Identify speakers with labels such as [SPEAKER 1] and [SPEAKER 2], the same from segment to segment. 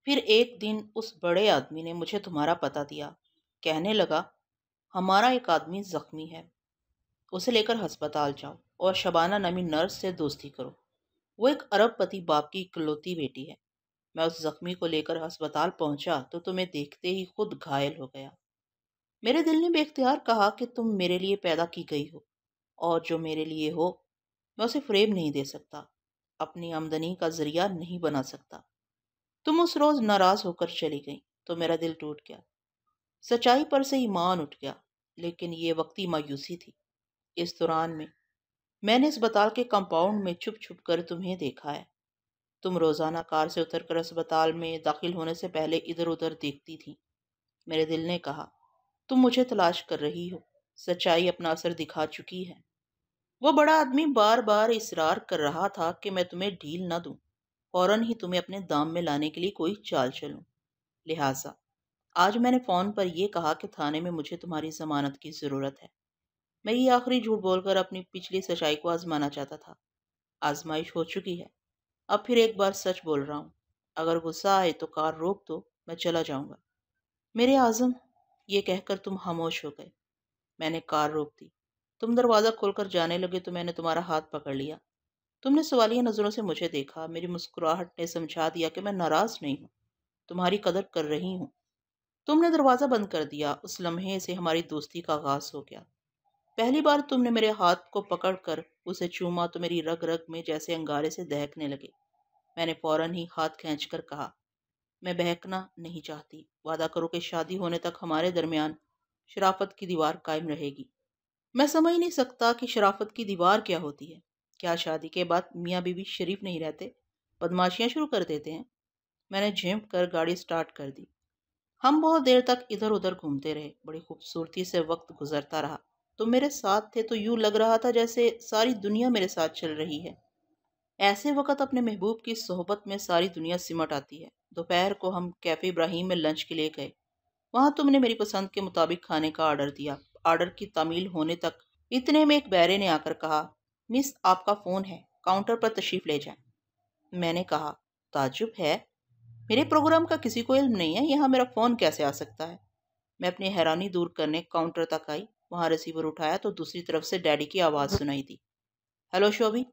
[SPEAKER 1] پھر ایک دن اس بڑے آدمی نے مجھے تمہارا پتہ دیا۔ کہنے لگا، ہمارا ایک آدمی زخمی ہے، اسے لے کر ہسپتال جاؤ اور شبانہ نامی نرس سے دوستی کرو۔ وہ ایک ارب پتی باپ کی اکلوتی بیٹی ہے۔ میں اس زخمی کو لے کر ہسپتال پہنچا تو تمہیں دیکھتے ہی خود گھائل ہو گیا۔ میرے دل نے بے اختیار کہا کہ تم میرے لیے پیدا کی گئی ہو، اور جو میرے لیے ہو میں اسے فریب نہیں دے سکتا، اپنی آمدنی کا ذریعہ نہیں بنا سکتا۔ تم اس روز ناراض ہو کر چلی گئی تو میرا دل ٹوٹ گیا، سچائی پر سے ایمان اٹھ گیا، لیکن یہ وقتی مایوسی تھی۔ اس دوران میں نے اسپتال کے کمپاؤنڈ میں چھپ چھپ کر تمہیں دیکھا ہے۔ تم روزانہ کار سے اتر کر اسپتال میں داخل ہونے سے پہلے ادھر ادھر دیکھتی تھی۔ میرے دل نے کہا، تم مجھے تلاش کر رہی ہو، سچائی اپنا اثر دکھا چکی ہے۔ وہ بڑا آدمی بار بار اصرار کر رہا تھا کہ میں تمہیں ڈھیل نہ دوں، فوراً ہی تمہیں اپنے دام میں لانے کے لیے کوئی چال چلوں۔ لہٰذا آج میں نے فون پر یہ کہا کہ تھانے میں مجھے تمہاری ضمانت کی ضرورت ہے۔ میں یہ آخری جھوٹ بول کر اپنی پچھلی سچائی کو آزمانا چاہتا تھا۔ آزمائش ہو چکی ہے، اب پھر ایک بار سچ بول رہا ہوں۔ اگر غصہ آئے تو کار روک دو، میں چلا جاؤں گا۔ میرے اعظم، یہ کہہ کر تم خاموش ہو گئے۔ میں نے کار روک دی۔ تم دروازہ کھول کر جانے لگے تو میں نے تمہارا ہاتھ پکڑ لیا۔ تم نے سوالیہ نظروں سے مجھے دیکھا۔ میری مسکراہٹ نے سمجھا دیا کہ میں ناراض نہیں ہوں، تمہاری قدر کر رہی ہوں۔ تم نے دروازہ بند کر دیا۔ اس لمحے سے ہماری دوستی کا آغاز ہو گیا۔ پہلی بار تم نے میرے ہاتھ کو پکڑ کر اسے چوما تو میری رگ رگ میں جیسے انگارے سے دہکنے لگے۔ میں نے فوراً ہی ہاتھ کھینچ کر کہا، میں بہکنا نہیں چاہتی، وعدہ کرو کہ شادی ہونے تک ہمارے درمیان شرافت کی دیوار قائم رہے گی۔ میں سمجھ نہیں سکتا کہ شرافت کی دیوار کیا ہوتی ہے۔ کیا شادی کے بعد میاں بیوی شریف نہیں رہتے، بدماشیاں شروع کر دیتے ہیں؟ میں نے جھنپ کر گاڑی سٹارٹ کر دی۔ ہم بہت دیر تک ادھر ادھر گھومتے رہے، بڑی خوبصورتی سے وقت گزرتا رہا۔ تم میرے ساتھ تھے تو یوں لگ رہا تھا جیسے ساری دنیا میرے ساتھ چل رہی ہے۔ ایسے وقت اپنے محبوب کی صحبت میں ساری دنیا سمٹ آتی ہے۔ دوپہر کو ہم کیفے ابراہیم میں لنچ کے لیے گئے۔ وہاں تم نے میری پسند کے مطابق کھانے کا آرڈر دیا۔ آرڈر کی تعمیل ہونے تک اتنے میں ایک بیرے نے آ کر کہا، مس آپ کا فون ہے، کاؤنٹر پر تشریف لے جائیں۔ میں نے کہا، تعجب ہے، میرے پروگرام کا کسی کو علم نہیں ہے، یہاں میرا فون کیسے آ سکتا ہے؟ میں اپنی حیرانی دور کرنے کاؤنٹر تک آئی، وہاں ریسیور اٹھایا تو دوسری طرف سے ڈیڈی کی آواز سنائی دی، ہیلو شوبی،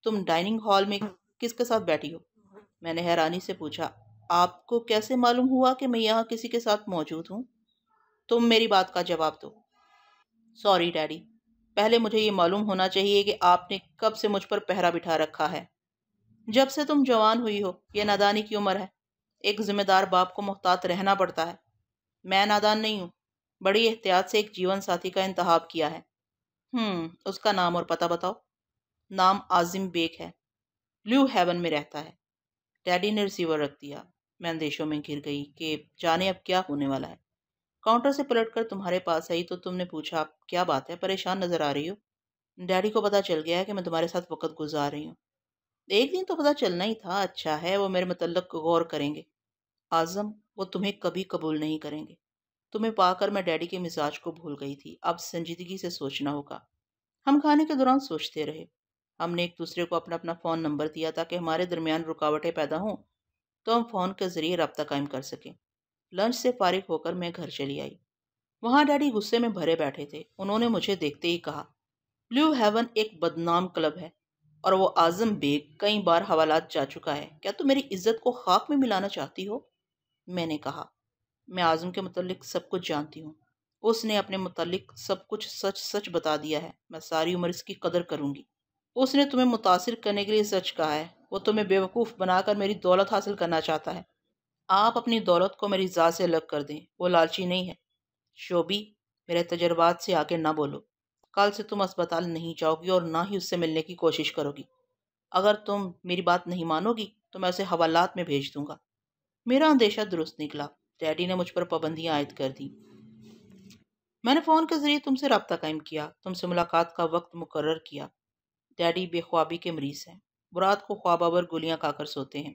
[SPEAKER 1] تم ڈائننگ ہال میں کس کے ساتھ بیٹھی ہو؟ میں نے حیرانی سے پوچھا، آپ کو کیسے معلوم ہوا کہ میں یہاں کسی کے ساتھ موجود ہوں؟ تم میری بات کا جواب دو۔ سوری ڈیڈی، پہلے مجھے یہ معلوم ہونا چاہیے کہ آپ نے کب سے مجھ پر پہرا بٹھا رکھا ہے۔ جب سے تم جوان ہوئی ہو، یہ نادانی کی عمر ہے، ایک ذمہ دار باپ کو محتاط رہنا پڑتا ہے۔ میں نادان نہیں ہوں، بڑی احتیاط سے ایک جیون ساتھی کا انتخاب کیا ہے۔ اس کا نام اور پتہ بتاؤ۔ نام عاظم بیگ ہے، بلیو ہیون میں رہتا ہے۔ ڈیڈی نے ریسیور رکھ دیا۔ میں اندیشوں میں گر گئی کہ جانے اب کیا ہونے والا ہے۔ کاؤنٹر سے پلٹ کر تمہارے پاس آئی تو تم نے پوچھا، کیا بات ہے، پریشان نظر آ رہی ہو؟ ڈیڈی کو پتا چل گیا ہے کہ میں تمہارے ساتھ وقت گزار رہی ہوں۔ ایک دن تو پتا چلنا ہی تھا، اچھا ہے وہ میرے متعلق غور کریں گے۔ اعظم، وہ تمہیں کبھی قبول نہیں کریں گے۔ تمہیں پا کر میں ڈیڈی کے مزاج کو بھول گئی تھی، اب سنجیدگی سے سوچنا ہوگا۔ ہم کھانے کے دوران سوچتے رہے۔ ہم نے ایک دوسرے کو اپنا اپنا فون نمبر دیا تاکہ ہمارے درمیان رکاوٹیں پیدا ہوں تو ہم فون کے ذریعے رابطہ قائم کر سکیں۔ لنچ سے فارغ ہو کر میں گھر چلی آئی۔ وہاں ڈیڈی غصے میں بھرے بیٹھے تھے۔ انہوں نے مجھے دیکھتے ہی کہا، بلیو ہیون ایک بدنام کلب ہے اور وہ اعظم بیگ کئی بار حوالات جا چکا ہے، کیا تم میری عزت کو خاک میں ملانا چاہتی ہو؟ میں نے کہا، میں اعظم کے متعلق سب کچھ جانتی ہوں، اس نے اپنے متعلق سب کچھ سچ سچ بتا دیا ہے، میں ساری عمر اس کی قدر کروں گی۔ اس نے تمہیں متاثر کرنے کے لیے سچ کہا ہے، وہ تمہیں بیوقوف بنا کر میری دولت حاصل کرنا چاہتا ہے۔ آپ اپنی دولت کو میری ذات سے الگ کر دیں، وہ لالچی نہیں ہے۔ شوبی، میرے تجربات سے آگے نہ بولو۔ کل سے تم اسپتال نہیں جاؤ گی اور نہ ہی اس سے ملنے کی کوشش کرو گی۔ اگر تم میری بات نہیں مانو گی تو میں اسے حوالات میں بھیج دوں گا۔ میرا اندیشہ درست نکلا۔ ڈیڈی نے مجھ پر پابندیاں عائد کر دیں۔ میں نے فون کے ذریعے تم سے رابطہ قائم کیا، تم سے ملاقات کا وقت مقرر کیا۔ ڈیڈی بے خوابی کے مریض ہیں، رات کو خواب آور گولیاں کھا کر سوتے ہیں۔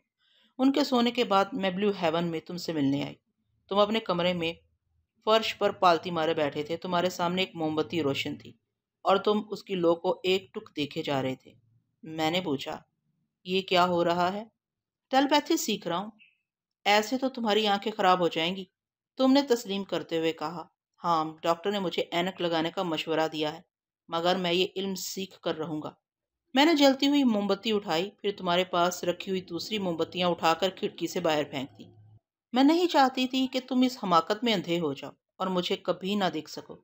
[SPEAKER 1] ان کے سونے کے بعد میں بلیو ہیون میں تم سے ملنے آئی۔ تم اپنے کمرے میں فرش پر پالتی مارے بیٹھے تھے، تمہارے سامنے ایک موم بتی روشن تھی اور تم اس کی لو کو ایک ٹک دیکھے جا رہے تھے۔ میں نے پوچھا، یہ کیا ہو رہا ہے؟ ٹیلیپیتھی سیکھ رہا ہوں۔ ایسے تو تمہاری آنکھیں خراب ہو جائیں گی، تم نے تسلیم کرتے ہوئے کہا۔ ہاں، ڈاکٹر نے مجھے اینک لگانے کا مشورہ دیا ہے، مگر میں یہ علم سیکھ کر رہوں گا۔ میں نے جلتی ہوئی موم بتی اٹھائی، پھر تمہارے پاس رکھی ہوئی دوسری موم بتیاں اٹھا کر کھڑکی سے باہر پھینک دی۔ میں نہیں چاہتی تھی کہ تم اس حماقت میں اندھے ہو جاؤ اور مجھے کبھی نہ دیکھ سکو۔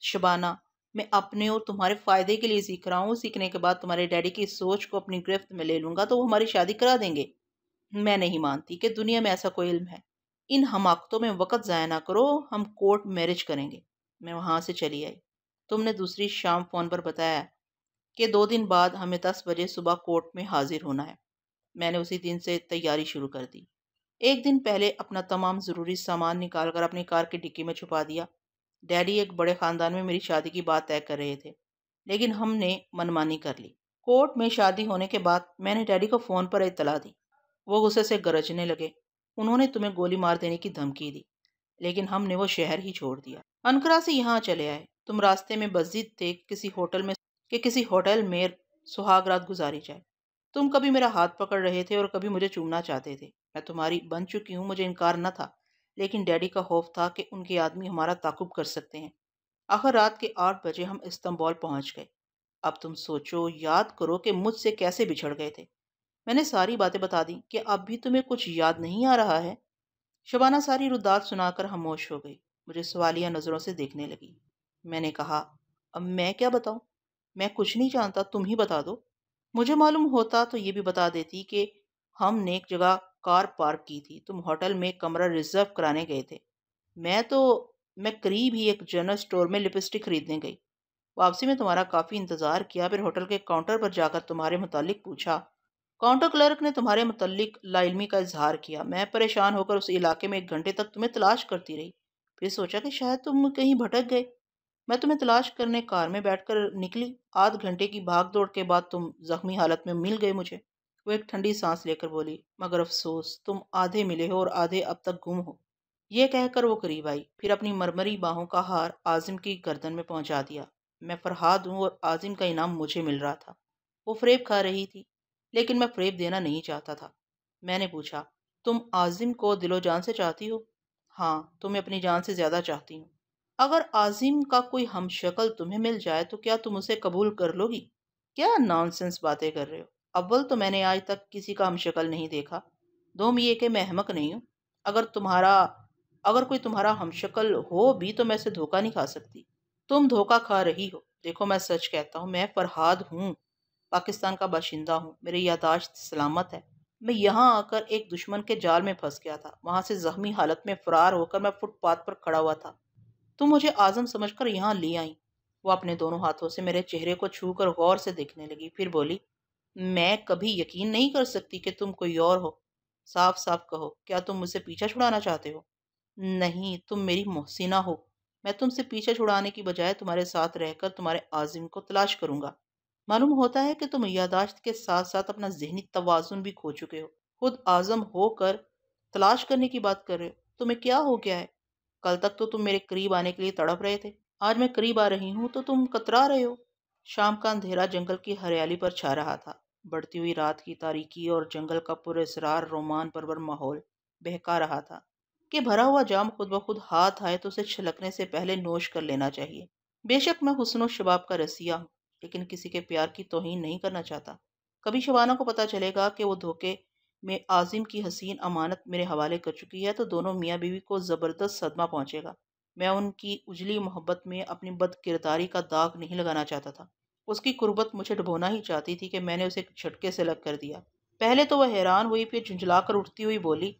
[SPEAKER 1] شبانہ، میں اپنے اور تمہارے فائدے کے لیے سیکھ رہا ہوں۔ سیکھنے کے بعد تمہارے ڈیڈی کی سوچ کو اپنی گرفت میں لے لوں گا تو وہ ہماری شادی کرا دیں گے۔ میں نہیں مانتی کہ دنیا میں ایسا کوئی علم ہے۔ ان حماقتوں میں وقت ضائع نہ کرو، ہم کورٹ میرج کریں گے۔ میں وہاں سے چلی آئی۔ تم نے دوسری شام فون پر بتایا کہ 2 دن بعد ہمیں 10 بجے صبح کورٹ میں حاضر ہونا ہے۔ میں نے اسی دن سے تیاری شروع کر دی۔ ایک دن پہلے اپنا تمام ضروری سامان نکال کر اپنی کار کی ڈکی میں چھپا دیا۔ ڈیڈی ایک بڑے خاندان میں میری شادی کی بات طے کر رہے تھے، لیکن ہم نے منمانی کر لی۔ کورٹ میں شادی ہونے کے بعد میں نے ڈیڈی کو فون پر اطلاع دی۔ وہ غصے سے گرجنے لگے۔ انہوں نے تمہیں گولی مار دینے کی دھمکی دی، لیکن ہم نے وہ شہر ہی چھوڑ دیا۔ انقرہ سے یہاں چلے آئے۔ تم راستے میں بضد تھے کسی ہوٹل میں سہاگ رات گزاری جائے۔ تم کبھی میرا ہاتھ پکڑ رہے تھے اور کبھی مجھے چومنا چاہتے تھے۔ میں تمہاری بن چکی ہوں، مجھے انکار نہ تھا، لیکن ڈیڈی کا خوف تھا کہ ان کے آدمی ہمارا تعاقب کر سکتے ہیں۔ آخر رات کے 8 بجے ہم استنبول پہنچ گئے۔ اب تم سوچو، یاد کرو کہ مجھ سے کیسے بچھڑ گئے تھے۔ میں نے ساری باتیں بتا دیں کہ اب بھی تمہیں کچھ یاد نہیں آ رہا ہے۔ شبانہ ساری ردات سنا کر خاموش ہو گئی، مجھے سوالیہ نظروں سے دیکھنے لگی۔ میں نے کہا، اب میں کیا بتاؤں؟ میں کچھ نہیں جانتا، تم ہی بتا دو۔ مجھے معلوم ہوتا تو یہ بھی بتا دیتی کہ ہم نے ایک جگہ کار پارک کی تھی، تم ہوٹل میں کمرہ ریزرو کرانے گئے تھے۔ میں قریب ہی ایک جنرل سٹور میں لپسٹک خریدنے گئی۔ واپسی میں تمہارا کافی انتظار کیا، پھر ہوٹل کے کاؤنٹر پر جا کر تمہارے متعلق پوچھا۔ کاؤنٹر کلرک نے تمہارے متعلق لا علمی کا اظہار کیا۔ میں پریشان ہو کر اس علاقے میں 1 گھنٹے تک تمہیں تلاش کرتی رہی، پھر سوچا کہ شاید تم کہیں بھٹک گئے۔ میں تمہیں تلاش کرنے کار میں بیٹھ کر نکلی۔ آدھ گھنٹے کی بھاگ دوڑ کے بعد تم زخمی حالت میں مل گئے مجھے۔ وہ ایک ٹھنڈی سانس لے کر بولی، مگر افسوس، تم آدھے ملے ہو اور آدھے اب تک گم ہو۔ یہ کہہ کر وہ قریب آئی، پھر اپنی مرمری باہوں کا ہار عازم کی گردن میں پہنچا دیا۔ میں فرہاد ہوں اور عازم کا انعام مجھے مل رہا تھا۔ وہ فریب کھا رہی تھی، لیکن میں فریب دینا نہیں چاہتا تھا۔ میں نے پوچھا، تم عازم کو دل و جان سے چاہتی ہو؟ ہاں، تمہیں اپنی جان سے زیادہ چاہتی ہوں۔ اگر عازم کا کوئی ہم شکل تمہیں مل جائے تو کیا تم اسے قبول کر لو گی؟ کیا نان سنس باتیں کر رہے ہو؟ اول تو میں نے آج تک کسی کا ہم شکل نہیں دیکھا، دوم یہ کہ میں احمق نہیں ہوں۔ اگر کوئی تمہارا ہم شکل ہو بھی تو میں اسے دھوکہ نہیں کھا سکتی۔ تم دھوکہ کھا رہی ہو۔ دیکھو، میں سچ کہتا ہوں، میں فرہاد ہوں، پاکستان کا باشندہ ہوں، میری یادداشت سلامت ہے۔ میں یہاں آ کر ایک دشمن کے جال میں پھنس گیا تھا، وہاں سے زخمی حالت میں فرار ہو کر میں فٹ پاتھ پر کھڑا ہوا تھا۔ تم مجھے اعظم سمجھ کر یہاں لے آئیں۔ وہ اپنے دونوں ہاتھوں سے میرے چہرے کو چھو کر غور سے دیکھنے لگی، پھر بولی، میں کبھی یقین نہیں کر سکتی کہ تم کوئی اور ہو۔ صاف صاف کہو، کیا تم مجھ سے پیچھا چھڑانا چاہتے ہو؟ نہیں، تم میری محسنہ ہو۔ میں تم سے پیچھا چھڑانے کی بجائے تمہارے ساتھ رہ کر تمہارے عازم کو تلاش کروں گا۔ معلوم ہوتا ہے کہ تم یادداشت کے ساتھ ساتھ اپنا ذہنی توازن بھی کھو چکے ہو۔ خود اعظم ہو کر تلاش کرنے کی بات کر رہے ہو۔ تمہیں کیا ہو گیا ہے؟ کل تک تو تم میرے قریب آنے کے لیے تڑپ رہے تھے، آج میں قریب آ رہی ہوں تو تم کترا رہے ہو۔ شام کا اندھیرا جنگل کی ہریالی پر چھا رہا تھا۔ بڑھتی ہوئی رات کی تاریکی اور جنگل کا پراسرار رومان پرور ماحول بہکا رہا تھا کہ بھرا ہوا جام خود بخود ہاتھ آئے تو اسے چھلکنے سے پہلے نوش کر لینا چاہیے۔ بے شک میں حسن و شباب کا رسیہ ہوں، لیکن کسی کے پیار کی توہین نہیں کرنا چاہتا۔ کبھی شبانہ کو پتہ چلے گا کہ وہ دھوکے میں عازم کی حسین امانت میرے حوالے کر چکی ہے تو دونوں میاں بیوی کو زبردست صدمہ پہنچے گا۔ میں ان کی اجلی محبت میں اپنی بد کرداری کا داغ نہیں لگانا چاہتا تھا۔ اس کی قربت مجھے ڈبونا ہی چاہتی تھی کہ میں نے اسے ایک جھٹکے سے الگ کر دیا۔ پہلے تو وہ حیران ہوئی، پھر جھنجھلا کر اٹھتی ہوئی بولی،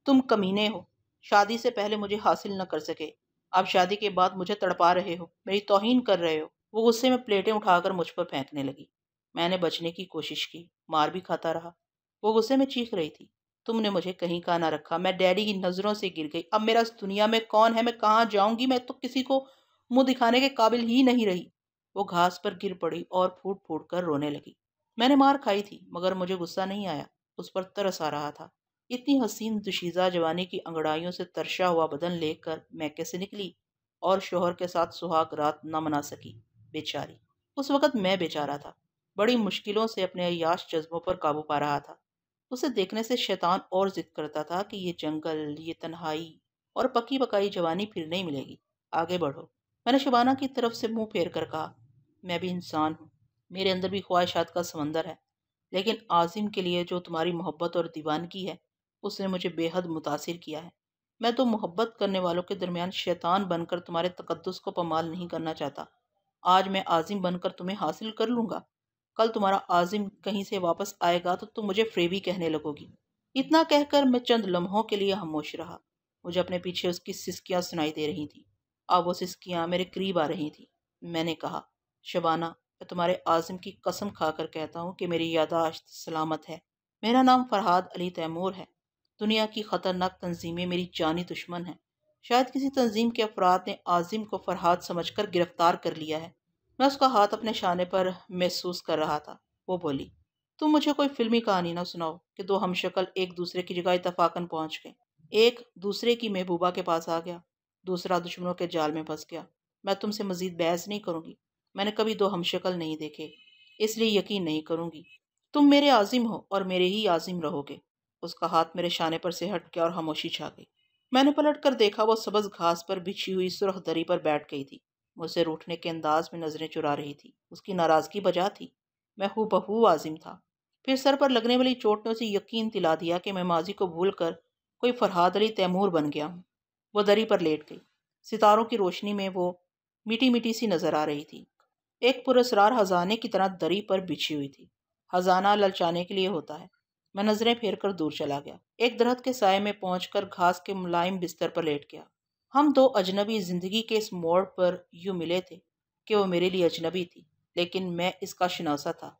[SPEAKER 1] تم کمینے ہو، شادی سے پہلے مجھے حاصل نہ کر سکے، اب شادی کے بعد مجھے تڑپا رہے ہو، میری توہین کر رہے ہو۔ وہ غصے میں پلیٹیں اٹھا کر مجھ پر پھینکنے لگی۔ میں نے بچنے کی کوشش کی، مار بھی کھاتا رہا۔ وہ غصے میں چیخ رہی تھی، تم نے مجھے کہیں کا نہ رکھا، میں ڈیڈی کی نظروں سے گر گئی، اب میرا اس دنیا میں کون ہے، میں کہاں جاؤں گی، میں تو کسی کو منہ دکھانے کے قابل ہی نہیں رہی۔ وہ گھاس پر گر پڑی اور پھوٹ پھوٹ کر رونے لگی۔ میں نے مار کھائی تھی، مگر مجھے غصہ نہیں آیا، اس پر ترس آ رہا تھا۔ اتنی حسین دوشیزہ جوانی کی انگڑائیوں سے ترشا ہوا بدن لے کر میکے سے نکلی اور شوہر کے ساتھ سہاگ رات نہ منا سکی۔ بیچاری، اس وقت میں بیچارہ تھا، بڑی مشکلوں سے اپنے عیاش جذبوں پر قابو پا رہا تھا۔ اسے دیکھنے سے شیطان اور ضد کرتا تھا کہ یہ جنگل، یہ تنہائی اور پکی پکائی جوانی پھر نہیں ملے گی، آگے بڑھو۔ میں نے شبانہ کی طرف سے منہ پھیر کر کہا، میں بھی انسان ہوں، میرے اندر بھی خواہشات کا سمندر ہے، لیکن عظیم کے لیے جو تمہاری محبت اور دیوانگی ہے اس نے مجھے بے حد متاثر کیا ہے۔ میں تو محبت کرنے والوں کے درمیان شیطان بن کر تمہارے تقدس کو پامال نہیں کرنا چاہتا۔ آج میں عظیم بن کر تمہیں حاصل کر لوں گا، کل تمہارا عظیم کہیں سے واپس آئے گا تو تم مجھے فریبی کہنے لگو گی۔ اتنا کہہ کر میں چند لمحوں کے لیے خاموش رہا۔ مجھے اپنے پیچھے اس کی سسکیاں سنائی دے رہی تھیں۔ اب وہ سسکیاں میرے قریب آ رہی تھیں۔ میں نے کہا، شبانہ، میں تمہارے عظم کی قسم کھا کر کہتا ہوں کہ میری یادداشت سلامت ہے۔ میرا نام فرحاد علی تیمور ہے۔ دنیا کی خطرناک تنظیمیں میری جانی دشمن ہیں۔ شاید کسی تنظیم کے افراد نے عظیم کو فرحاد سمجھ کر گرفتار کر لیا ہے۔ میں اس کا ہاتھ اپنے شانے پر محسوس کر رہا تھا۔ وہ بولی، تم مجھے کوئی فلمی کہانی نہ سناؤ کہ دو ہم شکل ایک دوسرے کی جگہ اتفاقاً پہنچ گئے۔ ایک دوسرے کی محبوبہ کے پاس آ گیا، دوسرا دشمنوں کے جال میں پھنس گیا۔ میں تم سے مزید بحث نہیں کروں گی۔ میں نے کبھی دو ہم شکل نہیں دیکھے، اس لیے یقین نہیں کروں گی۔ تم میرے عظیم ہو اور میرے ہی عظیم رہو گے۔ اس کا ہاتھ میرے شانے پر سے ہٹ گیا اور خاموشی چھا گئی۔ میں نے پلٹ کر دیکھا، وہ سبز گھاس پر بچھی ہوئی سرخ دری پر بیٹھ گئی تھی۔ مجھ سے روٹھنے کے انداز میں نظریں چرا رہی تھی۔ اس کی ناراضگی بجا تھی۔ میں ہو بہو عظیم تھا۔ پھر سر پر لگنے والی چوٹ نے اسے یقین دلا دیا کہ میں ماضی کو بھول کر کوئی فرحاد علی تیمور بن گیا ہوں۔ وہ دری پر لیٹ گئی۔ ستاروں کی روشنی میں وہ میٹھی میٹھی سی نظر آ رہی تھی، ایک پراسرار خزانے کی طرح دری پر بچھی ہوئی تھی۔ خزانہ للچانے کے لیے ہوتا ہے۔ میں نظریں پھیر کر دور چلا گیا۔ ایک درخت کے سائے میں پہنچ کر گھاس کے ملائم بستر پر لیٹ گیا۔ ہم دو اجنبی زندگی کے اس موڑ پر یوں ملے تھے کہ وہ میرے لیے اجنبی تھی، لیکن میں اس کا شناسا تھا۔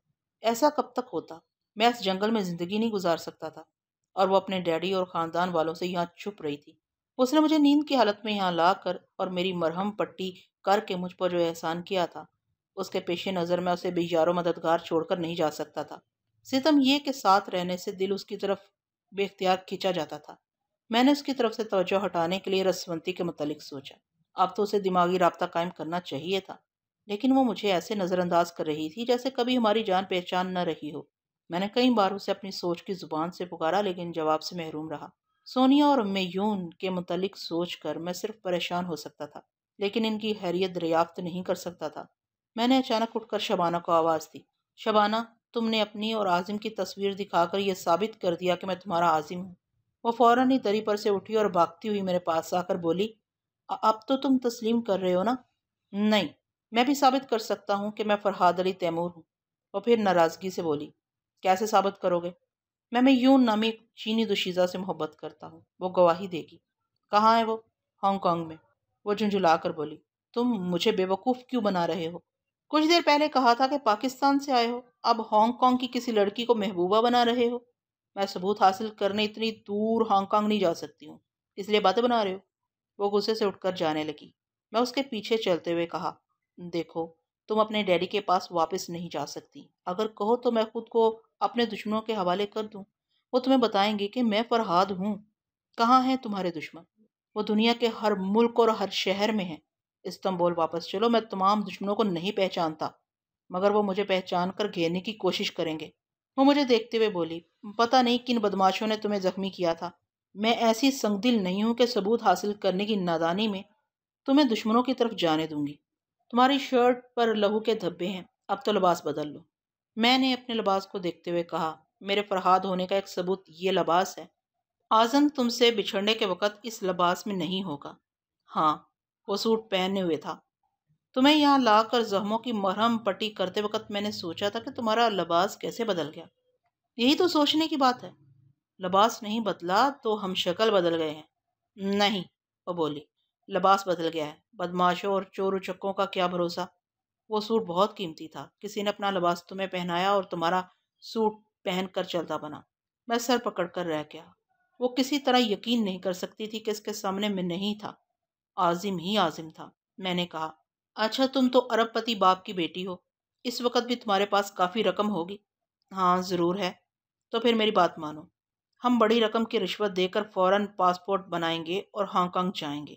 [SPEAKER 1] ایسا کب تک ہوتا؟ میں اس جنگل میں زندگی نہیں گزار سکتا تھا، اور وہ اپنے ڈیڈی اور خاندان والوں سے یہاں چھپ رہی تھی۔ اس نے مجھے نیند کی حالت میں یہاں لا کر اور میری مرہم پٹی کر کے مجھ پر جو احسان کیا تھا، اس کے پیش نظر میں اسے بے یار و مددگار چھوڑ کر نہیں جا سکتا تھا۔ ستم یہ کہ ساتھ رہنے سے دل اس کی طرف بے اختیار کھینچا جاتا تھا۔ میں نے اس کی طرف سے توجہ ہٹانے کے لیے رسونتی کے متعلق سوچا۔ اب تو اسے دماغی رابطہ قائم کرنا چاہیے تھا، لیکن وہ مجھے ایسے نظر انداز کر رہی تھی جیسے کبھی ہماری جان پہچان نہ رہی ہو۔ میں نے کئی بار اسے اپنی سوچ کی زبان سے پکارا، لیکن جواب سے محروم رہا۔ سونیا اور میون کے متعلق سوچ کر میں صرف پریشان ہو سکتا تھا، لیکن ان کی خیریت دریافت نہیں کر سکتا تھا۔ میں نے اچانک اٹھ کر شبانہ کو آواز دی، شبانہ، تم نے اپنی اور عظیم کی تصویر دکھا کر یہ ثابت کر دیا کہ میں تمہارا عظیم ہوں۔ وہ فوراً ہی دری پر سے اٹھی اور بھاگتی ہوئی میرے پاس آ کر بولی، اب تو تم تسلیم کر رہے ہو نا؟ نہیں، میں بھی ثابت کر سکتا ہوں کہ میں فرحاد علی تیمور ہوں۔ وہ پھر ناراضگی سے بولی، کیسے ثابت کرو گے؟ میں میون نامی چینی دوشیزہ سے محبت کرتا ہوں، وہ گواہی دے گی۔ کہاں ہے وہ؟ ہانگ کانگ میں۔ وہ جھنجھلا کر بولی، تم مجھے بے وقوف کیوں بنا رہے ہو؟ کچھ دیر پہلے کہا تھا کہ پاکستان سے آئے ہو، اب ہانگ کانگ کی کسی لڑکی کو محبوبہ بنا رہے ہو۔ میں ثبوت حاصل کرنے اتنی دور ہانگ کانگ نہیں جا سکتی ہوں، اس لیے باتیں بنا رہے ہو۔ وہ غصے سے اٹھ کر جانے لگی۔ میں اس کے پیچھے چلتے ہوئے کہا، دیکھو، تم اپنے ڈیڈی کے پاس واپس نہیں جا سکتی۔ اگر کہو تو میں خود کو اپنے دشمنوں کے حوالے کر دوں، وہ تمہیں بتائیں گے کہ میں فرحاد ہوں۔ کہاں ہیں تمہارے دشمن؟ وہ دنیا کے ہر ملک اور ہر شہر میں ہیں۔ استنبول واپس چلو، میں تمام دشمنوں کو نہیں پہچانتا، مگر وہ مجھے پہچان کر گھیرنے کی کوشش کریں گے۔ وہ مجھے دیکھتے ہوئے بولی، پتہ نہیں کن بدماشوں نے تمہیں زخمی کیا تھا۔ میں ایسی سنگ دل نہیں ہوں کہ ثبوت حاصل کرنے کی نادانی میں تمہیں دشمنوں کی طرف جانے دوں گی۔ تمہاری شرٹ پر لہو کے دھبے ہیں، اب تو لباس بدل لو۔ میں نے اپنے لباس کو دیکھتے ہوئے کہا، میرے فرحاد ہونے کا ایک ثبوت یہ لباس ہے۔ اعظم تم سے بچھڑنے کے وقت اس لباس میں نہیں ہوگا۔ ہاں، وہ سوٹ پہنے ہوئے تھا۔ تمہیں یہاں لا کر زخموں کی مرہم پٹی کرتے وقت میں نے سوچا تھا کہ تمہارا لباس کیسے بدل گیا۔ یہی تو سوچنے کی بات ہے۔ لباس نہیں بدلا تو ہم شکل بدل گئے ہیں۔ نہیں، وہ بولی، لباس بدل گیا ہے۔ بدماشوں اور چور اچکوں کا کیا بھروسہ؟ وہ سوٹ بہت قیمتی تھا، کسی نے اپنا لباس تمہیں پہنایا اور تمہارا سوٹ پہن کر چلتا بنا۔ میں سر پکڑ کر رہ گیا۔ وہ کسی طرح یقین نہیں کر سکتی تھی کہ اس کے سامنے میں نہیں تھا، عظیم ہی عظیم تھا۔ میں نے کہا، اچھا تم تو ارب پتی باپ کی بیٹی ہو، اس وقت بھی تمہارے پاس کافی رقم ہوگی۔ ہاں ضرور ہے۔ تو پھر میری بات مانو، ہم بڑی رقم کی رشوت دے کر فوراً پاسپورٹ بنائیں گے اور ہانگ کانگ جائیں گے،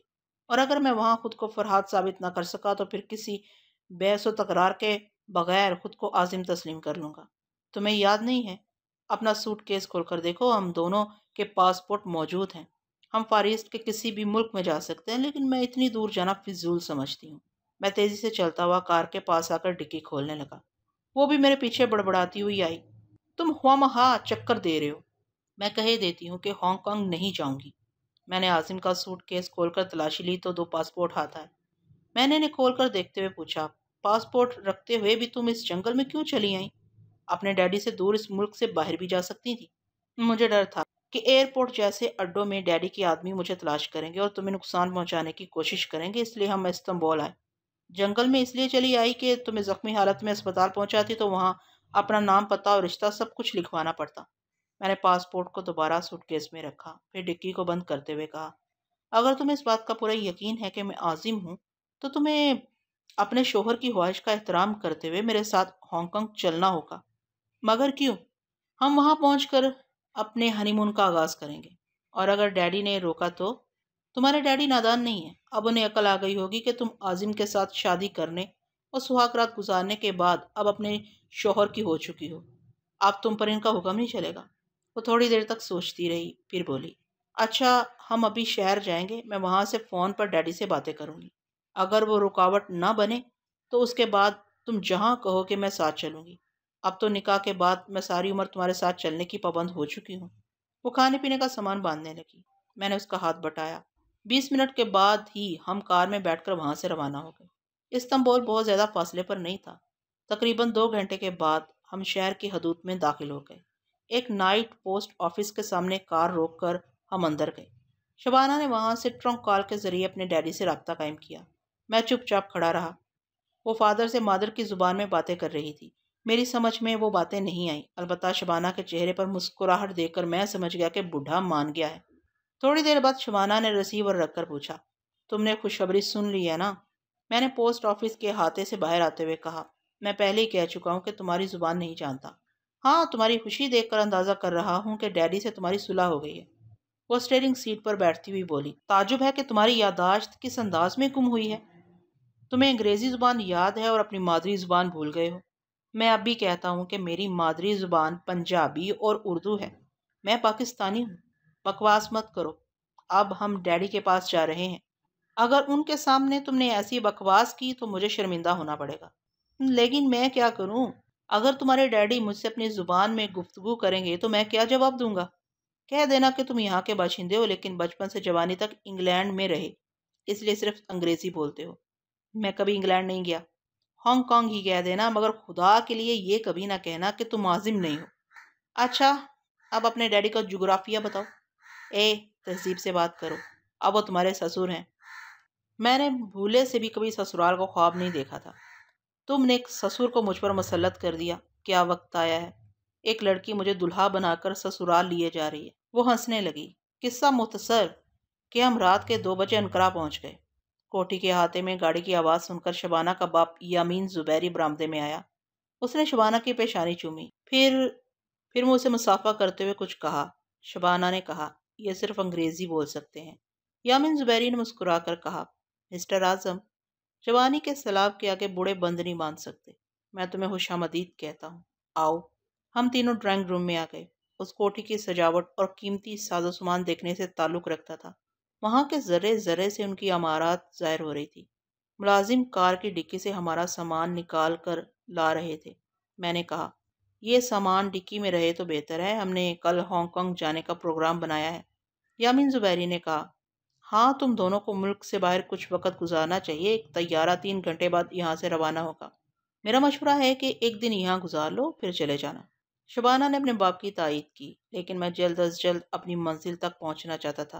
[SPEAKER 1] اور اگر میں وہاں خود کو فرحاد ثابت نہ کر سکا تو پھر کسی بحث و تکرار کے بغیر خود کو عظیم تسلیم کر لوں گا۔ تمہیں یاد نہیں ہے اپنا سوٹ کیس کھول کر دیکھو، ہم دونوں کے پاسپورٹ موجود ہیں، ہم فار ایسٹ کے کسی بھی ملک میں جا سکتے ہیں، لیکن میں اتنی دور جانا فضول سمجھتی ہوں۔ میں تیزی سے چلتا ہوا کار کے پاس آ کر ڈکی کھولنے لگا۔ وہ بھی میرے پیچھے بڑبڑاتی ہوئی آئی۔ تم خواہ چکر دے رہے ہو، میں کہے دیتی ہوں کہ ہانگ کانگ نہیں جاؤں گی۔ میں نے عاظم کا سوٹ کیس کھول کر تلاشی لی تو 2 پاسپورٹ ہاتھ آئے۔ میں نے انہیں کھول کر دیکھتے ہوئے پوچھا، پاسپورٹ رکھتے ہوئے بھی تم اس جنگل میں کیوں چلی آئیں؟ اپنے ڈیڈی سے دور اس ملک سے باہر بھی جا سکتی تھی۔ مجھے ڈر تھا کہ ایئرپورٹ جیسے اڈوں میں ڈیڈی کے آدمی مجھے تلاش کریں گے اور تمہیں نقصان پہنچانے کی کوشش کریں گے، اس لیے ہم استنبول آئے۔ جنگل میں اس لیے چلی آئی کہ تمہیں زخمی حالت میں اسپتال پہنچاتی تو وہاں اپنا نام، پتہ اور رشتہ سب کچھ لکھوانا پڑتا۔ میں نے پاسپورٹ کو دوبارہ سوٹ کیس میں رکھا، پھر ڈکی کو بند کرتے ہوئے کہا، اگر تمہیں اس بات کا پورا یقین ہے کہ میں عازم ہوں تو تمہیں اپنے شوہر کی خواہش کا احترام کرتے ہوئے میرے ساتھ ہانگ کانگ چلنا ہوگا۔ مگر کیوں؟ ہم وہاں پہنچ کر اپنے ہنی مون کا آغاز کریں گے، اور اگر ڈیڈی نے روکا تو؟ تمہارے ڈیڈی نادان نہیں ہیں، اب انہیں عقل آ گئی ہوگی کہ تم عازم کے ساتھ شادی کرنے اور سہاگ رات گزارنے کے بعد اب اپنے شوہر کی ہو چکی ہو، اب تم پر ان کا حکم نہیں چلے گا۔ وہ تھوڑی دیر تک سوچتی رہی، پھر بولی، اچھا ہم ابھی شہر جائیں گے، میں وہاں سے فون پر ڈیڈی سے باتیں کروں گی، اگر وہ رکاوٹ نہ بنے تو اس کے بعد تم جہاں کہو کہ میں ساتھ چلوں گی۔ اب تو نکاح کے بعد میں ساری عمر تمہارے ساتھ چلنے کی پابند ہو چکی ہوں۔ وہ کھانے پینے کا سامان باندھنے لگی۔ میں نے اس کا ہاتھ بٹایا۔ 20 منٹ کے بعد ہی ہم کار میں بیٹھ کر وہاں سے روانہ ہو گئے۔ استنبول بہت زیادہ فاصلے پر نہیں تھا۔ تقریباً 2 گھنٹے کے بعد ہم شہر کی حدود میں داخل ہو گئے۔ ایک نائٹ پوسٹ آفس کے سامنے کار روک کر ہم اندر گئے۔ شبانہ نے وہاں سے ٹرنک کال کے ذریعے اپنے ڈیڈی سے رابطہ قائم کیا۔ میں چپ چاپ کھڑا رہا۔ وہ فادر سے مادر کی زبان میں باتیں کر رہی تھی۔ میری سمجھ میں وہ باتیں نہیں آئیں، البتہ شبانہ کے چہرے پر مسکراہٹ دیکھ کر میں سمجھ گیا کہ بوڑھا مان گیا ہے۔ تھوڑی دیر بعد شبانہ نے ریسیور رکھ کر پوچھا، تم نے خوشخبری سن لی ہے نا؟ میں نے پوسٹ آفس کے احاطے سے باہر آتے ہوئے کہا، میں پہلے ہی کہہ چکا ہوں کہ تمہاری زبان نہیں جانتا۔ ہاں، تمہاری خوشی دیکھ کر اندازہ کر رہا ہوں کہ ڈیڈی سے تمہاری صلح ہو گئی ہے۔ وہ اسٹیئرنگ سیٹ پر بیٹھتی ہوئی بولی، تعجب ہے کہ تمہاری یادداشت کس انداز میں گم ہوئی ہے۔ تمہیں انگریزی زبان یاد ہے اور اپنی مادری زبان بھول گئے ہو۔ میں اب بھی کہتا ہوں کہ میری مادری زبان پنجابی اور اردو ہے۔ میں پاکستانی ہوں۔ بکواس مت کرو، اب ہم ڈیڈی کے پاس جا رہے ہیں۔ اگر ان کے سامنے تم نے ایسی بکواس کی تو مجھے شرمندہ ہونا پڑے گا۔ لیکن میں کیا کروں؟ اگر تمہارے ڈیڈی مجھ سے اپنی زبان میں گفتگو کریں گے تو میں کیا جواب دوں گا؟ کہہ دینا کہ تم یہاں کے باشندے ہو لیکن بچپن سے جوانی تک انگلینڈ میں رہے، اس لیے صرف انگریزی بولتے ہو۔ میں کبھی انگلینڈ نہیں گیا۔ ہانگ کانگ ہی کہہ دینا، مگر خدا کے لیے یہ کبھی نہ کہنا کہ تم عازم نہیں ہو۔ اچھا، اب اپنے ڈیڈی کا جغرافیہ بتاؤ۔ تہذیب سے بات کرو، اب وہ تمہارے سسر ہیں۔ میں نے بھولے سے بھی کبھی سسرال کو خواب نہیں دیکھا تھا۔ تم نے ایک سسر کو مجھ پر مسلط کر دیا۔ کیا وقت آیا ہے، ایک لڑکی مجھے دلہا بنا کر سسرال لیے جا رہی ہے۔ وہ ہنسنے لگی۔ قصہ مختصر کہ ہم رات کے 2 بجے انقرہ پہنچ گئے۔ کوٹھی کے احاطے میں گاڑی کی آواز سن کر شبانہ کا باپ یامین زبیری برآمدے میں آیا۔ اس نے شبانہ کی پیشانی چومی، پھر مجھ سے مصافحہ کرتے ہوئے کچھ کہا۔ شبانہ نے کہا، یہ صرف انگریزی بول سکتے ہیں۔ یامین زبیری نے مسکرا کر کہا، مسٹر اعظم، جوانی کے سیلاب کے آگے بوڑھے بند نہیں باندھ سکتے۔ میں تمہیں خوش آمدید کہتا ہوں، آؤ۔ ہم تینوں ڈرائنگ روم میں آ گئے۔ اس کوٹھی کی سجاوٹ اور قیمتی ساز و سامان دیکھنے سے تعلق رکھتا تھا۔ وہاں کے ذرے ذرے سے ان کی عمارات ظاہر ہو رہی تھی۔ ملازم کار کی ڈکی سے ہمارا سامان نکال کر لا رہے تھے۔ میں نے کہا، یہ سامان ڈکی میں رہے تو بہتر ہے، ہم نے کل ہانگ کانگ جانے کا پروگرام بنایا ہے۔ یامین زبیری نے کہا، ہاں، تم دونوں کو ملک سے باہر کچھ وقت گزارنا چاہیے، ایک طیارہ 3 گھنٹے بعد یہاں سے روانہ ہوگا۔ میرا مشورہ ہے کہ ایک دن یہاں گزار لو پھر چلے جانا۔ شبانہ نے اپنے باپ کی تائید کی، لیکن میں جلد از جلد اپنی منزل تک پہنچنا چاہتا تھا۔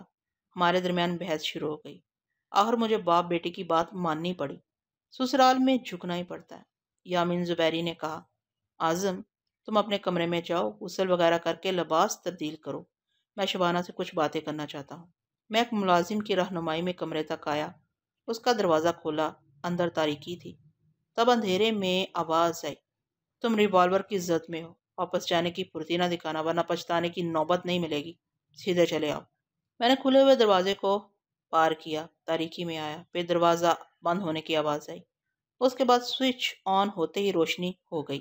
[SPEAKER 1] ہمارے درمیان بحث شروع ہو گئی۔ آخر مجھے باپ بیٹی کی بات ماننی پڑی۔ سسرال میں جھکنا ہی پڑتا ہے۔ یامین زبیری نے کہا، اعظم، تم اپنے کمرے میں جاؤ، غسل وغیرہ کر کے لباس تبدیل کرو، میں شبانہ سے کچھ باتیں کرنا چاہتا ہوں۔ میں ایک ملازم کی رہنمائی میں کمرے تک آیا، اس کا دروازہ کھولا، اندر تاریکی تھی۔ تب اندھیرے میں آواز آئی، تم ریوالور کی زد میں ہو، واپس جانے کی پھرتی نہ دکھانا ورنہ پچھتانے کی نوبت نہیں ملے گی، سیدھے چلے آؤ۔ میں نے کھلے ہوئے دروازے کو پار کیا، تاریکی میں آیا، پھر دروازہ بند ہونے کی آواز آئی۔ اس کے بعد سوئچ آن ہوتے ہی روشنی ہو گئی۔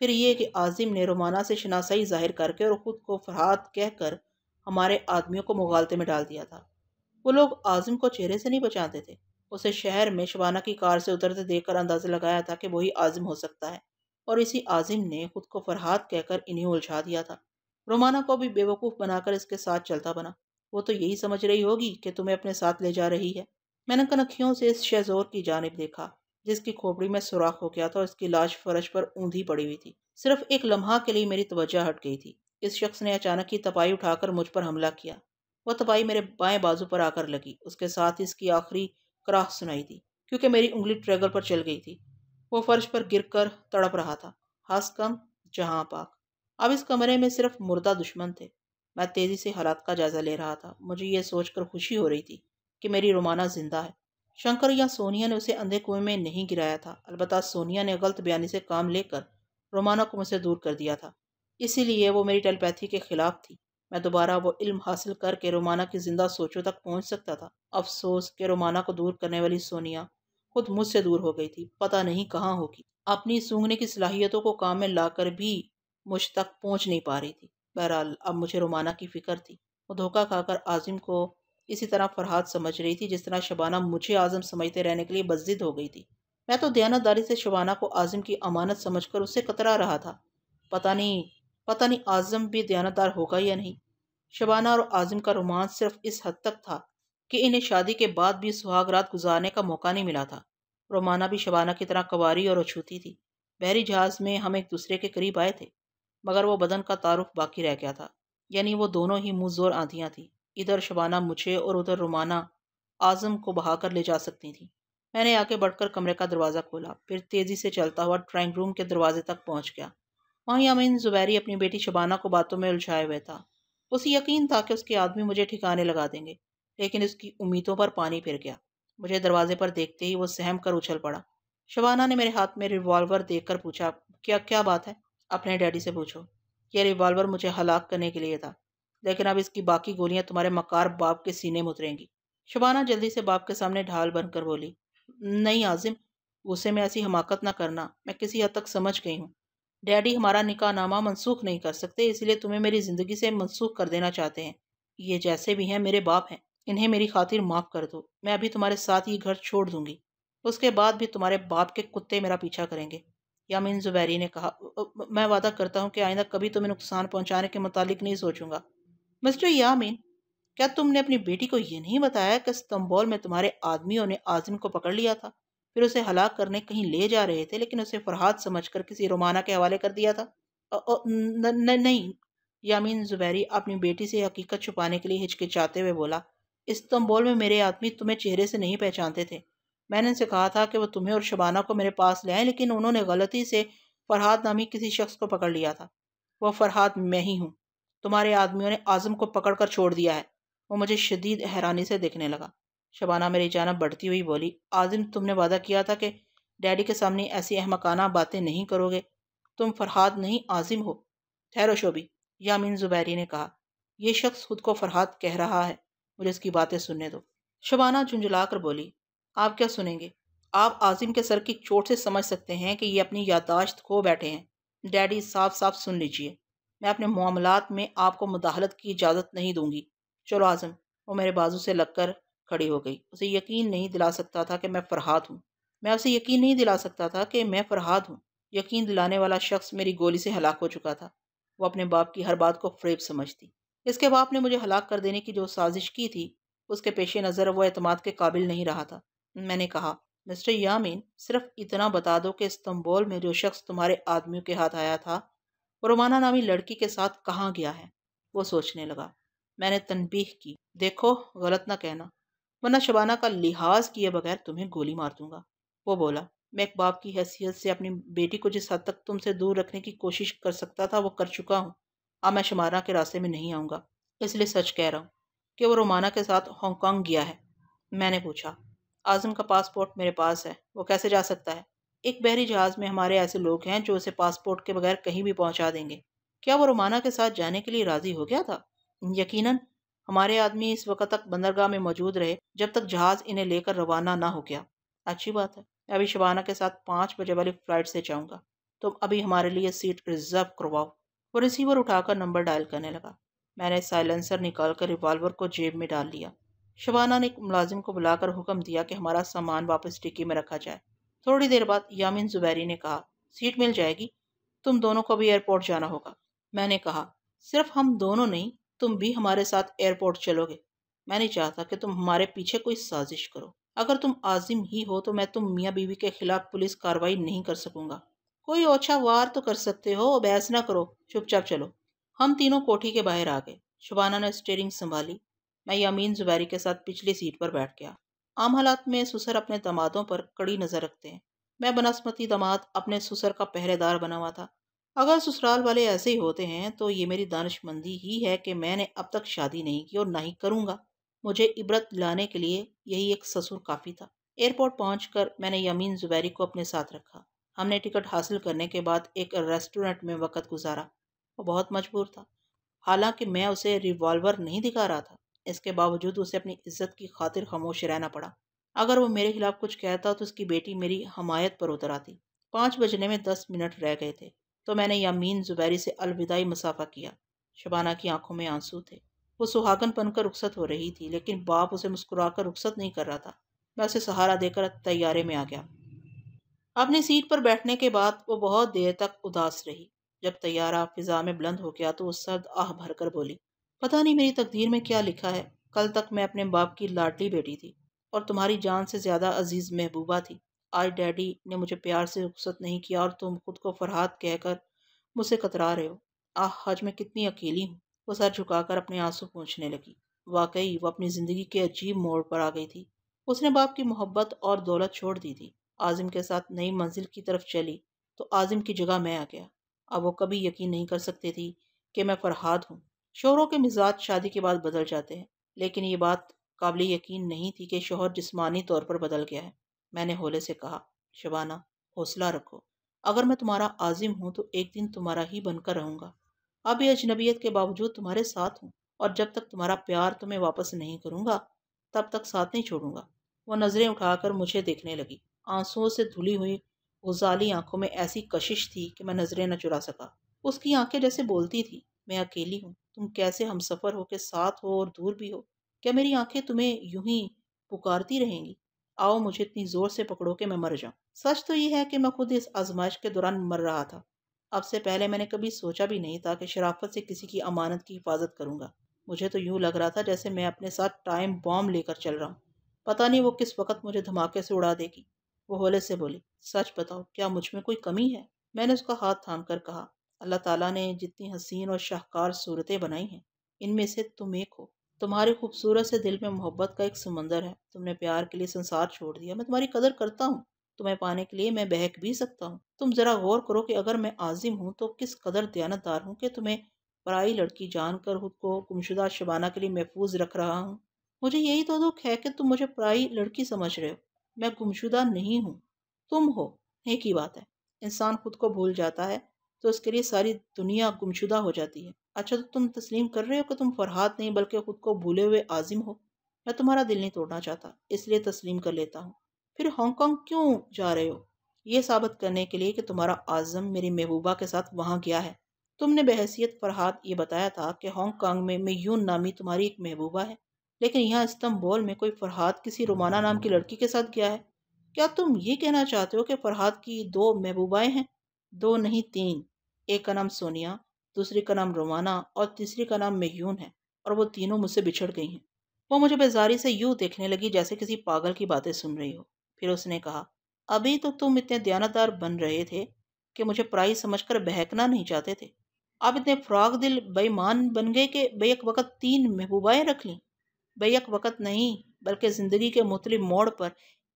[SPEAKER 1] پھر یہ کہ عازم نے رومانہ سے شناسائی ظاہر کر کے اور خود کو فرحات کہہ کر ہمارے آدمیوں کو مغالطے میں ڈال دیا تھا۔ وہ لوگ عازم کو چہرے سے نہیں پہچانتے تھے۔ اسے شہر میں شبانہ کی کار سے اترتے دیکھ کر اندازہ لگایا تھا کہ وہی عازم ہو سکتا ہے، اور اسی عازم نے خود کو فرحات کہہ کر انہیں الجھا دیا تھا۔ رومانہ کو بھی بے وقوف بنا کر اس کے ساتھ چلتا بنا۔ وہ تو یہی سمجھ رہی ہوگی کہ تمہیں اپنے ساتھ لے جا رہی ہے۔ میں نے کنکھیوں سے اس شہزور کی جانب دیکھا جس کی کھوپڑی میں سوراخ ہو گیا تھا اور اس کی لاش فرش پر اوندھی پڑی ہوئی تھی۔ صرف ایک لمحہ کے لیے میری توجہ ہٹ گئی تھی۔ اس شخص نے اچانک ہی تپائی اٹھا کر مجھ پر حملہ کیا۔ وہ تپائی میرے بائیں بازو پر آ کر لگی۔ اس کے ساتھ اس کی آخری کراہ سنائی دی کیونکہ میری انگلی ٹریگر پر چل گئی تھی۔ وہ فرش پر گر کر تڑپ رہا تھا۔ ہاس کم جہاں پاک۔ اب اس کمرے میں صرف مردہ دشمن تھے۔ میں تیزی سے حالات کا جائزہ لے رہا تھا۔ مجھے یہ سوچ کر خوشی ہو رہی تھی کہ میری رومانہ زندہ ہے۔ شنکر یا سونیا نے اسے اندھے کنویں میں نہیں گرایا تھا، البتہ سونیا نے غلط بیانی سے کام لے کر رومانہ کو مجھ سے دور کر دیا تھا، اسی لیے وہ میری ٹیلیپیتھی کے خلاف تھی۔ میں دوبارہ وہ علم حاصل کر کے رومانہ کی زندہ سوچوں تک پہنچ سکتا تھا۔ افسوس کہ رومانہ کو دور کرنے والی سونیا خود مجھ سے دور ہو گئی تھی، پتہ نہیں کہاں ہوگی۔ اپنی سونگنے کی صلاحیتوں کو کام میں لا کر بھی مجھ تک پہنچ نہیں پا رہی تھی۔ بہرحال اب مجھے رومانہ کی فکر تھی۔ وہ دھوکہ کھا کر عازم کو اسی طرح فرحات سمجھ رہی تھی جس طرح شبانہ مجھے عازم سمجھتے رہنے کے لیے بضد ہو گئی تھی۔ میں تو دیانتداری سے شبانہ کو عازم کی امانت سمجھ کر اس سے کترا رہا تھا۔ پتہ نہیں عازم بھی دیانتدار ہوگا یا نہیں۔ شبانہ اور عازم کا رومانس صرف اس حد تک تھا کہ انہیں شادی کے بعد بھی سہاگ رات گزارنے کا موقع نہیں ملا تھا۔ رومانہ بھی شبانہ کی طرح کواری اور اچھوتی تھی۔ بحری جہاز میں ہم ایک دوسرے کے قریب آئے تھے، مگر وہ بدن کا تعارف باقی رہ گیا تھا، یعنی وہ دونوں ہی منہ زور آندھیاں تھیں۔ ادھر شبانہ مجھے اور ادھر رومانہ عازم کو بہا کر لے جا سکتی تھیں۔ میں نے آگے بڑھ کر کمرے کا دروازہ کھولا، پھر تیزی سے چلتا ہوا ڈرائنگ روم کے دروازے تک پہنچ گیا۔ وہاں یامین زبیری اپنی بیٹی شبانہ کو باتوں میں الجھائے ہوئے تھا۔ اسے یقین تھا کہ اس کے آدمی مجھے ٹھکانے لگا دیں گے، لیکن اس کی امیدوں پر پانی پھر گیا۔ مجھے دروازے پر دیکھتے ہی وہ سہم کر اچھل پڑا۔ شبانہ نے میرے ہاتھ میں ریوالور دیکھ کر پوچھا، کیا بات ہے؟ اپنے ڈیڈی سے پوچھو۔ یہ ریوالور مجھے ہلاک کرنے کے لیے تھا، لیکن اب اس کی باقی گولیاں تمہارے مکار باپ کے سینے میں اتریں گی۔ شبانہ جلدی سے باپ کے سامنے ڈھال بن کر بولی، نہیں عازم، غصے میں ایسی حماقت نہ کرنا، میں کسی حد تک سمجھ گئی ہوں۔ ڈیڈی ہمارا نکاح نامہ منسوخ نہیں کر سکتے، اس لیے تمہیں میری زندگی سے منسوخ کر دینا چاہتے ہیں۔ یہ جیسے بھی ہیں میرے باپ ہیں، انہیں میری خاطر معاف کر دو۔ میں ابھی تمہارے ساتھ یہ گھر چھوڑ دوں گی، اس کے بعد بھی تمہارے باپ کے کتے میرا پیچھا کریں گے۔ یامین زبیری نے کہا، میں وعدہ کرتا ہوں کہ آئندہ کبھی تمہیں نقصان پہنچانے کے متعلق نہیں سوچوں گا۔ مسٹر یامین، کیا تم نے اپنی بیٹی کو یہ نہیں بتایا کہ استنبول میں تمہارے آدمیوں نے عازم کو پکڑ لیا تھا، پھر اسے ہلاک کرنے کہیں لے جا رہے تھے، لیکن اسے فرحات سمجھ کر کسی رومانہ کے حوالے کر دیا تھا؟ نہیں۔ یامین زبیری اپنی بیٹی سے حقیقت چھپانے کے لیے ہچکچاتے ہوئے بولا، استنبول میں میرے آدمی تمہیں چہرے سے نہیں پہچانتے تھے۔ میں نے ان سے کہا تھا کہ وہ تمہیں اور شبانہ کو میرے پاس لے آئیں، لیکن انہوں نے غلطی سے فرحات نامی کسی شخص کو پکڑ لیا تھا۔ وہ فرحات میں ہی ہوں۔ تمہارے آدمیوں نے عازم کو پکڑ کر چھوڑ دیا ہے۔ وہ مجھے شدید حیرانی سے دیکھنے لگا۔ شبانہ میری جانب بڑھتی ہوئی بولی، عازم، تم نے وعدہ کیا تھا کہ ڈیڈی کے سامنے ایسی احمقانہ باتیں نہیں کرو گے۔ تم فرحات نہیں عازم ہو۔ ٹھہرو شوبی، یامین زبیری نے کہا، یہ شخص خود کو فرحات کہہ رہا ہے، مجھے اس کی باتیں سننے دو۔ شبانہ جھنجھلا کر بولی، آپ کیا سنیں گے؟ آپ عازم کے سر کی چوٹ سے سمجھ سکتے ہیں کہ یہ اپنی یادداشت کھو بیٹھے ہیں۔ ڈیڈی، صاف صاف سن لیجئے، میں اپنے معاملات میں آپ کو مداخلت کی اجازت نہیں دوں گی۔ چلو عازم۔ وہ میرے بازو سے لگ کر کھڑی ہو گئی۔ اسے یقین نہیں دلا سکتا تھا کہ میں فرحات ہوں۔ میں اسے یقین نہیں دلا سکتا تھا کہ میں فرحات ہوں۔ یقین دلانے والا شخص میری گولی سے ہلاک ہو چکا تھا۔ وہ اپنے باپ کی ہر بات کو فریب سمجھتی۔ اس کے باپ نے مجھے ہلاک کر دینے کی جو سازش کی تھی، اس کے پیش نظر وہ اعتماد کے قابل نہیں رہا تھا۔ میں نے کہا، مسٹر یامین، صرف اتنا بتا دو کہ استنبول میں جو شخص تمہارے آدمیوں کے ہاتھ آیا تھا، وہ رومانہ نامی لڑکی کے ساتھ کہاں گیا ہے؟ وہ سوچنے لگا۔ میں نے تنبیہ کی، دیکھو غلط نہ کہنا، ورنہ شبانہ کا لحاظ کیے بغیر تمہیں گولی مار دوں گا۔ وہ بولا، میں ایک باپ کی حیثیت سے اپنی بیٹی کو جس حد تک تم سے دور رکھنے کی کوشش کر سکتا تھا وہ کر چکا ہوں۔ اب میں شبانہ کے راستے میں نہیں آؤں گا، اس لیے سچ کہہ رہا ہوں کہ وہ رومانہ کے ساتھ ہانگ کانگ گیا ہے۔ میں نے پوچھا، عازم کا پاسپورٹ میرے پاس ہے، وہ کیسے جا سکتا ہے؟ ایک بحری جہاز میں ہمارے ایسے لوگ ہیں جو اسے پاسپورٹ کے بغیر کہیں بھی پہنچا دیں گے۔ کیا وہ رومانہ کے ساتھ جانے کے لیے راضی ہو گیا تھا؟ یقیناً۔ ہمارے آدمی اس وقت تک بندرگاہ میں موجود رہے جب تک جہاز انہیں لے کر روانہ نہ ہو گیا۔ اچھی بات ہے، میں ابھی شبانہ کے ساتھ 5 بجے والی فلائٹ سے جاؤں گا۔ تم ابھی ہمارے لیے سیٹ ریزرو کرواؤ۔ وہ ریسیور اٹھا کر نمبر ڈائل کرنے لگا۔ میں نے سائلنسر نکال کر ریوالور کو جیب میں ڈال لیا۔ شبانہ نے ایک ملازم کو بلا کر حکم دیا کہ ہمارا سامان واپس ڈگی میں رکھا جائے۔ تھوڑی دیر بعد یامین زبیری نے کہا، سیٹ مل جائے گی؟ تم دونوں کو بھی ایئرپورٹ جانا ہوگا۔ میں نے کہا، صرف ہم دونوں نہیں، تم بھی ہمارے ساتھ ایئرپورٹ چلو گے۔ میں نہیں چاہتا کہ تم ہمارے پیچھے کوئی سازش کرو۔ اگر تم عازم ہی ہو تو میں تم میاں بیوی کے خلاف پولیس کارروائی نہیں کر سکوں گا۔ کوئی اوچھا وار تو کر سکتے ہو، بحث نہ کرو، چپ چاپ چلو۔ ہم تینوں کوٹھی کے باہر آ گئے۔ شبانہ نے اسٹیئرنگ سنبھالی۔ میں یامین زبیری کے ساتھ پچھلی سیٹ پر بیٹھ گیا۔ عام حالات میں سسر اپنے دامادوں پر کڑی نظر رکھتے ہیں۔ میں بنسپتی داماد اپنے سسر کا پہرے دار بنا ہوا تھا۔ اگر سسرال والے ایسے ہی ہوتے ہیں تو یہ میری دانش مندی ہی ہے کہ میں نے اب تک شادی نہیں کی اور نہ ہی کروں گا۔ مجھے عبرت دلانے کے لیے یہی ایک سسر کافی تھا۔ ایئرپورٹ پہنچ کر میں نے یامین زبیری کو اپنے ساتھ رکھا۔ ہم نے ٹکٹ حاصل کرنے کے بعد ایک ریسٹورنٹ میں وقت گزارا۔ وہ بہت مجبور تھا، حالانکہ میں اسے ریوالور نہیں دکھا رہا تھا۔ اس کے باوجود اسے اپنی عزت کی خاطر خاموش رہنا پڑا۔ اگر وہ میرے خلاف کچھ کہتا تو اس کی بیٹی میری حمایت پر اتر آتی۔ 5 بجنے میں 10 منٹ رہ گئے تھے تو میں نے یامین زبیری سے الوداعی مسافہ کیا۔ شبانہ کی آنکھوں میں آنسو تھے۔ وہ سہاگن بن کر رخصت ہو رہی تھی، لیکن باپ اسے مسکرا کر رخصت نہیں کر رہا تھا۔ میں اسے سہارا دے کر طیارے میں آ گیا۔ اپنی سیٹ پر بیٹھنے کے بعد وہ بہت دیر تک اداس رہی۔ جب طیارہ فضا میں بلند ہو گیا تو وہ سرد آہ بھر کر بولی، پتہ نہیں میری تقدیر میں کیا لکھا ہے۔ کل تک میں اپنے باپ کی لاڈلی بیٹی تھی اور تمہاری جان سے زیادہ عزیز محبوبہ تھی۔ آج ڈیڈی نے مجھے پیار سے رخصت نہیں کیا اور تم خود کو فرحات کہہ کر مجھ سے کترا رہے ہو۔ آج میں کتنی اکیلی ہوں۔ وہ سر جھکا کر اپنے آنسو پونچھنے لگی۔ واقعی وہ اپنی زندگی کے عجیب موڑ پر آ گئی تھی۔ اس نے باپ کی محبت اور دولت چھوڑ دی تھی۔ عازم کے ساتھ نئی منزل کی طرف چلی تو عازم کی جگہ میں آ گیا۔ اب وہ کبھی یقین نہیں کر سکتی تھی کہ میں فرحاد ہوں۔ شوہروں کے مزاج شادی کے بعد بدل جاتے ہیں، لیکن یہ بات قابل یقین نہیں تھی کہ شوہر جسمانی طور پر بدل گیا ہے۔ میں نے ہولے سے کہا، شبانہ حوصلہ رکھو، اگر میں تمہارا عازم ہوں تو ایک دن تمہارا ہی بن کر رہوں گا۔ اب یہ اجنبیت کے باوجود تمہارے ساتھ ہوں، اور جب تک تمہارا پیار تمہیں واپس نہیں کروں گا تب تک ساتھ نہیں چھوڑوں گا۔ وہ نظریں اٹھا کر مجھے دیکھنے لگی۔ آنسوؤں سے دھلی ہوئی غزالی آنکھوں میں ایسی کشش تھی کہ میں نظریں نہ چرا سکا۔ اس کی آنکھیں جیسے بولتی تھی، میں اکیلی ہوں، تم کیسے ہم سفر ہو کے ساتھ ہو اور دور بھی ہو؟ کیا میری آنکھیں تمہیں یوں ہی پکارتی رہیں گی؟ آؤ مجھے اتنی زور سے پکڑو کہ میں مر جاؤں۔ سچ تو یہ ہے کہ میں خود اس آزمائش کے دوران مر رہا تھا۔ اب سے پہلے میں نے کبھی سوچا بھی نہیں تھا کہ شرافت سے کسی کی امانت کی حفاظت کروں گا۔ مجھے تو یوں لگ رہا تھا جیسے میں اپنے ساتھ ٹائم بام لے کر چل رہا ہوں۔ پتہ نہیں وہ کس وقت مجھے دھماکے سے اڑا دے گی۔ وہ ہولے سے بولی، سچ بتاؤ، کیا مجھ میں کوئی کمی ہے؟ میں نے اس کا ہاتھ تھام کر کہا، اللہ تعالیٰ نے جتنی حسین اور شاہکار صورتیں بنائی ہیں، ان میں سے تم ایک ہو۔ تمہاری خوبصورت سے دل میں محبت کا ایک سمندر ہے۔ تم نے پیار کے لیے سنسار چھوڑ دیا۔ میں تمہاری قدر کرتا ہوں۔ تمہیں پانے کے لیے میں بہک بھی سکتا ہوں۔ تم ذرا غور کرو کہ اگر میں عازم ہوں تو کس قدر دیانتدار ہوں کہ تمہیں پرائی لڑکی جان کر خود کو گمشدہ شبانہ کے لیے محفوظ رکھ رہا ہوں۔ مجھے یہی تو دکھ ہے کہ تم مجھے پرائی لڑکی سمجھ رہے ہو۔ میں گمشدہ نہیں ہوں، تم ہو۔ ایک ہی بات ہے، انسان خود کو بھول جاتا ہے تو اس کے لیے ساری دنیا گمشدہ ہو جاتی ہے۔ اچھا، تو تم تسلیم کر رہے ہو کہ تم فرحات نہیں بلکہ خود کو بھولے ہوئے عازم ہو؟ میں تمہارا دل نہیں توڑنا چاہتا، اس لیے تسلیم کر لیتا ہوں۔ پھر ہانگ کانگ کیوں جا رہے ہو؟ یہ ثابت کرنے کے لیے کہ تمہارا عازم میری محبوبہ کے ساتھ وہاں گیا ہے۔ تم نے بحیثیت فرحات یہ بتایا تھا کہ ہانگ کانگ میں میون نامی تمہاری ایک محبوبہ ہے، لیکن یہاں استنبول میں کوئی فرحات کسی رومانہ نام کی لڑکی کے ساتھ گیا ہے۔ کیا تم یہ کہنا چاہتے ہو کہ فرحات کی 2 محبوبائیں ہیں؟ 2 نہیں 3۔ ایک کا نام سونیا، دوسری کا نام رومانہ اور تیسری کا نام میون ہے، اور وہ تینوں مجھ سے بچھڑ گئی ہیں۔ وہ مجھے بیزاری سے یوں دیکھنے لگی جیسے کسی پاگل کی باتیں سن رہی ہو۔ پھر اس نے کہا، ابھی تو تم اتنے دیانتدار بن رہے تھے کہ مجھے پرائی سمجھ کر بہکنا نہیں چاہتے تھے۔ اب اتنے فراغ دل بے ایمان بن گئے کہ بیک وقت 3 محبوبائیں رکھ لیں۔ بیک وقت نہیں بلکہ زندگی کے مختلف موڑ پر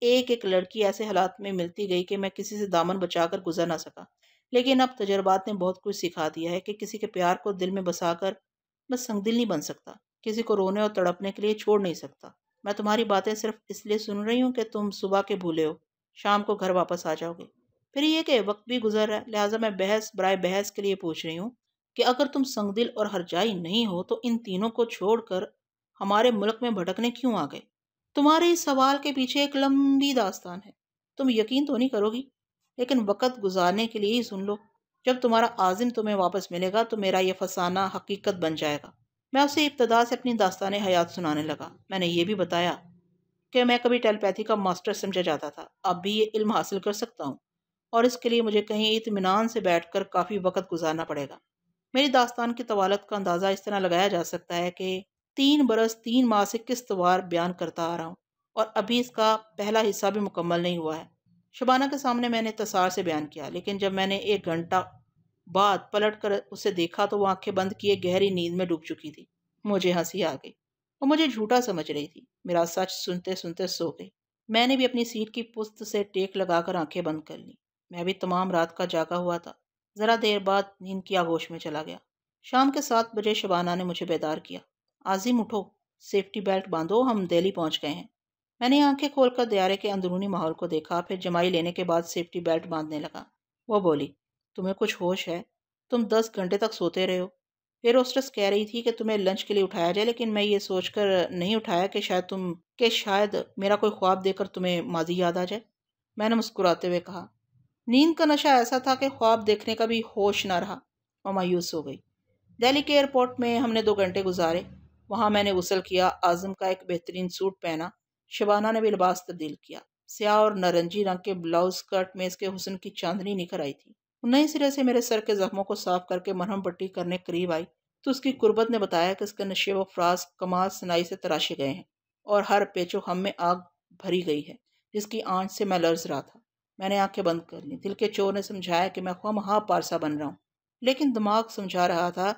[SPEAKER 1] ایک ایک لڑکی ایسے حالات میں ملتی گئی کہ میں کسی سے دامن بچا کر گزر نہ سکا۔ لیکن اب تجربات نے بہت کچھ سکھا دیا ہے کہ کسی کے پیار کو دل میں بسا کر میں سنگ دل نہیں بن سکتا، کسی کو رونے اور تڑپنے کے لیے چھوڑ نہیں سکتا۔ میں تمہاری باتیں صرف اس لیے سن رہی ہوں کہ تم صبح کے بھولے ہو، شام کو گھر واپس آ جاؤ گے۔ پھر یہ کہ وقت بھی گزر رہا ہے، لہٰذا میں بحث برائے بحث کے لیے پوچھ رہی ہوں کہ اگر تم سنگ دل اور ہرجائی نہیں ہو تو ان تینوں کو چھوڑ کر ہمارے ملک میں بھٹکنے کیوں آ گئے؟ تمہارے اس سوال کے پیچھے ایک لمبی داستان ہے، تم یقین تو نہیں کرو گی۔ لیکن وقت گزارنے کے لیے ہی سن لو۔ جب تمہارا عازم تمہیں واپس ملے گا تو میرا یہ فسانہ حقیقت بن جائے گا۔ میں اسے ابتدا سے اپنی داستان حیات سنانے لگا۔ میں نے یہ بھی بتایا کہ میں کبھی ٹیلیپیتھی کا ماسٹر سمجھا جاتا تھا، اب بھی یہ علم حاصل کر سکتا ہوں، اور اس کے لیے مجھے کہیں اطمینان سے بیٹھ کر کافی وقت گزارنا پڑے گا۔ میری داستان کی طوالت کا اندازہ اس طرح لگایا جا سکتا ہے کہ 3 برس 3 ماہ سے قسط وار بیان کرتا آ رہا ہوں، اور ابھی اس کا پہلا حصہ بھی مکمل نہیں ہوا ہے۔ شبانہ کے سامنے میں نے تصار سے بیان کیا، لیکن جب میں نے 1 گھنٹہ بعد پلٹ کر اسے دیکھا تو وہ آنکھیں بند کیے گہری نیند میں ڈوب چکی تھی۔ مجھے ہنسی آ گئی۔ وہ مجھے جھوٹا سمجھ رہی تھی، میرا سچ سنتے سنتے سو گئی۔ میں نے بھی اپنی سیٹ کی پشت سے ٹیک لگا کر آنکھیں بند کر لیں۔ میں بھی تمام رات کا جاگا ہوا تھا۔ ذرا دیر بعد نیند کی آغوش میں چلا گیا۔ شام کے 7 بجے شبانہ نے مجھے بیدار کیا۔ عظیم اٹھو، سیفٹی بیلٹ باندھو، ہم دہلی پہنچ گئے ہیں۔ میں نے آنکھیں کھول کر طیارے کے اندرونی ماحول کو دیکھا، پھر جمائی لینے کے بعد سیفٹی بیلٹ باندھنے لگا۔ وہ بولی، تمہیں کچھ ہوش ہے؟ تم 10 گھنٹے تک سوتے رہے ہو۔ ایئر ہوسٹس کہہ رہی تھی کہ تمہیں لنچ کے لیے اٹھایا جائے، لیکن میں یہ سوچ کر نہیں اٹھایا کہ شاید میرا کوئی خواب دیکھ کر تمہیں ماضی یاد آ جائے۔ میں نے مسکراتے ہوئے کہا۔ نیند کا نشہ ایسا تھا کہ خواب دیکھنے کا بھی ہوش نہ رہا۔ وہ مایوس ہو گئی۔ دہلی کے ایئرپورٹ میں ہم نے 2 گھنٹے گزارے۔ وہاں میں نے غسل کیا، اعظم کا ایک بہترین سوٹ پہنا۔ شبانہ نے بھی لباس تبدیل کیا۔ سیاہ اور نارنجی رنگ کے بلاؤز اسکرٹ میں اس کے حسن کی چاندنی نکھر آئی تھی۔ وہ نئے سرے سے میرے سر کے زخموں کو صاف کر کے مرہم پٹی کرنے قریب آئی تو اس کی قربت نے بتایا کہ اس کے نشے و فراز کمال صناعی سے تراشے گئے ہیں، اور ہر پیچ و خم میں آگ بھری گئی ہے جس کی آنچ سے میں لرز رہا تھا۔ میں نے آنکھیں بند کر لیں۔ دل کے چور نے سمجھایا کہ میں خواہ پارسا بن رہا ہوں، لیکن دماغ سمجھا رہا تھا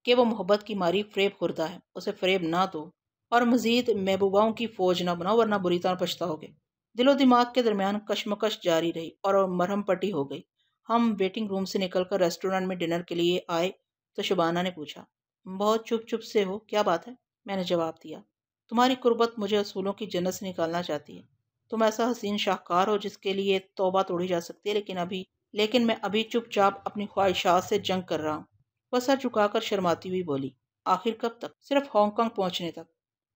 [SPEAKER 1] کہ وہ محبت کی ماری فریب خوردہ ہے، اسے فریب نہ دو، اور مزید محبوباؤں کی فوج نہ بناؤ ورنہ بری طرح پچھتاؤ گے۔ دل و دماغ کے درمیان کشمکش جاری رہی اور مرہم پٹی ہو گئی۔ ہم ویٹنگ روم سے نکل کر ریسٹورنٹ میں ڈنر کے لیے آئے تو شبانہ نے پوچھا، بہت چپ چپ سے ہو، کیا بات ہے؟ میں نے جواب دیا، تمہاری قربت مجھے اصولوں کی جنت سے نکالنا چاہتی ہے۔ تم ایسا حسین شاہکار ہو جس کے لیے توبہ توڑی جا سکتی ہے، لیکن میں ابھی چپ چاپ اپنی خواہشات سے جنگ کر رہا ہوں۔ وہ سر جھکا کر شرماتی ہوئی بولی، آخر کب تک؟ صرف ہانگ کانگ پہنچنے تک۔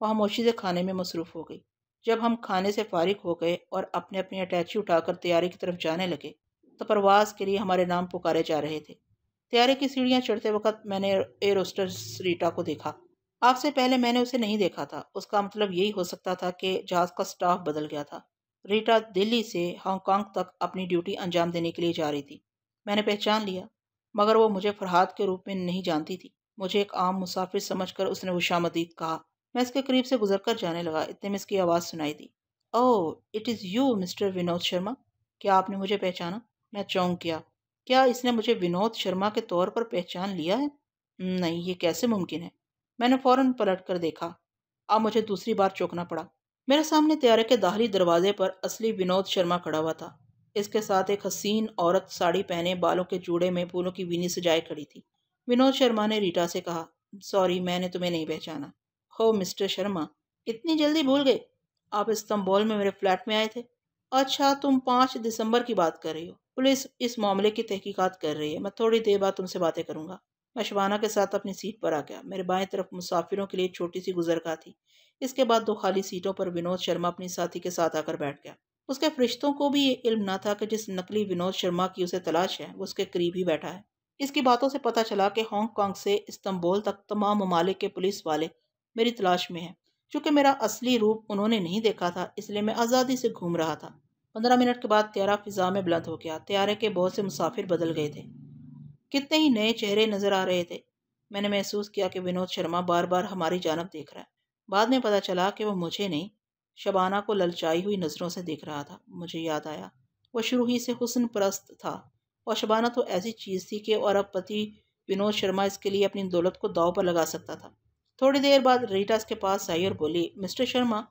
[SPEAKER 1] وہ خاموشی سے کھانے میں مصروف ہو گئی۔ جب ہم کھانے سے فارغ ہو گئے اور اپنے اپنی اٹیچی اٹھا کر طیارے کی طرف جانے لگے تو پرواز کے لیے ہمارے نام پکارے جا رہے تھے۔ طیارے کی سیڑھیاں چڑھتے وقت میں نے ایئر ہوسٹس ریٹا کو دیکھا۔ آپ سے پہلے میں نے اسے نہیں دیکھا تھا۔ اس کا مطلب یہی ہو سکتا تھا کہ جہاز کا سٹاف بدل گیا تھا۔ ریٹا دلی سے ہانگ کانگ تک اپنی ڈیوٹی انجام دینے کے لیے جا رہی تھی۔ میں نے پہچان لیا، مگر وہ مجھے فرحاد کے روپ میں نہیں جانتی تھی۔ مجھے ایک عام مسافر سمجھ کر اس نے خوشامدید کہا۔ میں اس کے قریب سے گزر کر جانے لگا، اتنے میں اس کی آواز سنائی دی، oh it is you mister Vinod Sharma, کیا آپ نے مجھے پہچانا؟ میں چونک گیا۔ کیا اس نے مجھے ونود شرما کے طور پر پہچان لیا ہے؟ نہیں، یہ کیسے ممکن ہے؟ میں نے فوراً پلٹ کر دیکھا۔ اب مجھے دوسری بار چونکنا پڑا۔ میرے سامنے طیارے کے داخلی دروازے پر اصلی ونود شرما کھڑا ہوا تھا۔ اس کے ساتھ ایک حسین عورت ساڑی پہنے بالوں کے جوڑے میں پھولوں کی وینی سجائے کھڑی تھی۔ ونود شرما نے ریٹا سے کہا، سوری، میں نے تمہیں نہیں پہچانا۔ ہو مسٹر شرما، اتنی جلدی بھول گئے؟ آپ استنبول میں میرے فلیٹ میں آئے تھے؟ اچھا، تم 5 دسمبر کی بات کر رہی ہو۔ پولیس اس معاملے کی تحقیقات کر رہی ہے، میں تھوڑی دیر بعد تم سے باتیں کروں گا۔ میں شبانہ کے ساتھ اپنی سیٹ پر آ گیا۔ میرے بائیں طرف مسافروں کے لیے چھوٹی سی گزرگاہ تھی۔ اس کے بعد 2 خالی سیٹوں پر ونود شرما اپنی ساتھی کے ساتھ آ کر بیٹھ گیا۔ اس کے فرشتوں کو بھی یہ علم نہ تھا کہ جس نقلی ونود شرما کی اسے تلاش ہے وہ اس کے قریب ہی بیٹھا ہے۔ اس کی باتوں سے پتہ چلا کہ ہانگ کانگ سے استنبول تک تمام ممالک کے پولیس والے میری تلاش میں ہیں۔ چونکہ میرا اصلی روپ انہوں نے نہیں دیکھا تھا، اس لیے میں آزادی سے گھوم رہا تھا۔ 15 منٹ کے بعد طیارہ فضا میں بلند ہو گیا۔ طیارے کے بہت سے مسافر بدل گئے تھے۔ کتنے ہی نئے چہرے نظر آ رہے تھے۔ میں نے محسوس کیا کہ ونود شرما بار بار ہماری جانب دیکھ رہا ہے۔ بعد میں پتہ چلا کہ وہ مجھے نہیں، شبانہ کو للچائی ہوئی نظروں سے دیکھ رہا تھا۔ مجھے یاد آیا، وہ شروع ہی سے حسن پرست تھا، اور شبانہ تو ایسی چیز تھی کہ ارب پتی ونود شرما اس کے لیے اپنی دولت کو داؤ پر لگا سکتا تھا۔ تھوڑی دیر بعد ریٹا اس کے پاس آئی اور بولی، مسٹر شرما،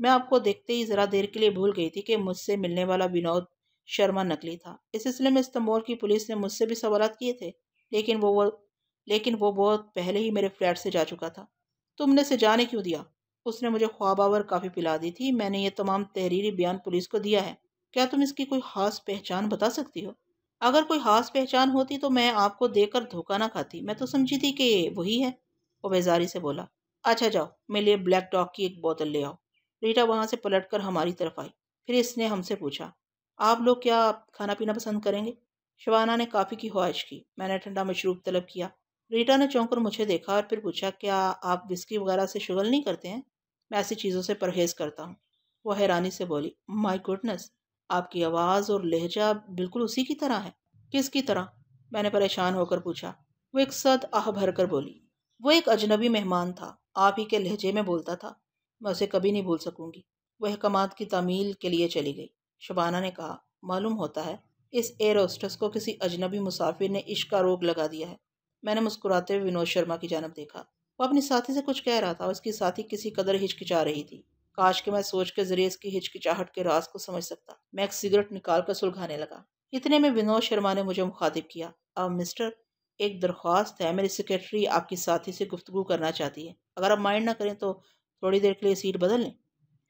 [SPEAKER 1] میں آپ کو دیکھتے ہی ذرا دیر کے لیے بھول گئی تھی کہ مجھ سے ملنے والا ونود شرما نکلی تھا۔ اس سلسلے میں استنبول کی پولیس نے مجھ سے بھی سوالات کیے تھے، لیکن وہ بہت پہلے ہی میرے فلیٹ سے جا چکا تھا۔ تم نے اسے جانے کیوں دیا؟ اس نے مجھے خواب آور کافی پلا دی تھی۔ میں نے یہ تمام تحریری بیان پولیس کو دیا ہے۔ کیا تم اس کی کوئی خاص پہچان بتا سکتی ہو؟ اگر کوئی خاص پہچان ہوتی تو میں آپ کو دیکھ کر دھوکہ نہ کھاتی، میں تو سمجھی تھی کہ وہی ہے۔ وہ بیزاری سے بولا۔ اچھا جاؤ، میرے لیے بلیک ڈاگ کی ایک بوتل لے آؤ۔ ریٹا وہاں سے پلٹ کر ہماری طرف آئی۔ پھر اس نے ہم سے پوچھا، آپ لوگ کیا کھانا پینا پسند کریں گے؟ شبانہ نے کافی کی خواہش کی۔ میں نے ٹھنڈا مشروب طلب کیا۔ ریٹا نے چونک کر مجھے دیکھا اور پھر پوچھا، کیا آپ وسکی وغیرہ سے شغل نہیں کرتے ہیں؟ میں ایسی چیزوں سے پرہیز کرتا ہوں۔ وہ حیرانی سے بولی، مائی گوڈنس، آپ کی آواز اور لہجہ بالکل اسی کی طرح ہے۔ کس کی طرح؟ میں نے پریشان ہو کر پوچھا۔ وہ ایک سد آہ بھر کر بولی، وہ ایک اجنبی مہمان تھا، آپ ہی کے لہجے میں بولتا تھا۔ میں اسے کبھی نہیں بھول سکوں گی۔ وہ احکامات کی تعمیل کے لیے چلی گئی۔ شبانہ نے کہا، معلوم ہوتا ہے اس ایئر ہوسٹس کو کسی اجنبی مسافر نے عشق کا روگ لگا دیا ہے۔ میں نے مسکراتے ہوئے ونود شرما کی جانب دیکھا۔ وہ اپنی ساتھی سے کچھ کہہ رہا تھا اور اس کی ساتھی کسی قدر ہچکچا رہی تھی۔ کاش کہ میں سوچ کے ذریعے اس کی ہچکچاہٹ کے راز کو سمجھ سکتا۔ میں ایک سگریٹ نکال کر سلگانے لگا۔ اتنے میں ونود شرما نے مجھے مخاطب کیا، اب مسٹر، ایک درخواست ہے، میری سیکرٹری آپ کی ساتھی سے گفتگو کرنا چاہتی ہے، اگر آپ مائنڈ نہ کریں تو تھوڑی دیر کے لیے سیٹ بدل لیں۔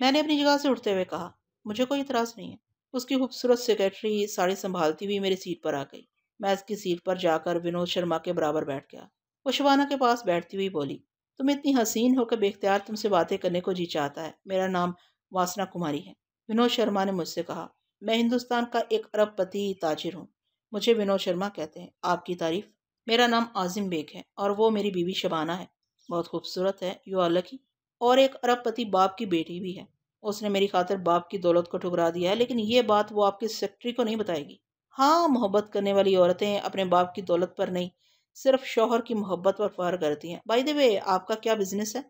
[SPEAKER 1] میں نے اپنی جگہ سے اٹھتے ہوئے کہا، مجھے کوئی اعتراض نہیں ہے۔ اس کی خوبصورت سیکرٹری ساڑی سنبھالتی ہوئی میری سیٹ پر آ گئی۔ میں اس کی سیٹ پر جا کر ونود شرما کے برابر بیٹھ گیا۔ وہ شبانہ کے پاس بیٹھتی ہوئی بولی، تم اتنی حسین ہو کہ بے اختیار تم سے باتیں کرنے کو جی چاہتا ہے۔ میرا نام واسنا کماری ہے۔ ونود شرما نے مجھ سے کہا، میں ہندوستان کا ایک ارب پتی تاجر ہوں۔ مجھے ونود شرما کہتے ہیں۔ آپ کی تعریف؟ میرا نام عاظم بیگ ہے اور وہ میری بیوی شبانہ ہے۔ بہت خوبصورت ہے، یو آر لکی۔ اور ایک ارب پتی باپ کی بیٹی بھی ہے۔ اس نے میری خاطر باپ کی دولت کو ٹھکرا دیا ہے، لیکن یہ بات وہ آپ کی سیکرٹری کو نہیں بتائے گی۔ ہاں، محبت کرنے والی عورتیں اپنے باپ کی دولت پر نہیں، صرف شوہر کی محبت پر فخر کرتی ہیں۔ بائی دی وے، آپ کا کیا بزنس ہے؟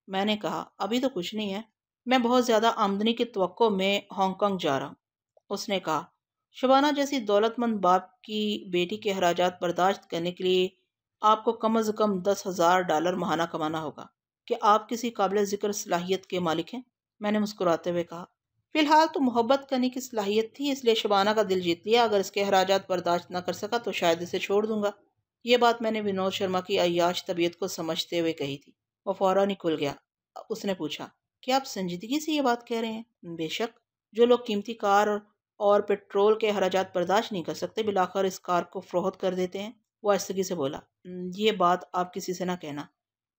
[SPEAKER 1] میں نے کہا، ابھی تو کچھ نہیں ہے، میں بہت زیادہ آمدنی کی توقع میں ہانگ کانگ جا رہا ہوں۔ اس نے کہا، شبانہ جیسی دولت مند باپ کی بیٹی کے اخراجات برداشت کرنے کے لیے آپ کو کم از کم $10,000 ماہانہ کمانا ہوگا۔ کہ آپ کسی قابل ذکر صلاحیت کے مالک ہیں؟ میں نے مسکراتے ہوئے کہا، فی الحال تو محبت کرنے کی صلاحیت تھی، اس لیے شبانہ کا دل جیت لیا۔ اگر اس کے اخراجات برداشت نہ کر سکا تو شاید اسے چھوڑ دوں گا۔ یہ بات میں نے ونود شرما کی عیاش طبیعت کو سمجھتے ہوئے کہی تھی۔ وہ فوراً ہی کھل گیا۔ اس نے پوچھا، کیا آپ سنجیدگی سے یہ بات کہہ رہے ہیں؟ بے شک، جو لوگ قیمتی کار اور پیٹرول کے اخراجات برداشت نہیں کر سکتے بالآخر اس کار کو فروخت کر دیتے ہیں۔ وہ آہستگی سے بولا، یہ بات آپ کسی سے نہ کہنا۔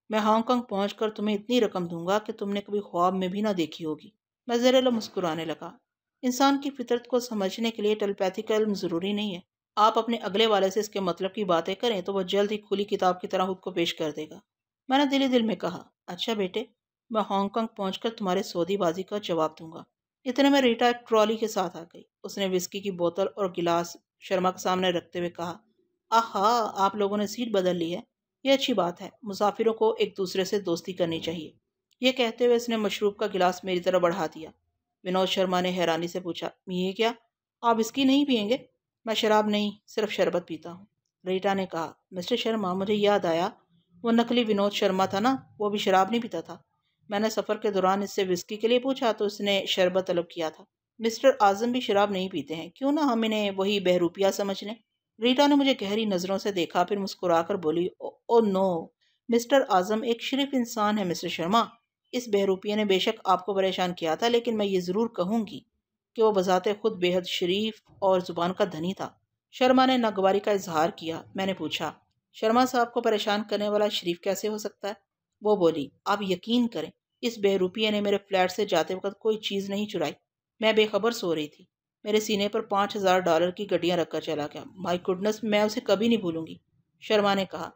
[SPEAKER 1] میں ہانگ کانگ پہنچ کر تمہیں اتنی رقم دوں گا کہ تم نے کبھی خواب میں بھی نہ دیکھی ہوگی۔ میں زیر لب مسکرانے لگا۔ انسان کی فطرت کو سمجھنے کے لیے ٹیلیپیتھی کا علم ضروری نہیں ہے۔ آپ اپنے اگلے والے سے اس کے مطلب کی باتیں کریں تو وہ جلد ہی کھلی کتاب کی طرح خود کو پیش کر دے گا۔ میں نے دل ہی دل میں کہا، اچھا بیٹے، میں ہانگ کانگ پہنچ کر تمہارے سودی بازی کا جواب دوں گا۔ اتنے میں ریٹا ایک ٹرالی کے ساتھ آ گئی۔ اس نے وسکی کی بوتل اور گلاس شرما کے سامنے رکھتے ہوئے کہا، آہا، آپ لوگوں نے سیٹ بدل لی ہے، یہ اچھی بات ہے، مسافروں کو ایک دوسرے سے دوستی کرنی چاہیے۔ یہ کہتے ہوئے اس نے مشروب کا گلاس میری طرف بڑھا دیا۔ ونود شرما نے حیرانی سے پوچھا، یہ کیا؟ آپ وسکی نہیں پئیں گے؟ میں شراب نہیں، صرف شربت پیتا ہوں۔ ریٹا نے کہا، مسٹر شرما، مجھے یاد آیا، وہ نقلی ونود شرما تھا نا، وہ بھی شراب نہیں پیتا تھا۔ میں نے سفر کے دوران اس سے وسکی کے لیے پوچھا تو اس نے شربت طلب کیا تھا۔ مسٹر اعظم بھی شراب نہیں پیتے ہیں، کیوں نہ ہم انہیں وہی بہروپیہ سمجھ لیں؟ ریٹا نے مجھے گہری نظروں سے دیکھا، پھر مسکرا کر بولی، او نو، مسٹر اعظم ایک شریف انسان ہے مسٹر شرما۔ اس بہروپیے نے بے شک آپ کو پریشان کیا تھا، لیکن میں یہ ضرور کہوں گی کہ وہ بذات خود بے حد شریف اور زبان کا دھنی تھا۔ شرما نے ناگواری کا اظہار کیا۔ میں نے پوچھا، شرما صاحب کو پریشان کرنے والا شریف کیسے ہو سکتا ہے؟ وہ بولی، آپ یقین کریں، اس بہروپیے نے میرے فلیٹ سے جاتے وقت کوئی چیز نہیں چرائی۔ میں بے خبر سو رہی تھی، میرے سینے پر $5,000 کی گڈیاں رکھ کر چلا گیا۔ مائی گڈنس، میں اسے کبھی نہیں بھولوں گی۔ شرما نے کہا،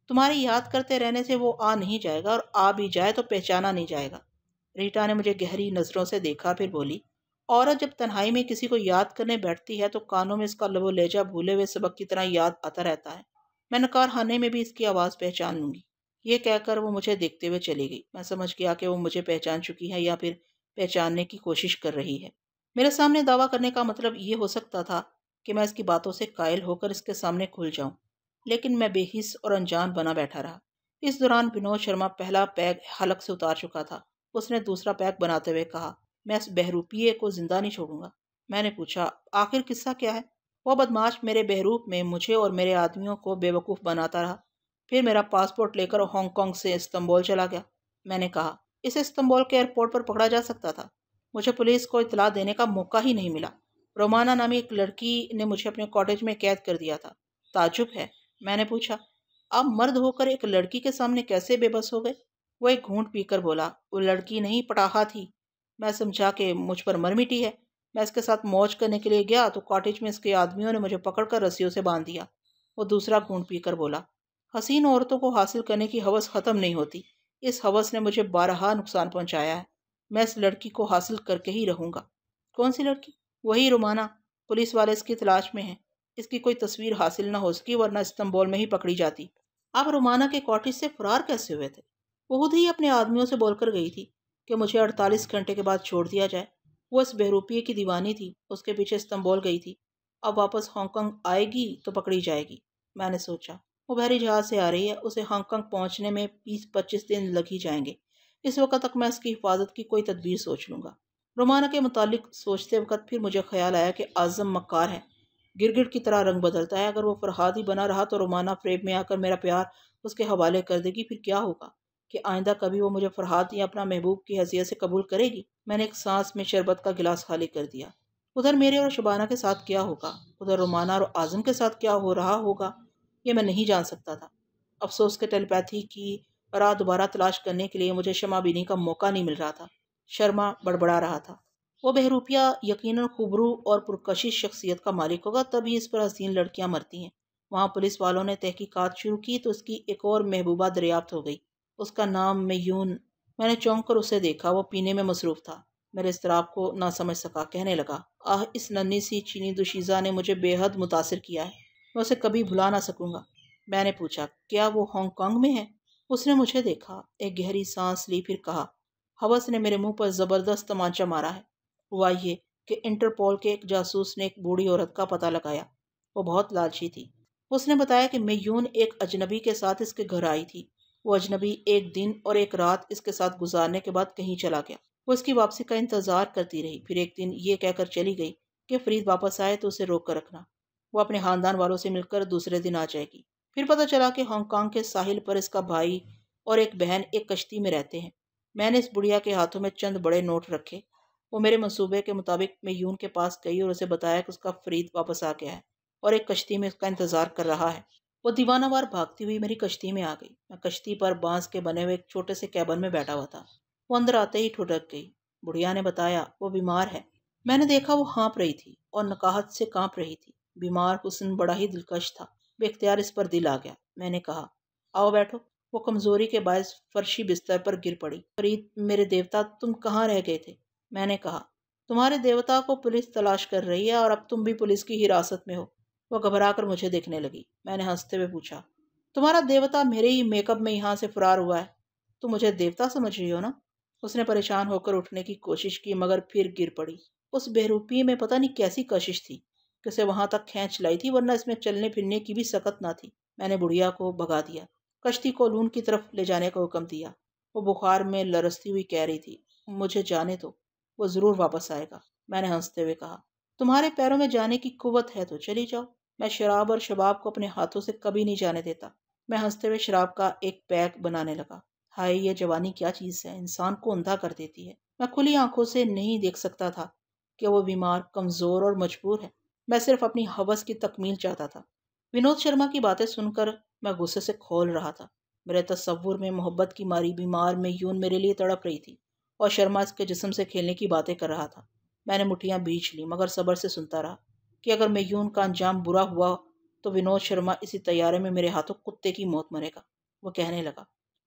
[SPEAKER 1] تمہاری یاد کرتے رہنے سے وہ آ نہیں جائے گا، اور آ بھی جائے تو پہچانا نہیں جائے گا۔ ریٹا نے مجھے گہری نظروں سے دیکھا، پھر بولی، عورت جب تنہائی میں کسی کو یاد کرنے بیٹھتی ہے تو کانوں میں اس کا لب و لہجہ بھولے ہوئے سبق کی طرح یاد آتا رہتا ہے۔ میں نکار خانے میں بھی اس کی آواز پہچان لوں گی۔ یہ کہہ کر وہ مجھے دیکھتے ہوئے چلی گئی۔ میں سمجھ گیا کہ وہ مجھے پہچان چکی ہے یا پھر پہچاننے کی کوشش کر رہی ہے۔ میرے سامنے دعویٰ کرنے کا مطلب یہ ہو سکتا تھا کہ میں اس کی باتوں سے قائل ہو کر اس کے سامنے کھل جاؤں، لیکن میں بے حس اور انجان بنا بیٹھا رہا۔ اس دوران ونود شرما پہلا پیگ حلق سے اتار چکا تھا۔ اس نے دوسرا پیگ بناتے ہوئے کہا، میں اس بہروپیے کو زندہ نہیں چھوڑوں گا۔ میں نے پوچھا، آخر قصہ کیا ہے؟ وہ بدماش میرے بہروپ میں مجھے اور میرے آدمیوں کو بے وقوف بناتا رہا، پھر میرا پاسپورٹ لے کر ہانگ کانگ سے استنبول چلا گیا۔ میں نے کہا، اسے استنبول کے ایئرپورٹ پر پکڑا جا سکتا تھا، مجھے پولیس کو اطلاع دینے کا موقع ہی نہیں ملا۔ رومانہ نامی ایک لڑکی نے مجھے اپنے کاٹیج میں قید کر دیا تھا۔ تعجب ہے؟ میں نے پوچھا، آپ مرد ہو کر ایک لڑکی کے سامنے کیسے بے بس ہو گئے؟ وہ ایک گھونٹ پی کر بولا، وہ لڑکی نہیں، پٹاخہ تھی۔ میں سمجھا کہ مجھ پر مر مٹی ہے۔ میں اس کے ساتھ موج کرنے کے لیے گیا تو کاٹیج میں اس کے آدمیوں نے مجھے پکڑ کر رسیوں سے باندھ دیا۔ وہ دوسرا گھونٹ پی کر بولا، حسین عورتوں کو حاصل کرنے کی ہوس ختم نہیں ہوتی۔ اس ہوس نے مجھے بارہا نقصان پہنچایا ہے۔ میں اس لڑکی کو حاصل کر کے ہی رہوں گا۔ کون سی لڑکی؟ وہی رومانہ۔ پولیس والے اس کی تلاش میں ہیں۔ اس کی کوئی تصویر حاصل نہ ہو سکی ورنہ استنبول میں ہی پکڑی جاتی۔ آپ رومانہ کے کاٹیج سے فرار کیسے ہوئے تھے؟ وہ خود ہی اپنے آدمیوں سے بول کر گئی تھی کہ مجھے 48 گھنٹے کے بعد چھوڑ دیا جائے۔ وہ اس بہروپیے کی دیوانی تھی، اس کے پیچھے استنبول گئی تھی۔ اب واپس ہانگ کانگ آئے گی تو پکڑی جائے گی۔ میں نے سوچا، وہ بحری جہاز سے آ رہی ہے، اسے ہانگ کانگ پہنچنے میں 20-25 دن لگ ہی جائیں گے۔ اس وقت تک میں اس کی حفاظت کی کوئی تدبیر سوچ لوں گا۔ رومانہ کے متعلق سوچتے وقت پھر مجھے خیال آیا کہ اعظم مکار ہے، گرگٹ کی طرح رنگ بدلتا ہے۔ اگر وہ فرہاد ہی بنا رہا تو رومانہ فریب میں آ کر میرا پیار اس کے حوالے کر دے گی۔ پھر کیا ہوگا کہ آئندہ کبھی وہ مجھے فرہاد یا اپنا محبوب کی حیثیت سے قبول کرے گی؟ میں نے ایک سانس میں شربت کا گلاس خالی کر دیا۔ ادھر میرے اور شبانہ کے ساتھ کیا ہوگا، ادھر رومانہ اور اعظم کے ساتھ کیا ہو رہا ہوگا، یہ میں نہیں جان سکتا تھا۔ افسوس کہ ٹیلی پیتھی کی راہ دوبارہ تلاش کرنے کے لیے مجھے شمع بینی کا موقع نہیں مل رہا تھا۔ شرما بڑبڑا رہا تھا، وہ بہروپیہ یقیناً خوبرو اور پرکشش شخصیت کا مالک ہوگا، تبھی اس پر حسین لڑکیاں مرتی ہیں۔ وہاں پولیس والوں نے تحقیقات شروع کی تو اس کی ایک اور محبوبہ دریافت ہو گئی، اس کا نام میون۔ میں نے چونک کر اسے دیکھا، وہ پینے میں مصروف تھا۔ میرے اضطراب کو نہ سمجھ سکا، کہنے لگا، آہ، اس ننھی سی چینی دوشیزہ نے مجھے بے حد متاثر کیا ہے، میں اسے کبھی بھلا نہ سکوں گا۔ میں نے پوچھا، کیا وہ ہانگ کانگ میں ہے؟ اس نے مجھے دیکھا، ایک گہری سانس لی، پھر کہا، ہوس نے میرے منہ پر زبردست تمانچہ مارا ہے۔ ہوا یہ کہ انٹرپول کے ایک جاسوس نے ایک بوڑھی عورت کا پتہ لگایا، وہ بہت لالچی تھی۔ اس نے بتایا کہ میون ایک اجنبی کے ساتھ اس کے گھر آئی تھی۔ وہ اجنبی ایک دن اور ایک رات اس کے ساتھ گزارنے کے بعد کہیں چلا گیا۔ وہ اس کی واپسی کا انتظار کرتی رہی، پھر ایک دن یہ کہہ کر چلی گئی کہ فرید واپس آئے تو اسے روک کر رکھنا، وہ اپنے خاندان والوں سے مل کر دوسرے دن آ جائے گی۔ پھر پتہ چلا کہ ہانگ کانگ کے ساحل پر اس کا بھائی اور ایک بہن ایک کشتی میں رہتے ہیں۔ میں نے اس بڑھیا کے ہاتھوں میں چند بڑے نوٹ رکھے۔ وہ میرے منصوبے کے مطابق میون کے پاس گئی اور اسے بتایا کہ اس کا فرید واپس آ گیا ہے اور ایک کشتی میں اس کا انتظار کر رہا ہے۔ وہ دیوانہ وار بھاگتی ہوئی میری کشتی میں آ گئی۔ میں کشتی پر بانس کے بنے ہوئے ایک چھوٹے سے کیبن میں بیٹھا ہوا تھا۔ وہ اندر آتے ہی ٹھٹک گئی۔ بڑھیا نے بتایا، وہ بیمار ہے۔ میں نے دیکھا وہ ہانپ رہی تھی اور نکاہت سے کانپ رہی تھی۔ بیمار حسن بڑا ہی دلکش تھا، بے اختیار اس پر دل آ گیا۔ میں نے کہا، آؤ بیٹھو۔ وہ کمزوری کے باعث فرشی بستر پر گر پڑی۔ فرید، میرے دیوتا، تم کہاں رہ گئے تھے؟ میں نے کہا، تمہارے دیوتا کو پولیس تلاش کر رہی ہے اور اب تم بھی پولیس کی حراست میں ہو۔ وہ گھبرا کر مجھے دیکھنے لگی۔ میں نے ہنستے ہوئے پوچھا، تمہارا دیوتا میرے ہی میک اپ میں یہاں سے فرار ہوا ہے، تم مجھے دیوتا سمجھ رہی ہو نا؟ اس نے پریشان ہو کر اٹھنے کی کوشش کی مگر پھر گر پڑی۔ اس بہروپیے میں پتہ نہیں کیسی کشش تھی کہ اسے وہاں تک کھینچ لائی تھی، ورنہ اس میں چلنے پھرنے کی بھی سکت نہ تھی۔ میں نے بڑھیا کو بھگا دیا، کشتی کو لون کی طرف لے جانے کا حکم دیا۔ وہ بخار میں لرزتی ہوئی کہہ رہی تھی، مجھے جانے دو، وہ ضرور واپس آئے گا۔ میں نے ہنستے ہوئے کہا، تمہارے پیروں میں جانے کی قوت ہے تو چلی جاؤ، میں شراب اور شباب کو اپنے ہاتھوں سے کبھی نہیں جانے دیتا۔ میں ہنستے ہوئے شراب کا ایک پیک بنانے لگا۔ ہائے، یہ جوانی کیا چیز ہے، انسان کو اندھا کر دیتی ہے۔ میں کھلی آنکھوں سے نہیں دیکھ سکتا تھا کہ وہ بیمار، کمزور اور مجبور ہے۔ میں صرف اپنی ہوس کی تکمیل چاہتا تھا۔ ونود شرما کی باتیں سن کر میں غصے سے کھول رہا تھا۔ میرے تصور میں محبت کی ماری بیمار میون میرے لیے تڑپ رہی تھی اور شرما اس کے جسم سے کھیلنے کی باتیں کر رہا تھا۔ میں نے مٹھیاں بیچ لی مگر صبر سے سنتا رہا کہ اگر میون کا انجام برا ہوا تو ونود شرما اسی طیارے میں میرے ہاتھوں کتے کی موت مرے گا۔ وہ کہنے لگا،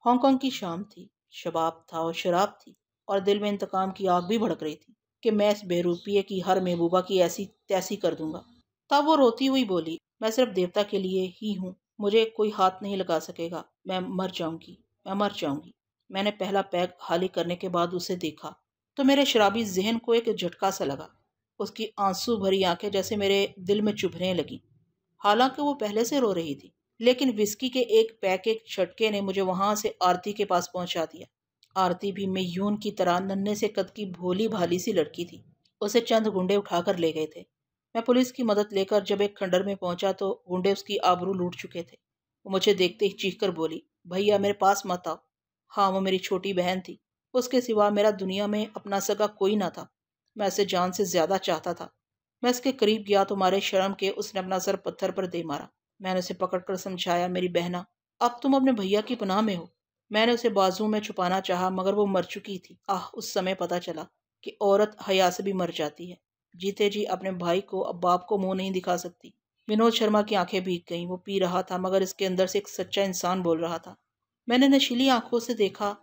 [SPEAKER 1] ہانگ کانگ کی شام تھی، شباب تھا اور شراب تھی، اور دل میں انتقام کی آگ بھی بھڑک رہی تھی کہ میں اس بہروپیے کی ہر محبوبہ کی ایسی تیسی کر دوں گا۔ تب وہ روتی ہوئی بولی، میں صرف دیوتا کے لیے ہی ہوں، مجھے کوئی ہاتھ نہیں لگا سکے گا، میں مر جاؤں گی، میں مر جاؤں گی۔ میں نے پہلا پیک خالی کرنے کے بعد اسے دیکھا تو میرے شرابی ذہن کو ایک جھٹکا سا لگا۔ اس کی آنسو بھری آنکھیں جیسے میرے دل میں چبھنے لگیں، حالانکہ وہ پہلے سے رو رہی تھی۔ لیکن وسکی کے ایک پیک ایک چھٹکے نے مجھے وہاں سے آرتی کے پاس پہنچا دیا۔ آرتی بھی میون کی طرح ننھے سے قد کی بھولی بھالی سی لڑکی تھی۔ اسے چند گنڈے اٹھا کر لے گئے تھے۔ میں پولیس کی مدد لے کر جب ایک کھنڈر میں پہنچا تو گنڈے اس کی آبرو لوٹ چکے تھے۔ وہ مجھے دیکھتے ہی چیخ کر بولی، بھیا میرے پاس مت آؤ۔ ہاں، وہ میری چھوٹی بہن تھی، اس کے سوا میرا دنیا میں اپنا سگا کوئی نہ تھا۔ میں اسے جان سے زیادہ چاہتا تھا۔ میں اس کے قریب گیا تو مارے شرم کے اس نے اپنا سر پتھر پر دے مارا۔ میں نے اسے پکڑ کر سمجھایا، میری بہنا، اب تم اپنے بھیا کی پناہ میں ہو۔ میں نے اسے بازو میں چھپانا چاہا مگر وہ مر چکی تھی۔ اس سمے پتہ چلا کہ عورت حیا سے بھی مر جاتی ہے۔ جیتے جی اپنے بھائی کو اب باپ کو منہ نہیں دکھا سکتی۔ ونود شرما کی آنکھیں بھیگ گئیں۔ وہ پی رہا تھا مگر اس کے اندر سے ایک سچا انسان بول رہا تھا۔ میں نے نشیلی آنکھوں سے دیکھا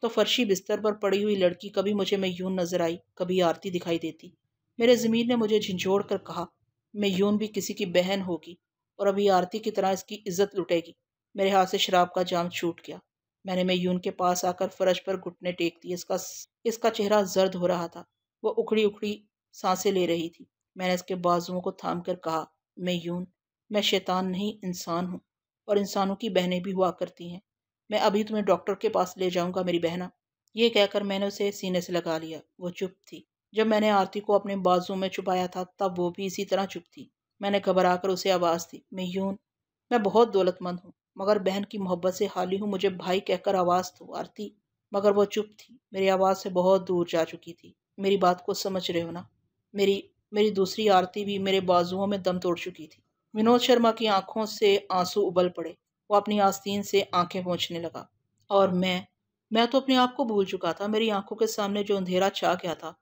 [SPEAKER 1] تو فرشی بستر پر پڑی ہوئی لڑکی کبھی مجھے میون نظر آئی، کبھی آرتی دکھائی دیتی۔ میرے ضمیر نے مجھے جھنجھوڑ کر کہا، میون بھی کسی کی بہن ہوگی اور ابھی آرتی کی طرح اس کی عزت لٹے گی۔ میرے ہاتھ سے شراب کا جام چھوٹ گیا۔ میں نے میون کے پاس آ کر فرش پر گھٹنے ٹیک دیے۔ اس کا چہرہ زرد ہو رہا تھا۔ وہ اکھڑی اکھڑی سانسیں لے رہی تھی۔ میں نے اس کے بازوؤں کو تھام کر کہا، میون، میں شیطان نہیں انسان ہوں، اور انسانوں کی بہنیں بھی ہوا کرتی ہیں۔ میں ابھی تمہیں ڈاکٹر کے پاس لے جاؤں گا میری بہنا۔ یہ کہہ کر میں نے اسے سینے سے لگا لیا۔ وہ چپ تھی۔ جب میں نے آرتی کو اپنے بازو میں چھپایا تھا تب وہ بھی اسی طرح چپ تھی۔ میں نے گھبرا کر اسے آواز دی، میون، میں بہت دولت مند ہوں مگر بہن کی محبت سے خالی ہوں، مجھے بھائی کہہ کر آواز دو آرتی۔ مگر وہ چپ تھی، میری آواز سے بہت دور جا چکی تھی۔ میری بات کو سمجھ رہے ہو نا؟ میری دوسری آرتی بھی میرے بازوؤں میں دم توڑ چکی تھی۔ ونود شرما کی آنکھوں سے آنسو ابل پڑے۔ وہ اپنی آستین سے آنکھیں پوچھنے لگا۔ اور میں تو اپنے آپ کو بھول چکا تھا۔ میری آنکھوں کے سامنے جو اندھیرا چھا گیا تھا،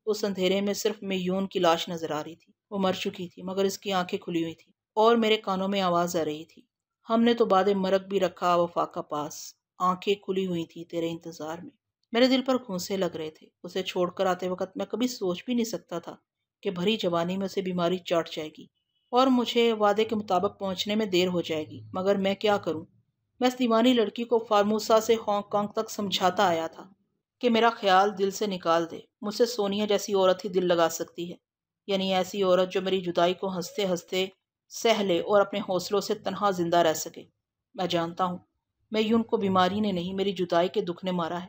[SPEAKER 1] اس اندھیرے میں صرف میون کی لاش نظر آ رہی تھی۔ وہ مر چکی تھی مگر اس کی آنکھیں کھلی ہوئی تھی اور میرے کانوں میں آواز آ رہی تھی، ہم نے تو بعد مرگ بھی رکھا وفا کا پاس، آنکھیں کھلی ہوئی تھی تیرے انتظار میں۔ میرے دل پر گھونسے لگ رہے تھے۔ اسے چھوڑ کر آتے وقت میں کبھی سوچ بھی نہیں سکتا تھا کہ بھری جوانی میں اسے بیماری چاٹ جائے گی اور مجھے وعدے کے مطابق پہنچنے میں دیر ہو جائے گی۔ مگر میں کیا کروں؟ میں اس دیوانی لڑکی کو فارموسا سے ہانگ کانگ تک سمجھاتا آیا تھا کہ میرا خیال دل سے نکال دے۔ مجھ سے سونیا جیسی عورت ہی دل لگا سکتی ہے، یعنی ایسی عورت جو میری جدائی کو ہنستے ہنستے سہ لے اور اپنے حوصلوں سے تنہا زندہ رہ سکے۔ میں جانتا ہوں میون کو بیماری نے نہیں، میری جدائی کے دکھ نے مارا ہے۔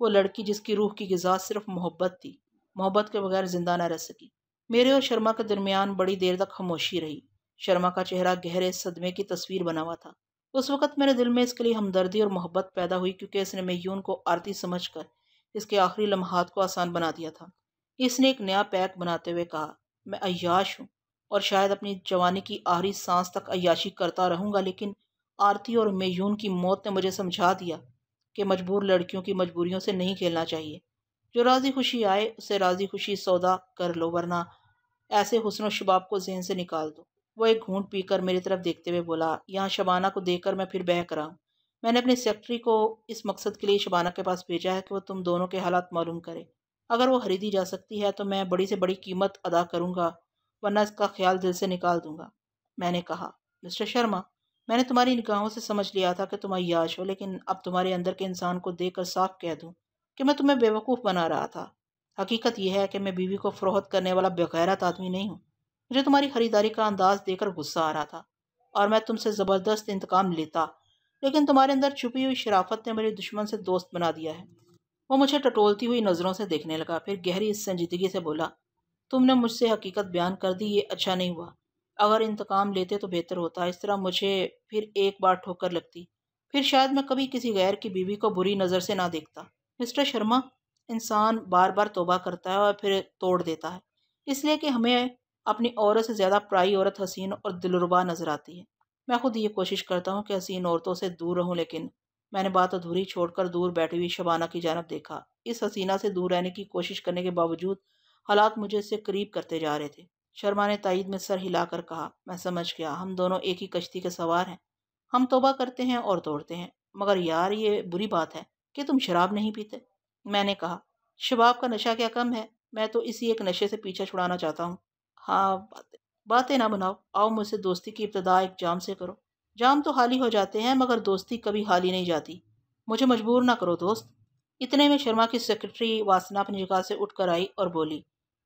[SPEAKER 1] وہ لڑکی جس کی روح کی غذا صرف محبت تھی، محبت کے بغیر زندہ نہ رہ سکی۔ میرے اور شرما کے درمیان بڑی دیر تک خاموشی رہی۔ شرما کا چہرہ گہرے صدمے کی تصویر بنا ہوا تھا۔ اس وقت میرے دل میں اس کے لیے ہمدردی اور محبت پیدا ہوئی کیونکہ اس نے میون کو آرتی سمجھ کر اس کے آخری لمحات کو آسان بنا دیا تھا۔ اس نے ایک نیا پیک بناتے ہوئے کہا، میں عیاش ہوں اور شاید اپنی جوانی کی آخری سانس تک عیاشی کرتا رہوں گا، لیکن آرتی اور میون کی موت نے مجھے سمجھا دیا کہ مجبور لڑکیوں کی مجبوریوں سے نہیں کھیلنا چاہیے۔ جو راضی خوشی آئے اسے راضی خوشی سودا کر لو، ورنہ ایسے حسن و شباب کو ذہن سے نکال دو۔ وہ ایک گھونٹ پی کر میری طرف دیکھتے ہوئے بولا، یہاں شبانہ کو دیکھ کر میں پھر بہک رہا ہوں۔ میں نے اپنے سیکرٹری کو اس مقصد کے لیے شبانہ کے پاس بھیجا ہے کہ وہ تم دونوں کے حالات معلوم کرے۔ اگر وہ خریدی جا سکتی ہے تو میں بڑی سے بڑی قیمت ادا کروں گا، ورنہ اس کا خیال دل سے نکال دوں گا۔ میں نے کہا، مسٹر شرما، میں نے تمہاری نگاہوں سے سمجھ لیا تھا کہ تم عیاش ہو، لیکن اب تمہارے اندر کے انسان کو دیکھ کر صاف کہہ دوں کہ میں تمہیں بیوقوف بنا رہا تھا۔ حقیقت یہ ہے کہ میں بیوی کو فروخت کرنے والا بغیرت آدمی نہیں ہوں۔ مجھے تمہاری خریداری کا انداز دیکھ کر غصہ آ رہا تھا اور میں تم سے زبردست انتقام لیتا، لیکن تمہارے اندر چھپی ہوئی شرافت نے مجھے دشمن سے دوست بنا دیا ہے۔ وہ مجھے ٹٹولتی ہوئی نظروں سے دیکھنے لگا، پھر گہری سنجیدگی سے بولا، تم نے مجھ سے حقیقت بیان کر دی، یہ اچھا نہیں ہوا۔ اگر انتقام لیتے تو بہتر ہوتا، اس طرح مجھے پھر ایک بار ٹھوکر لگتی، پھر شاید میں کبھی کسی غیر کی بیوی کو بری نظر سے نہ دیکھتا۔ مسٹر شرما، انسان بار بار توبہ کرتا ہے اور پھر توڑ دیتا ہے، اس لیے کہ ہمیں اپنی عورت سے زیادہ پرائی عورت حسین اور دلربا نظر آتی ہے۔ میں خود یہ کوشش کرتا ہوں کہ حسین عورتوں سے دور رہوں، لیکن میں نے بات ادھوری چھوڑ کر دور بیٹھی ہوئی شبانہ کی جانب دیکھا۔ اس حسینہ سے دور رہنے کی کوشش کرنے کے باوجود حالات مجھے اس سے قریب کرتے جا رہے تھے۔ شرما نے تائید میں سر ہلا کر کہا، میں سمجھ گیا، ہم دونوں ایک ہی کشتی کے سوار ہیں۔ ہم توبہ کرتے ہیں اور توڑتے ہیں، مگر یار یہ بری بات ہے کہ تم شراب نہیں پیتے۔ میں نے کہا، شباب کا نشہ کیا کم ہے، میں تو اسی ایک نشے سے پیچھا چھڑانا چاہتا ہوں۔ ہاں، باتیں نہ بناؤ، آؤ مجھ سے دوستی کی ابتدا ایک جام سے کرو۔ جام تو خالی ہو جاتے ہیں مگر دوستی کبھی خالی نہیں جاتی، مجھے مجبور نہ کرو دوست۔ اتنے میں شرما کی سیکرٹری واسنا اپنی جگہ سے اٹھ کر آئی اور بولی،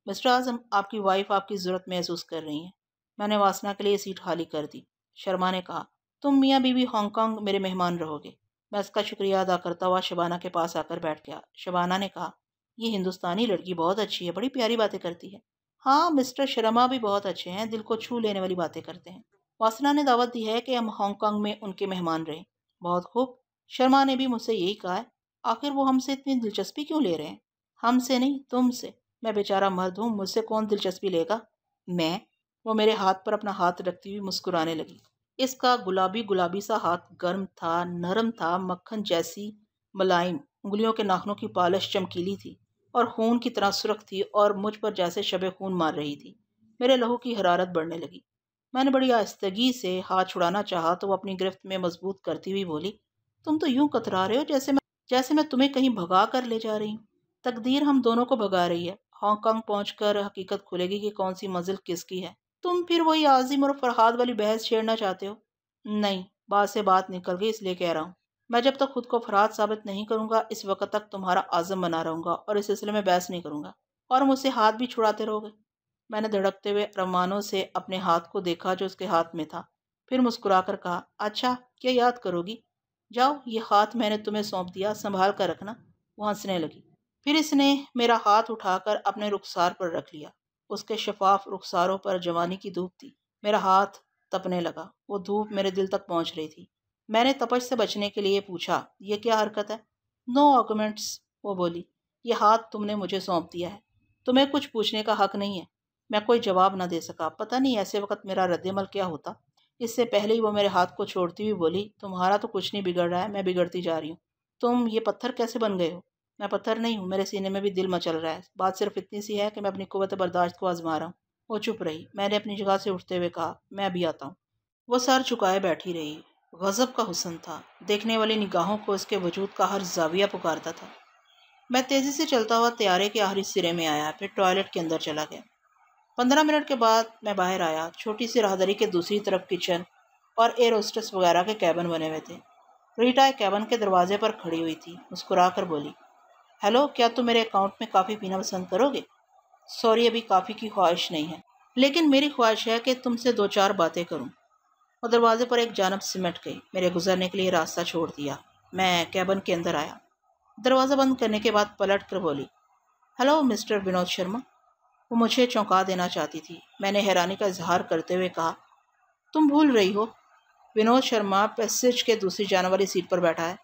[SPEAKER 1] مسٹر اعظم، آپ کی وائف آپ کی ضرورت محسوس کر رہی ہیں۔ میں نے واسنا کے لیے سیٹ خالی کر دی۔ شرما نے کہا، تم میاں بیوی ہانگ کانگ میرے مہمان رہو گے۔ میں اس کا شکریہ ادا کرتا ہوا شبانہ کے پاس آ کر بیٹھ گیا۔ شبانہ نے کہا، یہ ہندوستانی لڑکی بہت اچھی ہے، بڑی پیاری باتیں کرتی ہے۔ ہاں، مسٹر شرما بھی بہت اچھے ہیں، دل کو چھو لینے والی باتیں کرتے ہیں۔ واسنا نے دعوت دی ہے کہ ہم ہانگ کانگ میں ان کے مہمان رہیں۔ بہت خوب، شرما نے بھی مجھ سے یہی کہا ہے۔ آخر وہ ہم سے اتنی دلچسپی کیوں لے رہے ہیں؟ ہم سے نہیں، تم سے۔ میں بیچارہ مرد ہوں، مجھ سے کون دلچسپی لے گا؟ میں؟ وہ میرے ہاتھ پر اپنا ہاتھ رکھتی ہوئی مسکرانے لگی۔ اس کا گلابی سا ہاتھ گرم تھا، نرم تھا، مکھن جیسی ملائم، انگلیوں کے ناخنوں کی پالش چمکیلی تھی اور خون کی طرح سرخ تھی اور مجھ پر جیسے شب خون مار رہی تھی۔ میرے لہو کی حرارت بڑھنے لگی۔ میں نے بڑی آہستگی سے ہاتھ چھڑانا چاہا تو وہ اپنی گرفت میں مضبوط کرتی ہوئی بولی، تم تو یوں کترا رہے ہو جیسے میں تمہیں کہیں بھگا کر لے جا رہی ہوں۔ تقدیر ہم دونوں کو بھگا رہی ہے۔ ہانگ کانگ پہنچ کر حقیقت کھلے گی کہ کون سی منزل کس کی ہے۔ تم پھر وہی عظیم اور فرحاد والی بحث چھیڑنا چاہتے ہو؟ نہیں، بات سے بات نکل گئی، اس لیے کہہ رہا ہوں۔ میں جب تک خود کو فرحاد ثابت نہیں کروں گا اس وقت تک تمہارا عازم بنا رہوں گا اور اس سلسلے میں بحث نہیں کروں گا، اور مجھ سے ہاتھ بھی چھڑاتے رہو گے۔ میں نے دھڑکتے ہوئے رمانوں سے اپنے ہاتھ کو دیکھا جو اس کے ہاتھ میں تھا، پھر مسکرا کر کہا، اچھا کیا یاد کرو گی؟ جاؤ، یہ ہاتھ میں نے تمہیں سونپ دیا، سنبھال کر رکھنا۔ وہ ہنسنے لگی۔ پھر اس نے میرا ہاتھ اٹھا کر اپنے رخسار پر رکھ لیا۔ اس کے شفاف رخساروں پر جوانی کی دھوپ تھی۔ میرا ہاتھ تپنے لگا، وہ دھوپ میرے دل تک پہنچ رہی تھی۔ میں نے تپش سے بچنے کے لیے پوچھا، یہ کیا حرکت ہے؟ نو آرگومنٹس، وہ بولی، یہ ہاتھ تم نے مجھے سونپ دیا ہے، تمہیں کچھ پوچھنے کا حق نہیں ہے۔ میں کوئی جواب نہ دے سکا۔ پتہ نہیں ایسے وقت میرا رد عمل کیا ہوتا۔ اس سے پہلے ہی وہ میرے ہاتھ کو چھوڑتی ہوئی بولی، تمہارا تو کچھ نہیں بگڑ رہا ہے، میں بگڑتی جا رہی ہوں۔ تم یہ پتھر کیسے بن گئے ہو؟ میں پتھر نہیں ہوں، میرے سینے میں بھی دل مچل رہا ہے۔ بات صرف اتنی سی ہے کہ میں اپنی قوت برداشت کو آزما رہا ہوں۔ وہ چپ رہی۔ میں نے اپنی جگہ سے اٹھتے ہوئے کہا، میں ابھی آتا ہوں۔ وہ سر جھکائے بیٹھی رہی۔ غضب کا حسن تھا، دیکھنے والی نگاہوں کو اس کے وجود کا ہر زاویہ پکارتا تھا۔ میں تیزی سے چلتا ہوا طیارے کے آخری سرے میں آیا، پھر ٹوائلٹ کے اندر چلا گیا۔ 15 منٹ کے بعد میں باہر آیا۔ چھوٹی سی راہداری کے دوسری طرف کچن اور ایئر ہوسٹس وغیرہ کے کیبن بنے ہوئے تھے۔ ریٹا ایک کیبن کے دروازے پر کھڑی ہوئی تھی، مسکرا کر بولی، ہیلو، کیا تم میرے اکاؤنٹ میں کافی پینا پسند کرو گے؟ سوری، ابھی کافی کی خواہش نہیں ہے، لیکن میری خواہش ہے کہ تم سے 2-4 باتیں کروں۔ وہ دروازے پر ایک جانب سمٹ گئی، میرے گزرنے کے لیے راستہ چھوڑ دیا۔ میں کیبن کے اندر آیا۔ دروازہ بند کرنے کے بعد پلٹ کر بولی، ہیلو مسٹر ونود شرما۔ وہ مجھے چونکا دینا چاہتی تھی۔ میں نے حیرانی کا اظہار کرتے ہوئے کہا، تم بھول رہی ہو، ونود شرما پیسیج کے دوسری جانب والی سیٹ پر بیٹھا ہے۔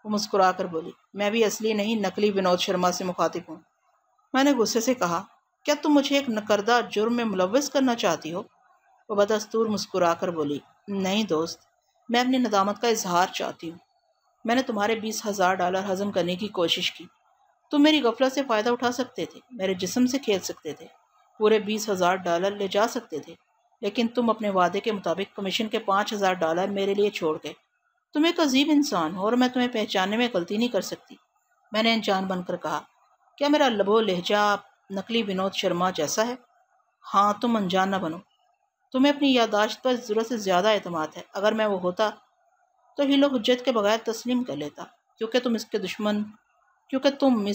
[SPEAKER 1] وہ مسکرا کر بولی، میں بھی اصلی نہیں نقلی ونود شرما سے مخاطب ہوں۔ میں نے غصے سے کہا، کیا تم مجھے ایک نکردہ جرم میں ملوث کرنا چاہتی ہو؟ وہ بدستور مسکرا کر بولی، نہیں دوست، میں اپنی ندامت کا اظہار چاہتی ہوں۔ میں نے تمہارے $20,000 ہضم کرنے کی کوشش کی۔ تم میری غفلت سے فائدہ اٹھا سکتے تھے، میرے جسم سے کھیل سکتے تھے، پورے $20,000 لے جا سکتے تھے، لیکن تم اپنے وعدے کے مطابق کمیشن کے $5,000 میرے لیے چھوڑ گئے۔ تم ایک عجیب انسان ہو اور میں تمہیں پہچاننے میں غلطی نہیں کر سکتی۔ میں نے انجان بن کر کہا، کیا میرا لب و لہجہ نقلی ونود شرما جیسا ہے؟ ہاں، تم انجان نہ بنو۔ تمہیں اپنی یادداشت پر ضرورت سے زیادہ اعتماد ہے۔ اگر میں وہ ہوتا تو حیل و حجت کے بغیر تسلیم کر لیتا، کیونکہ تم اس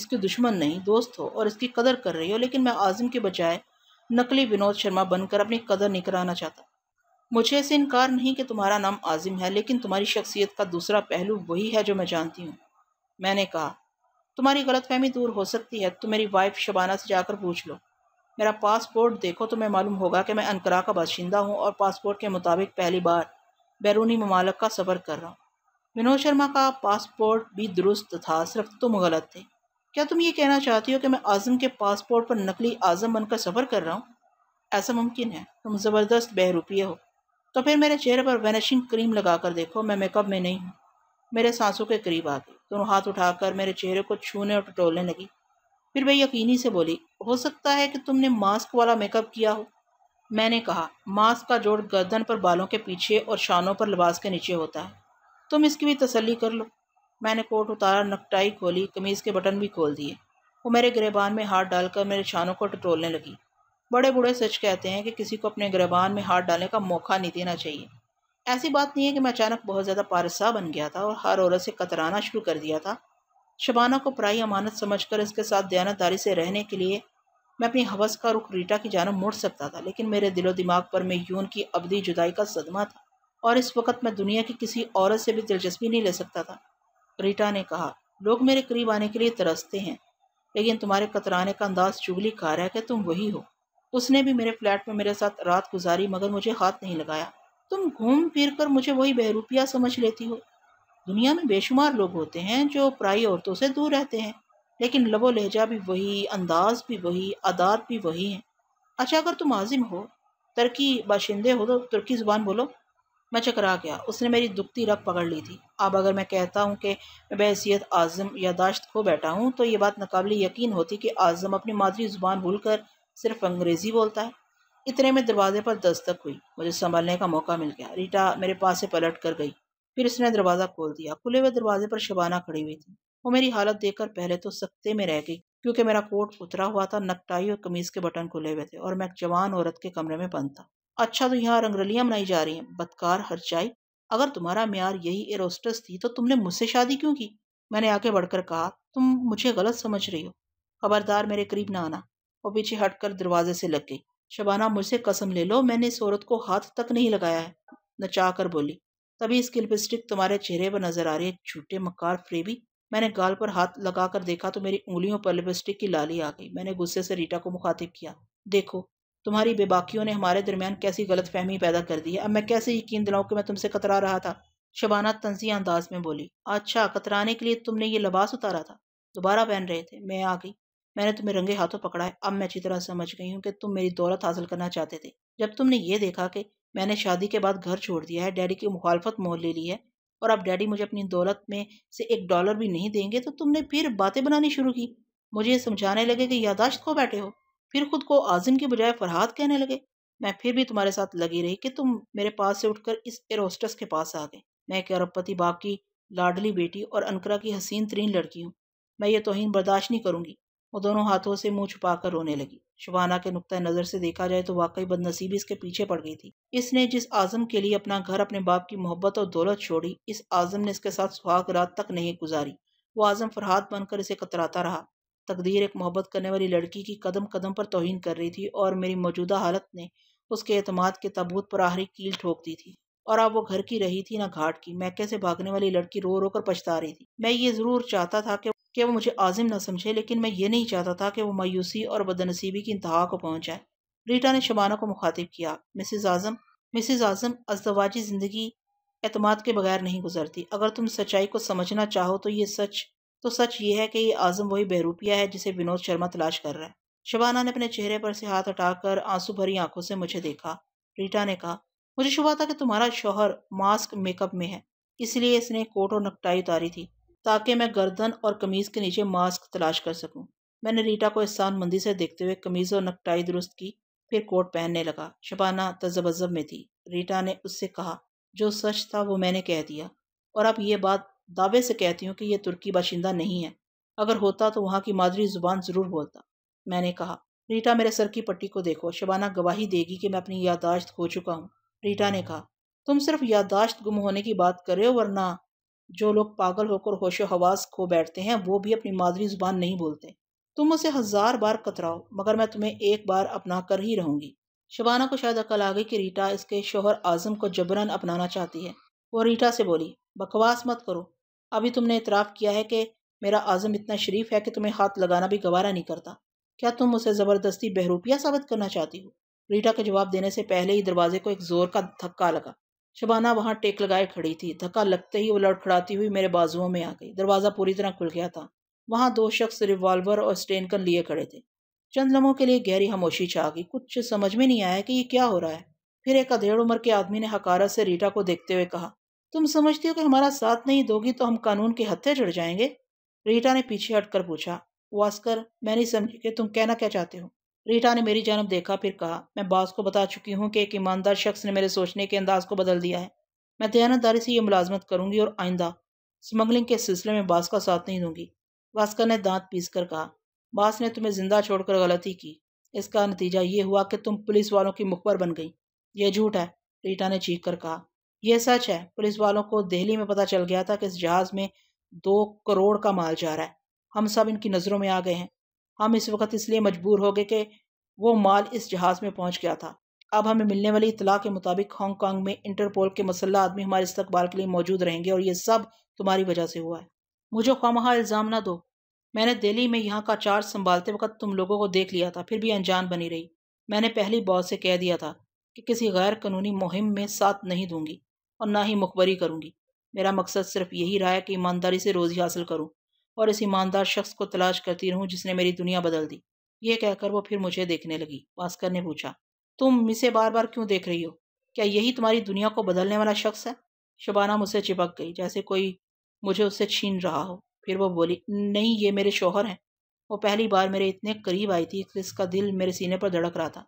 [SPEAKER 1] کے دشمن نہیں، دوست ہو اور اس کی قدر کر رہی ہو، لیکن میں عازم کے بجائے نقلی ونود شرما بن کر اپنی قدر نہیں کرانا چاہتا۔ مجھے ایسے انکار نہیں کہ تمہارا نام عازم ہے، لیکن تمہاری شخصیت کا دوسرا پہلو وہی ہے جو میں جانتی ہوں۔ میں نے کہا، تمہاری غلط فہمی دور ہو سکتی ہے، تم میری وائف شبانہ سے جا کر پوچھ لو۔ میرا پاسپورٹ دیکھو، تمہیں معلوم ہوگا کہ میں انقرہ کا باشندہ ہوں اور پاسپورٹ کے مطابق پہلی بار بیرونی ممالک کا سفر کر رہا ہوں۔ ونود شرما کا پاسپورٹ بھی درست تھا، صرف تم غلط تھے۔ کیا تم یہ کہنا چاہتی ہو کہ میں اعظم کے پاسپورٹ پر نقلی اعظم بن کر سفر کر رہا ہوں؟ ایسا ممکن ہے، تم زبردست بہروپیے ہو۔ تو پھر میرے چہرے پر وینشنگ کریم لگا کر دیکھو، میں میک اپ میں نہیں ہوں۔ میرے سانسوں کے قریب آ گئی، دونوں ہاتھ اٹھا کر میرے چہرے کو چھونے اور ٹٹولنے لگی، پھر بے یقینی سے بولی، ہو سکتا ہے کہ تم نے ماسک والا میک اپ کیا ہو۔ میں نے کہا، ماسک کا جوڑ گردن پر بالوں کے پیچھے اور شانوں پر لباس کے نیچے ہوتا ہے، تم اس کی بھی تسلی کر لو۔ میں نے کوٹ اتارا، نکٹائی کھولی، قمیض کے بٹن بھی کھول دیے۔ وہ میرے گریبان میں ہاتھ ڈال کر میرے شانوں کو ٹٹولنے لگی۔ بڑے بوڑھے سچ کہتے ہیں کہ کسی کو اپنے گریبان میں ہاتھ ڈالنے کا موقع نہیں دینا چاہیے۔ ایسی بات نہیں ہے کہ میں اچانک بہت زیادہ پارسا بن گیا تھا اور ہر عورت سے کترانا شروع کر دیا تھا۔ شبانہ کو پرائی امانت سمجھ کر اس کے ساتھ دیانتداری سے رہنے کے لیے میں اپنی ہوس کا رخ ریٹا کی جانب موڑ سکتا تھا، لیکن میرے دل و دماغ پر میون کی ابدی جدائی کا صدمہ تھا اور اس وقت میں دنیا کی کسی عورت سے بھی دلچسپی نہیں لے سکتا تھا۔ ریٹا نے کہا، لوگ میرے قریب آنے کے لیے ترستے ہیں، لیکن تمہارے کترانے کا انداز چغلی کھا رہا ہے کہ تم وہی ہو۔ اس نے بھی میرے فلیٹ میں میرے ساتھ رات گزاری، مگر مجھے ہاتھ نہیں لگایا۔ تم گھوم پھر کر مجھے وہی بہروپیہ سمجھ لیتی ہو۔ دنیا میں بے شمار لوگ ہوتے ہیں جو پرائی عورتوں سے دور رہتے ہیں، لیکن لب و لہجہ بھی وہی، انداز بھی وہی، عادات بھی وہی ہیں۔ اچھا، اگر تم عازم ہو، ترکی باشندے ہو تو ترکی زبان بولو۔ میں چکرا گیا۔ اس نے میری دکھتی رگ پکڑ لی تھی۔ اب اگر میں کہتا ہوں کہ میں بحیثیت اعظم یادداشت کھو بیٹھا ہوں تو یہ بات ناقابل یقین ہوتی کہ اعظم اپنی مادری زبان بھول کر صرف انگریزی بولتا ہے۔ اتنے میں دروازے پر دستک ہوئی۔ مجھے سنبھلنے کا موقع مل گیا۔ ریٹا میرے پاس سے پلٹ کر گئی۔ پھر اس نے دروازہ کھول دیا۔ کھلے ہوئے دروازے پر شبانہ کھڑی ہوئی تھی۔ وہ میری حالت دیکھ کر پہلے تو سکتے میں رہ گئی، کیونکہ میرا کوٹ اترا ہوا تھا، نکٹائی اور قمیض کے بٹن کھلے ہوئے تھے اور میں ایک جوان عورت کے کمرے میں بند تھا۔ اچھا، تو یہاں رنگرلیاں منائی جا رہی ہیں؟ بدکار ہرجائی، اگر تمہارا معیار یہی ایروسٹس تھی تو تم نے مجھ سے شادی کیوں کی؟ میں نے آگے بڑھ کر کہا۔ تم مجھے غلط سمجھ رہی ہو، خبردار میرے قریب نہ آنا۔ وہ پیچھے ہٹ کر دروازے سے لگ گئی۔ شبانہ، مجھ سے قسم لے لو، میں نے اس عورت کو ہاتھ تک نہیں لگایا ہے، نچا کر بولی۔ تبھی اس کی لپسٹک تمہارے چہرے پر نظر آ رہی ہے، جھوٹے مکار فریبی۔ میں نے گال پر ہاتھ لگا کر دیکھا تو میری انگلیوں پر لپسٹک کی لالی آ گئی۔ میں نے غصے سے ریٹا کو مخاطب کیا۔ دیکھو، تمہاری بے باکیوں نے ہمارے درمیان کیسی غلط فہمی پیدا کر دی ہے۔ اب میں کیسے یقین دلاؤں کہ میں تم سے کترا رہا تھا؟ شبانہ طنزیہ انداز میں بولی۔ اچھا، کترانے کے لیے تم نے یہ لباس اتارا تھا؟ دوبارہ پہن رہے تھے؟ میں آ گئی۔ میں نے تمہیں رنگے ہاتھوں پکڑا ہے۔ اب میں اچھی طرح سمجھ گئی ہوں کہ تم میری دولت حاصل کرنا چاہتے تھے۔ جب تم نے یہ دیکھا کہ میں نے شادی کے بعد گھر چھوڑ دیا ہے، ڈیڈی کی مخالفت مول لے لی ہے اور اب ڈیڈی مجھے اپنی دولت میں سے $1 بھی نہیں دیں گے، تو تم نے پھر باتیں بنانی شروع کی، مجھے یہ سمجھانے لگے کہ یادداشت کھو بیٹھے ہو، پھر خود کو اعظم کی بجائے فرحات کہنے لگے۔ میں پھر بھی تمہارے ساتھ لگی رہی کہ تم میرے پاس سے اٹھ کر اس ایروسٹس کے پاس آ گئے۔ میں ایک ارب پتی باپ کی لاڈلی بیٹی اور انقرہ کی حسین ترین لڑکی ہوں۔ میں یہ توہین برداشت نہیں کروں گی۔ وہ دونوں ہاتھوں سے منہ چھپا کر رونے لگی۔ شبانہ کے نقطۂ نظر سے دیکھا جائے تو واقعی بد نصیبی اس کے پیچھے پڑ گئی تھی۔ اس نے جس اعظم کے لیے اپنا گھر، اپنے باپ کی محبت اور دولت چھوڑی، اس اعظم نے اس کے ساتھ سہاگ رات تک نہیں گزاری۔ وہ اعظم فرحات بن کر اسے کتراتا رہا۔ تقدیر ایک محبت کرنے والی لڑکی کی قدم قدم پر توہین کر رہی تھی اور میری موجودہ حالت نے اس کے اعتماد کے تابوت پر آخری کیل ٹھوک دی تھی۔ اور اب وہ گھر کی رہی تھی نہ گھاٹ کی۔ میکے سے بھاگنے والی لڑکی رو رو کر پچھتا رہی تھی۔ میں یہ ضرور چاہتا تھا کہ وہ مجھے عازم نہ سمجھے، لیکن میں یہ نہیں چاہتا تھا کہ وہ مایوسی اور بدنصیبی کی انتہا کو پہنچ جائے۔ ریٹا نے شبانہ کو مخاطب کیا۔ مسز اعظم، ازدواجی زندگی اعتماد کے بغیر نہیں گزرتی۔ اگر تم سچائی کو سمجھنا چاہو تو سچ یہ ہے کہ یہ اعظم وہی بہروپیہ ہے جسے ونود شرما تلاش کر رہا ہے۔ شبانہ نے اپنے چہرے پر سے ہاتھ ہٹا کر آنسو بھری آنکھوں سے مجھے دیکھا۔ ریٹا نے کہا، مجھے شبہ تھا کہ تمہارا شوہر ماسک میک اپ میں ہے، اس لیے اس نے کوٹ اور نکٹائی اتاری تھی تاکہ میں گردن اور قمیض کے نیچے ماسک تلاش کر سکوں۔ میں نے ریٹا کو احسان مندی سے دیکھتے ہوئے قمیض اور نکٹائی درست کی، پھر کوٹ پہننے لگا۔ شبانہ تذبذب میں تھی۔ ریٹا نے اس سے کہا، جو سچ تھا وہ میں نے کہہ دیا، اور اب یہ بات دعوے سے کہتی ہوں کہ یہ ترکی باشندہ نہیں ہے۔ اگر ہوتا تو وہاں کی مادری زبان ضرور بولتا۔ میں نے کہا، ریٹا میرے سر کی پٹی کو دیکھو، شبانہ گواہی دے گی کہ میں اپنی یادداشت کھو چکا ہوں۔ ریٹا نے کہا، تم صرف یادداشت گم ہونے کی بات کر رہے ہو، ورنہ جو لوگ پاگل ہو کر ہوش و حواس کھو بیٹھتے ہیں وہ بھی اپنی مادری زبان نہیں بولتے۔ تم اسے 1000 بار کتراؤ مگر میں تمہیں ایک بار اپنا کر ہی رہوں گی۔ شبانہ کو شاید عقل آ گئی کہ ریٹا اس کے شوہر اعظم کو جبراً اپنانا چاہتی ہے۔ وہ ریٹا سے بولی، بکواس مت کرو، ابھی تم نے اعتراف کیا ہے کہ میرا اعظم اتنا شریف ہے کہ تمہیں ہاتھ لگانا بھی گوارا نہیں کرتا۔ کیا تم اسے زبردستی بہروپیہ ثابت کرنا چاہتی ہو؟ ریٹا کے جواب دینے سے پہلے ہی دروازے کو ایک زور کا دھکا لگا۔ شبانہ وہاں ٹیک لگائے کھڑی تھی۔ دھکا لگتے ہی وہ لڑکھڑاتی ہوئی میرے بازوؤں میں آ گئی۔ دروازہ پوری طرح کھل گیا تھا۔ وہاں 2 شخص ریوالور اور اسٹین گن لیے کھڑے تھے۔ چند لمحوں کے لیے گہری خاموشی چھا گئی۔ کچھ سمجھ میں نہیں آیا کہ یہ کیا ہو رہا ہے۔ پھر ایک ادھیڑ عمر کے آدمی نے حقارت سے ریٹا کو دیکھتے ہوئے کہا، تم سمجھتی ہو کہ ہمارا ساتھ نہیں دو گی تو ہم قانون کے ہتھے چڑھ جائیں گے؟ ریٹا نے پیچھے ہٹ کر پوچھا۔ واسکر، میں نہیں سمجھی کہ تم کہنا کیا چاہتے ہو۔ ریٹا نے میری جانب دیکھا، پھر کہا، میں باس کو بتا چکی ہوں کہ ایک ایماندار شخص نے میرے سوچنے کے انداز کو بدل دیا ہے۔ میں دیانتداری سے یہ ملازمت کروں گی اور آئندہ سمگلنگ کے سلسلے میں باس کا ساتھ نہیں دوں گی۔ واسکر نے دانت پیس کر کہا، باس نے تمہیں زندہ چھوڑ کر غلطی کی، اس کا نتیجہ یہ ہوا کہ تم پولیس والوں کی مخبر بن گئی۔ یہ جھوٹ ہے، ریٹا نے چیخ کر کہا۔ یہ سچ ہے، پولیس والوں کو دہلی میں پتہ چل گیا تھا کہ اس جہاز میں 2 کروڑ کا مال جا رہا ہے۔ ہم سب ان کی نظروں میں آ گئے ہیں۔ ہم اس وقت اس لیے مجبور ہو گئے کہ وہ مال اس جہاز میں پہنچ گیا تھا۔ اب ہمیں ملنے والی اطلاع کے مطابق ہانگ کانگ میں انٹرپول کے مسلح آدمی ہمارے استقبال کے لیے موجود رہیں گے، اور یہ سب تمہاری وجہ سے ہوا ہے۔ مجھے خواہ الزام نہ دو۔ میں نے دہلی میں یہاں کا چارج سنبھالتے وقت تم لوگوں کو دیکھ لیا تھا، پھر بھی انجان بنی رہی۔ میں نے پہلی باس سے کہہ دیا تھا کہ کسی غیر قانونی مہم میں ساتھ نہیں دوں گی اور نہ ہی مخبری کروں گی۔ میرا مقصد صرف یہی رہا ہے کہ ایمانداری سے روزی حاصل کروں اور اس ایماندار شخص کو تلاش کرتی رہوں جس نے میری دنیا بدل دی۔ یہ کہہ کر وہ پھر مجھے دیکھنے لگی۔ واسکر نے پوچھا، تم اسے بار بار کیوں دیکھ رہی ہو؟ کیا یہی تمہاری دنیا کو بدلنے والا شخص ہے؟ شبانہ مجھ سے چپک گئی جیسے کوئی مجھے اس سے چھین رہا ہو۔ پھر وہ بولی، نہیں، یہ میرے شوہر ہیں۔ وہ پہلی بار میرے اتنے قریب آئی تھی کہ اس کا دل میرے سینے پر دھڑک رہا تھا،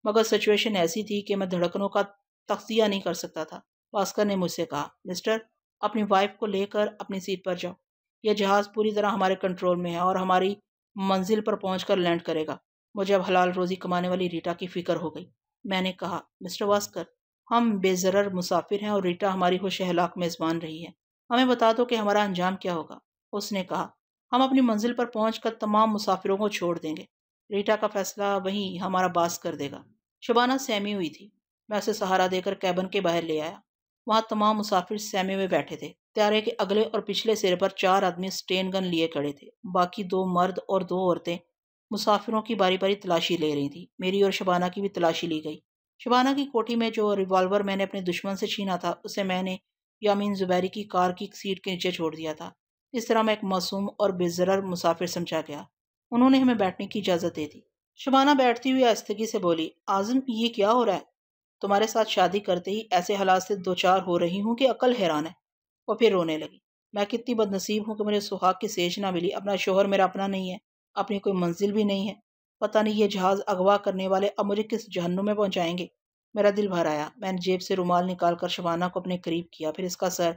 [SPEAKER 1] مگر سچویشن ایسی تھی کہ میں دھڑکنوں کا تخطیہ نہیں کر سکتا تھا۔ بھاسکر نے مجھ سے کہا، مسٹر، اپنی وائف کو لے کر اپنی سیٹ پر جاؤ۔ یہ جہاز پوری طرح ہمارے کنٹرول میں ہے اور ہماری منزل پر پہنچ کر لینڈ کرے گا۔ مجھے اب حلال روزی کمانے والی ریٹا کی فکر ہو گئی۔ میں نے کہا، مسٹر بھاسکر، ہم بے ضرر مسافر ہیں اور ریٹا ہماری خوش ہلاک میزبان رہی ہے۔ ہمیں بتا دو کہ ہمارا انجام کیا ہوگا۔ اس نے کہا، ہم اپنی منزل پر پہنچ کر تمام مسافروں کو چھوڑ دیں گے۔ ریٹا کا فیصلہ وہیں ہمارا باس کر دے گا۔ شبانہ سہمی ہوئی تھی۔ میں اسے سہارا دے کر کیبن کے باہر لے آیا۔ وہاں تمام مسافر سہمے ہوئے بیٹھے تھے۔ طیارے کے اگلے اور پچھلے سرے پر 4 آدمی سٹین گن لیے کھڑے تھے۔ باقی 2 مرد اور 2 عورتیں مسافروں کی باری باری تلاشی لے رہی تھیں۔ میری اور شبانہ کی بھی تلاشی لی گئی۔ شبانہ کی کوٹھی میں جو ریوالور میں نے اپنے دشمن سے چھینا تھا، اسے میں نے یامین زبیری کی کار کی سیٹ کے نیچے چھوڑ دیا تھا۔ اس طرح میں ایک معصوم اور بے ضرر مسافر سمجھا گیا۔ انہوں نے ہمیں بیٹھنے کی اجازت دے دی۔ شبانہ بیٹھتی ہوئی آہستگی سے بولی، اعظم، یہ کیا ہو رہا ہے؟ تمہارے ساتھ شادی کرتے ہی ایسے حالات سے دوچار ہو رہی ہوں کہ عقل حیران ہے۔ وہ پھر رونے لگی۔ میں کتنی بد نصیب ہوں کہ مجھے سہاگ کی سیج نہ ملی۔ اپنا شوہر میرا اپنا نہیں ہے، اپنی کوئی منزل بھی نہیں ہے۔ پتہ نہیں یہ جہاز اغوا کرنے والے اب مجھے کس جہنم میں پہنچائیں گے۔ میرا دل بھر آیا۔ میں نے جیب سے رومال نکال کر شبانہ کو اپنے قریب کیا، پھر اس کا سر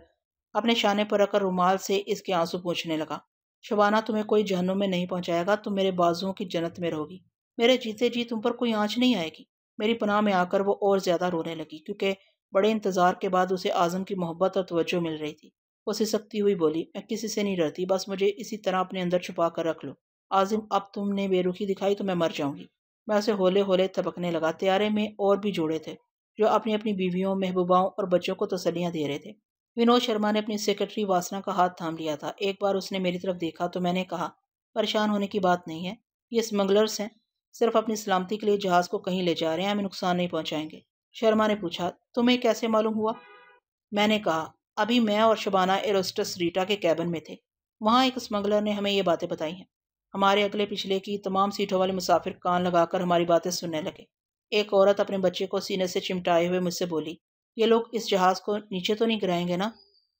[SPEAKER 1] اپنے شانے پر رکھ کر رومال سے اس کے آنسو پوچھنے لگا۔ شبانہ، تمہیں کوئی جہنم میں نہیں پہنچائے گا، تم میرے بازوؤں کی جنت میں رہو گی۔ میرے جیتے جی تم پر کوئی آنچ نہیں آئے گی۔ میری پناہ میں آ کر وہ اور زیادہ رونے لگی، کیونکہ بڑے انتظار کے بعد اسے اعظم کی محبت اور توجہ مل رہی تھی۔ وہ سسکتی ہوئی بولی، میں کسی سے نہیں ڈرتی، بس مجھے اسی طرح اپنے اندر چھپا کر رکھ لو۔ اعظم، اب تم نے بے رخی دکھائی تو میں مر جاؤں گی۔ میں اسے ہولے ہولے تھپکنے لگا۔ طیارے میں اور بھی جوڑے تھے جو اپنی اپنی بیویوں، محبوباؤں اور بچوں کو تسلیاں دے رہے تھے۔ ونود شرما نے اپنی سیکرٹری واسنا کا ہاتھ تھام لیا تھا۔ ایک بار اس نے میری طرف دیکھا تو میں نے کہا، پریشان ہونے کی بات نہیں ہے، یہ اسمگلرز ہیں، صرف اپنی سلامتی کے لیے جہاز کو کہیں لے جا رہے ہیں، ہمیں نقصان نہیں پہنچائیں گے۔ شرما نے پوچھا، تمہیں کیسے معلوم ہوا؟ میں نے کہا، ابھی میں اور شبانہ ایروسٹس ریٹا کے کیبن میں تھے، وہاں ایک اسمگلر نے ہمیں یہ باتیں بتائی ہیں۔ ہمارے اگلے پچھلے کی تمام سیٹوں والے مسافر کان لگا کر ہماری باتیں سننے لگے۔ ایک عورت اپنے بچے کو سینے سے چمٹائے ہوئے مجھ سے بولی، یہ لوگ اس جہاز کو نیچے تو نہیں گرائیں گے نا؟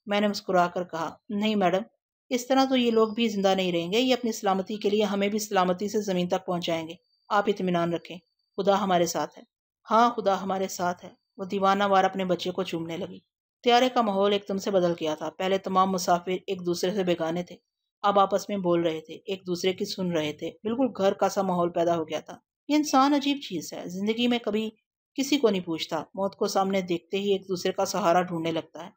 [SPEAKER 1] میں نے مسکرا کر کہا، نہیں میڈم، اس طرح تو یہ لوگ بھی زندہ نہیں رہیں گے، یہ اپنی سلامتی کے لیے ہمیں بھی سلامتی سے زمین تک پہنچائیں گے۔ آپ اطمینان رکھیں، خدا ہمارے ساتھ ہے۔ ہاں، خدا ہمارے ساتھ ہے۔ وہ دیوانہ وار اپنے بچے کو چومنے لگی۔ طیارے کا ماحول ایک دم سے بدل گیا تھا۔ پہلے تمام مسافر ایک دوسرے سے بیگانے تھے، اب آپس میں بول رہے تھے، ایک دوسرے کی سن رہے تھے، بالکل گھر کا سا ماحول پیدا ہو گیا تھا۔ یہ انسان عجیب چیز ہے، زندگی میں کبھی کسی کو نہیں پوچھتا، موت کو سامنے دیکھتے ہی ایک دوسرے کا سہارا ڈھونڈنے لگتا ہے۔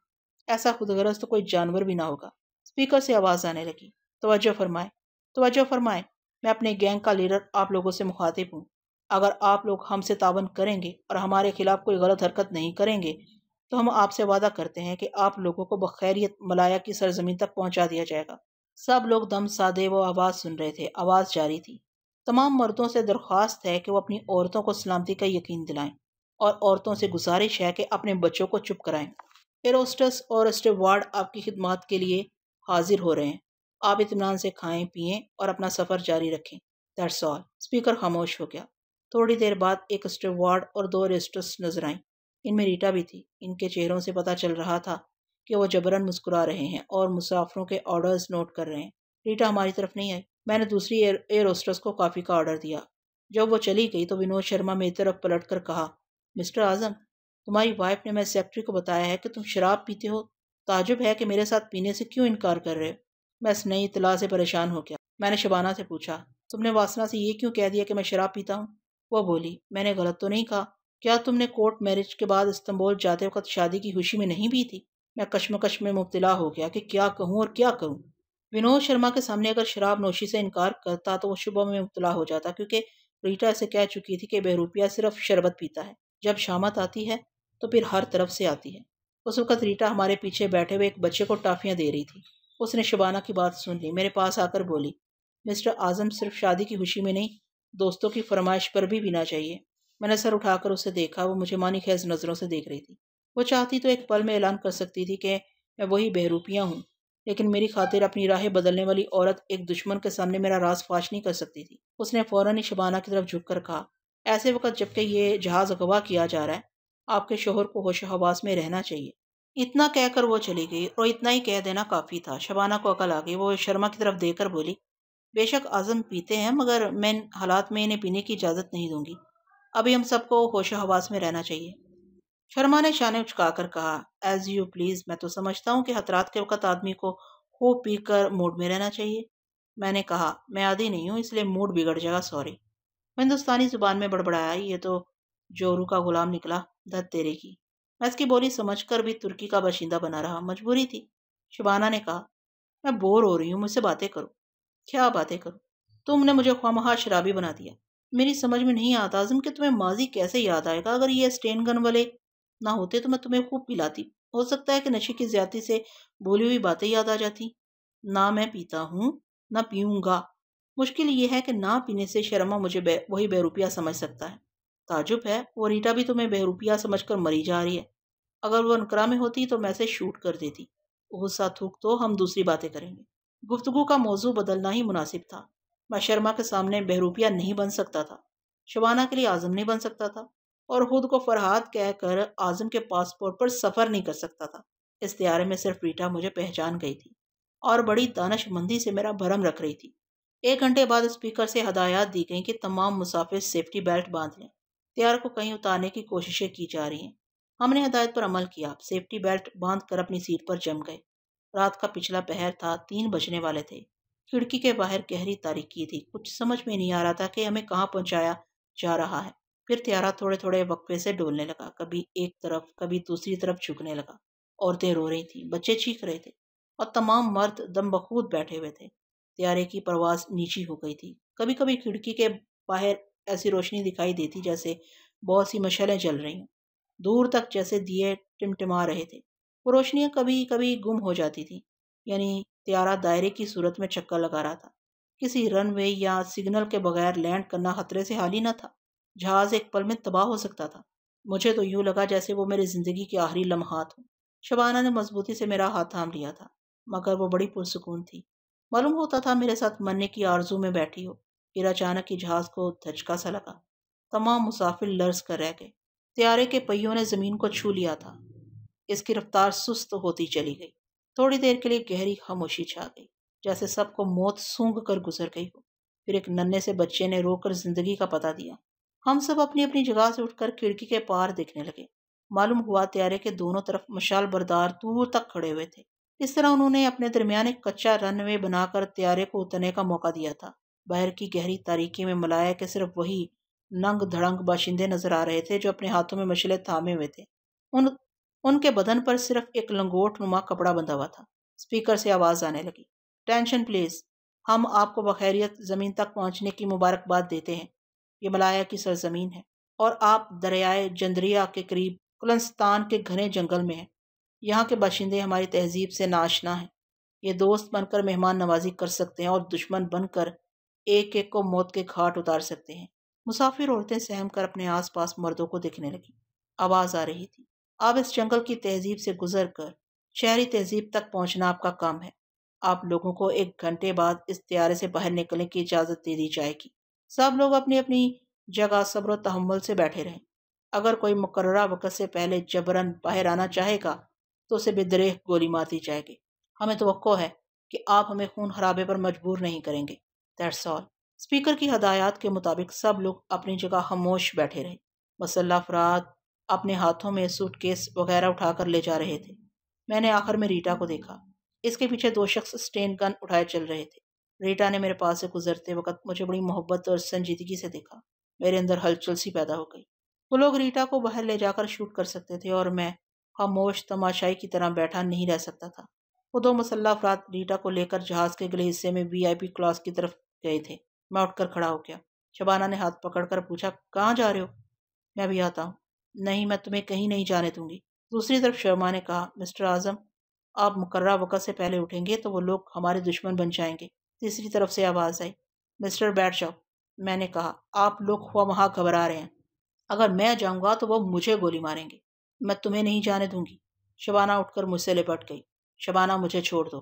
[SPEAKER 1] ایسا خود غرض تو کوئی جانور بھی نہ ہوگا۔ اسپیکر سے آواز آنے لگی، توجہ فرمائیں، توجہ فرمائیں، میں اپنے گینگ کا لیڈر آپ لوگوں سے مخاطب ہوں۔ اگر آپ لوگ ہم سے تعاون کریں گے اور ہمارے خلاف کوئی غلط حرکت نہیں کریں گے تو ہم آپ سے وعدہ کرتے ہیں کہ آپ لوگوں کو بخیریت ملایا کی سرزمین تک پہنچا دیا جائے گا۔ سب لوگ دم سادے وہ آواز سن رہے تھے۔ آواز جاری تھی، تمام مردوں سے درخواست ہے کہ وہ اپنی عورتوں کو سلامتی کا یقین دلائیں، اور عورتوں سے گزارش ہے کہ اپنے بچوں کو چپ کرائیں۔ ایروسٹس اور اسٹیوارڈ آپ کی خدمات کے لیے حاضر ہو رہے ہیں۔ آپ اطمینان سے کھائیں پئیں اور اپنا سفر جاری رکھیں۔ That's all. اسپیکر خاموش ہو گیا۔ تھوڑی دیر بعد ایک اسٹیوارڈ اور 2 ایروسٹس نظر آئیں۔ ان میں ریٹا بھی تھی۔ ان کے چہروں سے پتہ چل رہا تھا کہ وہ جبراً مسکرا رہے ہیں اور مسافروں کے آرڈرز نوٹ کر رہے ہیں۔ ریٹا ہماری طرف نہیں آئی۔ میں نے دوسری ایروسٹس کو کافی کا آرڈر دیا۔ جب وہ چلی گئی تو ونود شرما میری طرف پلٹ کر کہا، مسٹر اعظم، تمہاری وائف نے میں سیکرٹری کو بتایا ہے کہ تم شراب پیتے ہو۔ تعجب ہے کہ میرے ساتھ پینے سے کیوں انکار کر رہے ہو؟ میں اس نئی اطلاع سے پریشان ہو گیا۔ میں نے شبانہ سے پوچھا، تم نے واسنا سے یہ کیوں کہہ دیا کہ میں شراب پیتا ہوں؟ وہ بولی، میں نے غلط تو نہیں کہا؟ کیا تم نے کورٹ میرج کے بعد استنبول جاتے وقت شادی کی خوشی میں نہیں پی تھی؟ میں کشمکش میں مبتلا ہو گیا کہ کیا کہوں اور کیا کروں۔ ونود شرما کے سامنے اگر شراب نوشی سے انکار کرتا تو وہ شبہ میں مبتلا ہو جاتا، کیونکہ ریٹا اسے کہہ چکی تھی کہ بہروپیہ صرف شربت پیتا ہے، جب شامت آتی ہے تو پھر ہر طرف سے آتی ہے۔ اس وقت ریٹا ہمارے پیچھے بیٹھے ہوئے ایک بچے کو ٹافیاں دے رہی تھی۔ اس نے شبانہ کی بات سن لی، میرے پاس آ کر بولی، مسٹر اعظم صرف شادی کی خوشی میں نہیں، دوستوں کی فرمائش پر بھی پینا چاہیے۔ میں نے سر اٹھا کر اسے دیکھا، وہ مجھے معنی خیز نظروں سے دیکھ رہی تھی۔ وہ چاہتی تو ایک پل میں اعلان کر سکتی تھی کہ میں وہی بہروپیہ ہوں، لیکن میری خاطر اپنی راہیں بدلنے والی عورت ایک دشمن کے سامنے میرا راز فاش نہیں کر سکتی تھی۔ اس نے فوراً ہی شبانہ کی طرف جھک کر کہا، ایسے وقت جبکہ یہ جہاز اغوا کیا جا رہا ہے، آپ کے شوہر کو ہوش و حواس میں رہنا چاہیے۔ اتنا کہہ کر وہ چلی گئی اور اتنا ہی کہہ دینا کافی تھا۔ شبانہ کو عقل آ گئی، وہ شرما کی طرف دیکھ کر بولی، بے شک اعظم پیتے ہیں مگر میں ان حالات میں انہیں پینے کی اجازت نہیں دوں گی۔ ابھی ہم سب کو ہوش و حواس میں رہنا چاہیے۔ شرما نے شانے اچکا کر کہا، ایز یو پلیز، میں تو سمجھتا ہوں کہ خطرات کے وقت آدمی کو خوب پی کر موڈ میں رہنا چاہیے۔ میں نے کہا، میں عادی نہیں ہوں اس لیے موڈ بگڑ جائے گا، سوری۔ ہندوستانی زبان میں بڑبڑایا، یہ تو جورو کا غلام نکلا، دھت تیرے کی۔ میں اس کی بولی سمجھ کر بھی ترکی کا باشندہ بنا رہا، مجبوری تھی۔ شبانہ نے کہا، میں بور ہو رہی ہوں، مجھ سے باتیں کرو۔ کیا باتیں کرو؟ تم نے مجھے خواہ شرابی بنا دیا۔ میری سمجھ میں نہیں آتا اعظم کہ تمہیں ماضی کیسے یاد آئے گا۔ اگر یہ سٹین گن والے نہ ہوتے تو میں تمہیں خوب پلاتی۔ ہو سکتا ہے کہ نشے کی زیادتی سے بولی ہوئی باتیں یاد آ جاتی۔ نہ میں پیتا ہوں، نہ پیوں گا۔ مشکل یہ ہے کہ نہ پینے سے شرما مجھے وہی بے روپیہ سمجھ سکتا ہے۔ تعجب ہے، وہ ریٹا بھی تمہیں بے روپیہ سمجھ کر مری جا رہی ہے۔ اگر وہ انقرہ میں ہوتی تو میں سے شوٹ کر دیتی۔ غصہ تھوک تو ہم دوسری باتیں کریں گے۔ گفتگو کا موضوع بدلنا ہی مناسب تھا۔ میں شرما کے سامنے بہروپیہ نہیں بن سکتا تھا، شبانہ کے لیے اعظم نہیں بن سکتا تھا، اور خود کو فرحاد کہہ کر اعظم کے پاسپورٹ پر سفر نہیں کر سکتا تھا۔ اس طیارے میں صرف ریٹا مجھے پہچان گئی تھی اور بڑی دانش مندی سے میرا بھرم رکھ رہی تھی۔ 1 گھنٹے بعد اسپیکر سے ہدایات دی گئیں کہ تمام مسافر سیفٹی بیلٹ باندھ لیں، طیارے کو کہیں اتارنے کی کوششیں کی جا رہی ہیں۔ ہم نے ہدایت پر عمل کیا، سیفٹی بیلٹ باندھ کر اپنی سیٹ پر جم گئے۔ رات کا پچھلا پہر تھا، 3 بجنے والے تھے۔ کھڑکی کے باہر گہری تاریکی تھی، کچھ سمجھ میں نہیں آ رہا تھا کہ ہمیں کہاں پہنچایا جا رہا ہے۔ پھر طیارہ تھوڑے تھوڑے وقفے سے ڈولنے لگا، کبھی ایک طرف کبھی دوسری طرف جھکنے لگا۔ عورتیں رو رہی تھیں، بچے چیخ رہے تھے اور تمام مرد دم بخود بیٹھے ہوئے تھے۔ طیارے کی پرواز نیچی ہو گئی تھی۔ کبھی کبھی کھڑکی کے باہر ایسی روشنی دکھائی دیتی جیسے بہت سی مشعلیں جل رہی ہوں، دور تک جیسے دیے ٹمٹما رہے تھے۔ وہ روشنیاں کبھی کبھی گم ہو جاتی تھی، یعنی طیارہ دائرے کی صورت میں چکر لگا رہا تھا۔ کسی رن وے یا سگنل کے بغیر لینڈ کرنا خطرے سے خالی نہ تھا۔ جہاز ایک پل میں تباہ ہو سکتا تھا۔ مجھے تو یوں لگا جیسے وہ میری زندگی کے آخری لمحات ہوں۔ شبانہ نے مضبوطی سے میرا ہاتھ تھام لیا تھا، مگر وہ بڑی پرسکون تھی۔ معلوم ہوتا تھا میرے ساتھ مرنے کی آرزو میں بیٹھی ہو۔ پھر اچانک ہی جہاز کو دھچکا سا لگا۔ تمام مسافر لرز کر رہ گئے۔ طیارے کے پہیوں نے زمین کو چھو لیا تھا۔ اس کی رفتار سست ہوتی چلی گئی۔ تھوڑی دیر کے لیے گہری خاموشی چھا گئی، جیسے سب کو موت سونگھ کر گزر گئی ہو۔ پھر ایک ننھے سے بچے نے رو کر زندگی کا پتہ دیا۔ ہم سب اپنی اپنی جگہ سے اٹھ کر کھڑکی کے پار دیکھنے لگے۔ معلوم ہوا طیارے کے دونوں طرف مشال بردار دور تک کھڑے ہوئے تھے۔ اس طرح انہوں نے اپنے درمیان ایک کچا رن وے بنا کر طیارے کو اترنے کا موقع دیا تھا۔ باہر کی گہری تاریکی میں ملایا کہ صرف وہی ننگ دھڑنگ باشندے نظر آ رہے تھے جو اپنے ہاتھوں میں مشلیں تھامے ہوئے تھے۔ ان کے بدن پر صرف ایک لنگوٹ نما کپڑا بندھا ہوا تھا۔ اسپیکر سے آواز آنے لگی، ٹینشن پلیز، ہم آپ کو بخیریت زمین تک پہنچنے کی مبارکباد دیتے ہیں۔ یہ ملایا کی سرزمین ہے اور آپ دریائے جندریا کے قریب کلنستان کے گھنے جنگل میں ہیں۔ یہاں کے باشندے ہماری تہذیب سے ناآشنا ہیں۔ یہ دوست بن کر مہمان نوازی کر سکتے ہیں اور دشمن بن کر ایک ایک کو موت کے گھاٹ اتار سکتے ہیں۔ مسافر عورتیں سہم کر اپنے آس پاس مردوں کو دیکھنے لگی۔ آواز آ رہی تھی، آپ اس جنگل کی تہذیب سے گزر کر شہری تہذیب تک پہنچنا آپ کا کام ہے۔ آپ لوگوں کو 1 گھنٹے بعد اس طیارے سے باہر نکلنے کی اجازت دے دی جائے گی۔ سب لوگ اپنی اپنی جگہ صبر و تحمل سے بیٹھے رہیں۔ اگر کوئی مقررہ وقت سے پہلے جبراً باہر آنا چاہے گا تو اسے بدریغ گولی مار دی جائے گی۔ ہمیں توقع ہے کہ آپ ہمیں خون خرابے پر مجبور نہیں کریں گے۔ That's all. اسپیکر کی ہدایات کے مطابق سب لوگ اپنی جگہ خاموش بیٹھے رہے۔ مسلح افراد اپنے ہاتھوں میں سوٹ کیس وغیرہ اٹھا کر لے جا رہے تھے۔ میں نے آخر میں ریٹا کو دیکھا۔ اس کے پیچھے 2 شخص سٹین گن اٹھائے چل رہے تھے۔ ریٹا نے میرے پاس سے گزرتے وقت مجھے بڑی محبت اور سنجیدگی سے دیکھا۔ میرے اندر ہلچل سی پیدا ہو گئی۔ وہ لوگ ریٹا کو باہر لے جا کر شوٹ کر سکتے تھے اور میں خاموش تماشائی کی طرح بیٹھا نہیں رہ سکتا تھا۔ وہ 2 مسلح افراد ریٹا کو لے کر جہاز کے اگلے حصے میں VIP کلاس کی طرف گئے تھے۔ میں اٹھ کر کھڑا ہو گیا۔ شبانہ نے ہاتھ پکڑ کر پوچھا، کہاں جا رہے ہو؟ میں بھی آتا ہوں۔ نہیں، میں تمہیں کہیں نہیں جانے دوں گی۔ دوسری طرف شرما نے کہا، مسٹر اعظم، آپ مقررہ وقت سے پہلے اٹھیں گے تو وہ لوگ ہمارے دشمن بن جائیں گے۔ تیسری طرف سے آواز آئی، مسٹر بیٹھ جاؤ۔ میں نے کہا، آپ لوگ خواہ وہاں گھبرا رہے ہیں۔ اگر میں جاؤں گا تو وہ مجھے گولی ماریں گے۔ میں تمہیں نہیں جانے دوں گی۔ شبانہ اٹھ کر مجھ سے لپٹ گئی۔ شبانہ، مجھے چھوڑ دو۔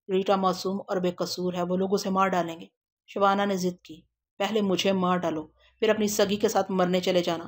[SPEAKER 1] ریٹا معصوم اور بے قصور ہے، وہ لوگ اسے مار ڈالیں گے۔ شبانہ نے ضد کی، پہلے مجھے مار ڈالو، پھر اپنی سگی کے ساتھ مرنے چلے جانا۔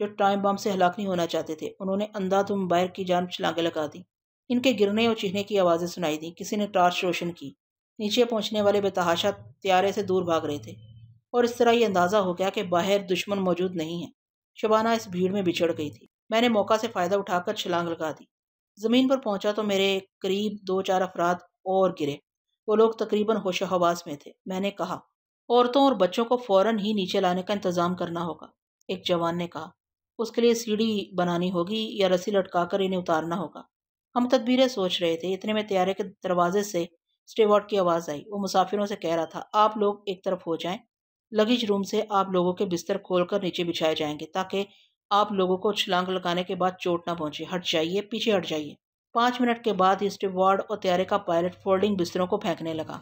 [SPEAKER 1] جو ٹائم بم سے ہلاک نہیں ہونا چاہتے تھے۔ انہوں نے اندھا دھند باہر کی جانب چھلانگیں لگا دی۔ ان کے گرنے اور چیخنے کی آوازیں سنائی دیں۔ کسی نے ٹارچ روشن کی۔ نیچے پہنچنے والے بے تحاشا طیارے سے دور بھاگ رہے تھے، اور اس طرح یہ اندازہ ہو گیا کہ باہر دشمن موجود نہیں ہے۔ شبانہ اس بھیڑ میں بچھڑ گئی تھی۔ میں نے موقع سے فائدہ اٹھا کر چھلانگ لگا دی۔ زمین پر پہنچا تو میرے قریب 2-4 افراد اور گرے۔ وہ لوگ تقریباً ہوش و حواس میں تھے۔ میں نے کہا، عورتوں اور بچوں کو فوراً ہی نیچے لانے کا انتظام کرنا ہوگا۔ ایک جوان نے کہا، اس کے لیے سیڑھی بنانی ہوگی یا رسی لٹکا کر انہیں اتارنا ہوگا۔ ہم تدبیریں سوچ رہے تھے، اتنے میں طیارے کے دروازے سے اسٹیورڈ کی آواز آئی۔ وہ مسافروں سے کہہ رہا تھا، آپ لوگ ایک طرف ہو جائیں، لگیج روم سے آپ لوگوں کے بستر کھول کر نیچے بچھائے جائیں گے تاکہ آپ لوگوں کو چھلانگ لگانے کے بعد چوٹ نہ پہنچے۔ ہٹ جائیے، پیچھے ہٹ جائیے۔ 5 منٹ کے بعد یہ اسٹیورڈ اور طیارے کا پائلٹ فولڈنگ بستروں کو پھینکنے لگا۔